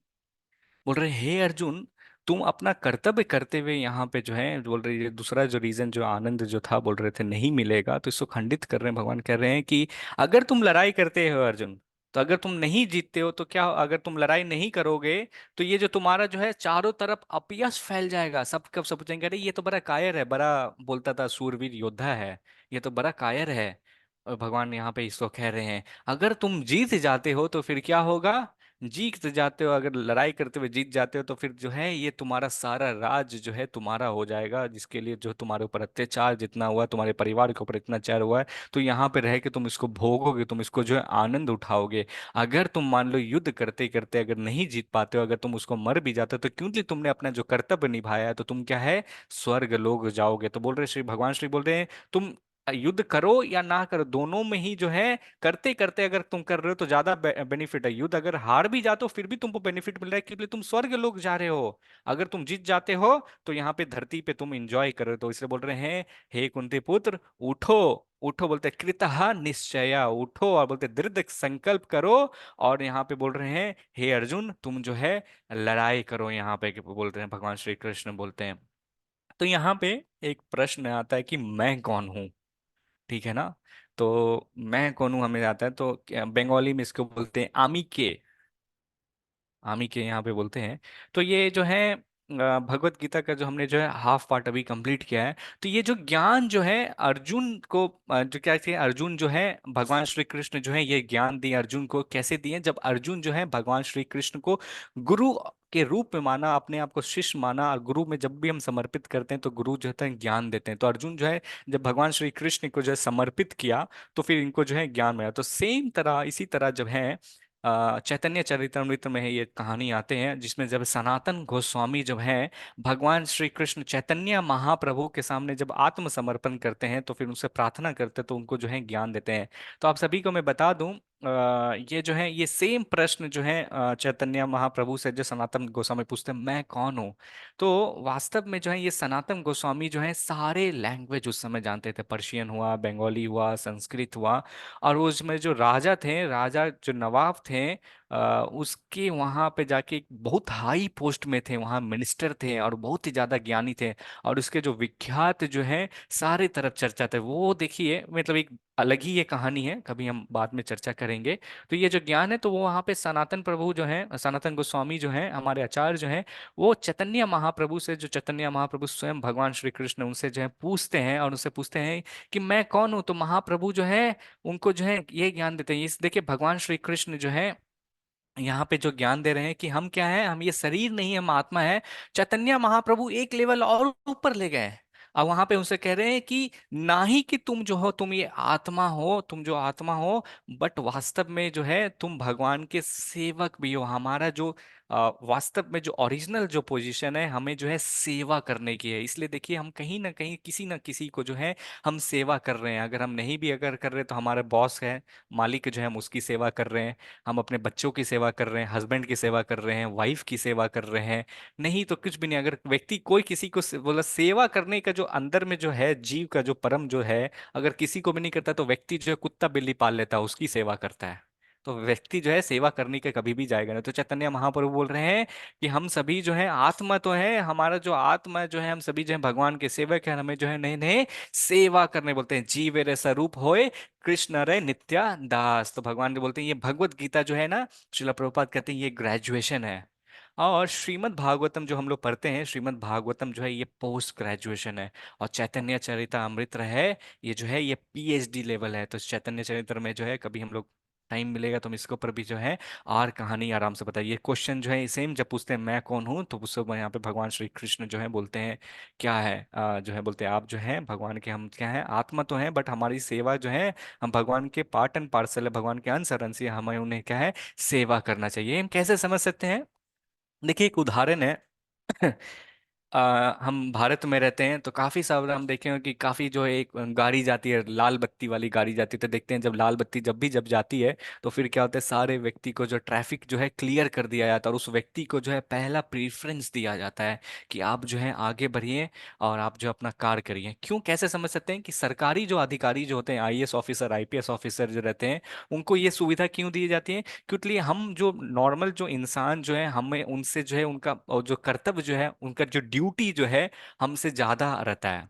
बोल रहे हे अर्जुन, तुम अपना कर्तव्य करते हुए यहाँ पे जो है बोल रहे, ये दूसरा जो रीजन जो आनंद जो था बोल रहे थे नहीं मिलेगा, तो इसको खंडित कर रहे हैं। भगवान कह रहे हैं कि अगर तुम लड़ाई करते हो अर्जुन, तो अगर तुम नहीं जीतते हो तो क्या, अगर तुम लड़ाई नहीं करोगे तो ये जो तुम्हारा जो है चारों तरफ अपयश फैल जाएगा। सब कब सब पूछेंगे अरे ये तो बड़ा कायर है, बड़ा बोलता था सूरवीर योद्धा है, ये तो बड़ा कायर है। और भगवान यहाँ पे इसको कह रहे हैं अगर तुम जीत जाते हो तो फिर क्या होगा, जीत जाते हो, अगर लड़ाई करते हुए जीत जाते हो तो फिर जो है ये तुम्हारा सारा राज जो है तुम्हारा हो जाएगा, जिसके लिए जो तुम्हारे ऊपर अत्याचार जितना हुआ है, तुम्हारे परिवार के ऊपर इतना अत्याचार हुआ है, तो यहाँ पे रह के तुम इसको भोगोगे, तुम इसको जो है आनंद उठाओगे। अगर तुम मान लो युद्ध करते करते अगर नहीं जीत पाते हो, अगर तुम उसको मर भी जाते हो, तो क्योंकि तुमने अपना जो कर्तव्य निभाया है तो तुम क्या है, स्वर्ग लोग जाओगे। तो बोल रहे श्री भगवान श्री बोल रहे हैं तुम युद्ध करो या ना करो, दोनों में ही जो है करते करते अगर तुम कर रहे हो तो ज्यादा बेनिफिट है। युद्ध अगर हार भी जाते हो फिर भी तुमको बेनिफिट मिल रहा है, क्योंकि तुम स्वर्ग लोग जा रहे हो। अगर तुम जीत जाते हो तो यहाँ पे धरती पे तुम एंजॉय कर रहे हो। तो इसलिए बोल रहे हैं हे कुंती पुत्र उठो, उठो बोलते कृतः निश्चया, उठो और बोलते दृढ़ संकल्प करो। और यहाँ पे बोल रहे हैं हे अर्जुन तुम जो है लड़ाई करो, यहाँ पे बोल रहे हैं भगवान श्री कृष्ण बोलते हैं। तो यहाँ पे एक प्रश्न आता है कि मैं कौन हूँ, ठीक है ना। तो मैं कौन हूँ हमें आता है, तो बंगाली में इसको बोलते हैं आमी के, आमी के यहाँ पे बोलते हैं। तो ये जो है भगवत गीता का जो हमने जो है हाफ पार्ट अभी कंप्लीट किया है। तो ये जो ज्ञान जो है अर्जुन को जो क्या कहते हैं, अर्जुन जो है भगवान श्री कृष्ण जो है ये ज्ञान दिए अर्जुन को, कैसे दिए, जब अर्जुन जो है भगवान श्री कृष्ण को गुरु के रूप में माना, अपने आप को शिष्य माना। और गुरु में जब भी हम समर्पित करते हैं तो गुरु जो है ज्ञान देते हैं। तो अर्जुन जो है जब भगवान श्री कृष्ण को जो है समर्पित किया तो फिर इनको जो है ज्ञान मिला। तो सेम तरह इसी तरह जब है चैतन्य चरितमृत में है ये कहानी आते हैं, जिसमें जब सनातन गोस्वामी जब है भगवान श्री कृष्ण चैतन्य महाप्रभु के सामने जब आत्मसमर्पण करते हैं तो फिर उनसे प्रार्थना करते हैं तो उनको जो है ज्ञान देते हैं। तो आप सभी को मैं बता दूं ये जो है ये सेम प्रश्न जो है चैतन्य महाप्रभु से जो सनातन गोस्वामी पूछते हैं मैं कौन हूँ। तो वास्तव में जो है ये सनातन गोस्वामी जो है सारे लैंग्वेज उस समय जानते थे, पर्शियन हुआ, बंगाली हुआ, संस्कृत हुआ। और उसमें जो राजा थे, राजा जो नवाब थे उसके वहाँ पे जाके एक बहुत हाई पोस्ट में थे, वहाँ मिनिस्टर थे और बहुत ही ज्यादा ज्ञानी थे। और उसके जो विख्यात जो है सारे तरफ चर्चा थे, वो देखिए मतलब एक अलग ही ये कहानी है, कभी हम बाद में चर्चा करेंगे। तो ये जो ज्ञान है तो वो वहाँ पे सनातन प्रभु जो है, सनातन गोस्वामी जो है हमारे आचार्य जो है, वो चैतन्य महाप्रभु से, जो चैतन्य महाप्रभु स्वयं भगवान श्री कृष्ण उनसे जो है पूछते हैं और उनसे पूछते हैं कि मैं कौन हूँ। तो महाप्रभु जो है उनको जो है ये ज्ञान देते हैं। इस देखिए भगवान श्री कृष्ण जो है यहाँ पे जो ज्ञान दे रहे हैं कि हम क्या है, हम ये शरीर नहीं, हम आत्मा है। चैतन्य महाप्रभु एक लेवल और ऊपर ले गए। अब वहां पे उनसे कह रहे हैं कि ना ही कि तुम जो हो तुम ये आत्मा हो, तुम जो आत्मा हो, बट वास्तव में जो है तुम भगवान के सेवक भी हो। हमारा जो वास्तव में जो ओरिजिनल जो पोजीशन है हमें जो है सेवा करने की है। इसलिए देखिए हम कहीं ना कहीं किसी ना किसी को जो है हम सेवा कर रहे हैं। अगर हम नहीं भी अगर कर रहे तो हमारे बॉस है, मालिक जो है हम उसकी सेवा कर रहे हैं, हम अपने बच्चों की सेवा कर रहे हैं, हस्बैंड की सेवा कर रहे हैं, वाइफ की सेवा कर रहे हैं। नहीं तो कुछ भी नहीं। अगर व्यक्ति कोई किसी को बोला सेवा करने का जो अंदर में जो है जीव का जो परम जो है, अगर किसी को भी नहीं करता तो व्यक्ति जो है कुत्ता बिल्ली पाल लेता है उसकी सेवा करता है। तो व्यक्ति जो है सेवा करने के कभी भी जाएगा नहीं। तो चैतन्य महाप्रभु बोल रहे हैं कि हम सभी जो है आत्मा तो है, हमारा जो आत्मा जो है हम सभी जो है भगवान के सेवक है, हमें जो है नए नए सेवा करने बोलते हैं। जीव स्वरूप होए कृष्ण रे नित्या दास। तो भगवान जो बोलते हैं ये भगवत गीता जो है ना, श्रील प्रभुपाद कहते हैं ये ग्रेजुएशन है। और श्रीमद् भागवतम जो हम लोग पढ़ते हैं, श्रीमद् भागवतम जो है ये पोस्ट ग्रेजुएशन है। और चैतन्य चरितामृत है ये जो है ये पीएचडी लेवल है। तो चैतन्य चरित्र में जो है कभी हम लोग टाइम मिलेगा तो हम इसके ऊपर भी जो है और कहानी आराम से बताइए। क्वेश्चन जो है सेम जब पूछते हैं मैं कौन हूँ तो उस समय यहाँ पे भगवान श्री कृष्ण जो है बोलते हैं क्या है, जो है बोलते हैं आप जो है भगवान के, हम क्या है आत्मा तो है बट हमारी सेवा जो है, हम भगवान के पार्ट एंड पार्सल है, भगवान के अंश और अंश है, हमें उन्हें क्या है सेवा करना चाहिए। हम कैसे समझ सकते हैं देखिए एक उदाहरण है। हम भारत में रहते हैं तो काफी सारे हम देखे हैं कि काफी जो है एक गाड़ी जाती है, लाल बत्ती वाली गाड़ी जाती है, तो देखते हैं जब लाल बत्ती जब जाती है तो फिर क्या होता है, सारे व्यक्ति को जो ट्रैफिक जो है क्लियर कर दिया जाता है और उस व्यक्ति को जो है पहला प्रीफरेंस दिया जाता है कि आप जो है आगे बढ़िए और आप जो अपना कार्य करिए। क्यों, कैसे समझ सकते हैं कि सरकारी जो अधिकारी जो होते हैं, आईएएस ऑफिसर, आईपीएस ऑफिसर जो रहते हैं, उनको ये सुविधा क्यों दी जाती है? क्योंकि हम जो नॉर्मल जो इंसान जो है, हमें उनसे जो है उनका और जो कर्तव्य जो है, उनका जो ड्यूटी जो है हमसे ज्यादा रहता है,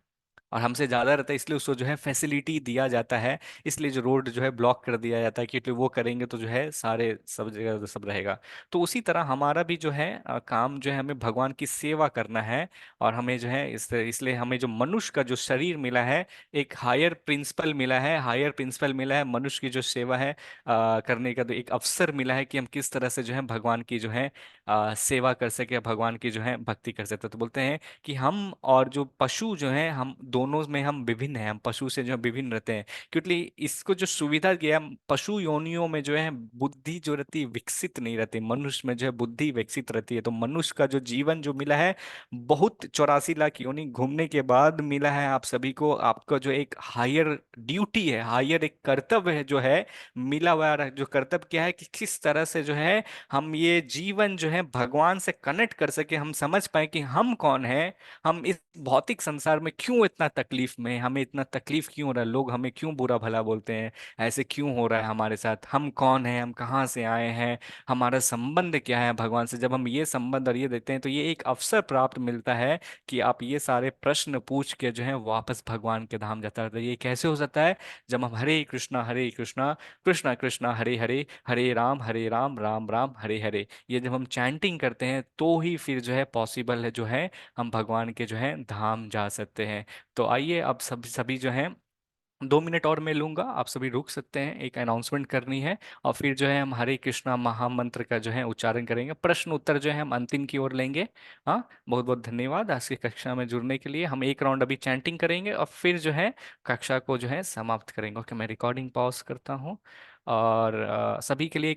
और हमसे ज्यादा रहता है, इसलिए उसको जो है फैसिलिटी दिया जाता है। इसलिए जो रोड जो है ब्लॉक कर दिया जाता है, क्योंकि वो करेंगे तो जो है सारे सब जगह सब रहेगा। तो उसी तरह हमारा भी जो है काम जो है, हमें भगवान की सेवा करना है। और हमें जो है इसलिए हमें जो मनुष्य का जो शरीर मिला है, एक हायर प्रिंसिपल मिला है, हायर प्रिंसिपल मिला है, मनुष्य की जो सेवा है करने का, तो एक अवसर मिला है कि हम किस तरह से जो है भगवान की जो है सेवा कर सके, भगवान की जो है भक्ति कर सकते। तो बोलते हैं कि हम और जो पशु जो है, हम दोनों में हम विभिन्न हैं, हम पशु से जो है विभिन्न रहते हैं, क्योंकि इसको जो सुविधा दिया, पशु योनियों में जो है बुद्धि जो रहती है विकसित नहीं रहती, मनुष्य में जो है बुद्धि विकसित रहती है। तो मनुष्य का जो जीवन जो मिला है, बहुत 84 लाख योनि घूमने के बाद मिला है आप सभी को। आपका जो एक हायर ड्यूटी है, हायर एक कर्तव्य है जो है मिला हुआ है। जो कर्तव्य क्या है कि किस तरह से जो है हम ये जीवन जो है भगवान से कनेक्ट कर सके, हम समझ पाए कि हम कौन है, हम इस भौतिक संसार में क्यों इतना तकलीफ में हैं, हमें इतना तकलीफ क्यों हो रहा है, लोग हमें क्यों बुरा भला बोलते हैं, ऐसे क्यों हो रहा है हमारे साथ, हम कौन हैं, हम कहाँ से आए हैं, हमारा संबंध क्या है भगवान से। जब हम ये संबंध और ये देखते हैं तो ये एक अवसर प्राप्त मिलता है कि आप ये सारे प्रश्न पूछ के जो है वापस भगवान के धाम जाता है। तो ये कैसे हो सकता है? जब हम हरे कृष्णा कृष्णा कृष्णा हरे हरे, हरे राम राम राम हरे हरे, ये जब हम चैंटिंग करते हैं तो ही फिर जो है पॉसिबल है जो है हम भगवान के जो है धाम जा सकते हैं। तो आइए अब सब सभी जो है 2 मिनट और मैं लूंगा, आप सभी रुक सकते हैं, एक अनाउंसमेंट करनी है। और फिर जो है हम हरे कृष्णा महामंत्र का जो है उच्चारण करेंगे, प्रश्न उत्तर जो है हम अंतिम की ओर लेंगे। हाँ, बहुत बहुत धन्यवाद आज की कक्षा में जुड़ने के लिए। हम एक राउंड अभी चैंटिंग करेंगे और फिर जो है कक्षा को जो है समाप्त करेंगे। ओके, मैं रिकॉर्डिंग पॉज करता हूँ। और सभी के लिए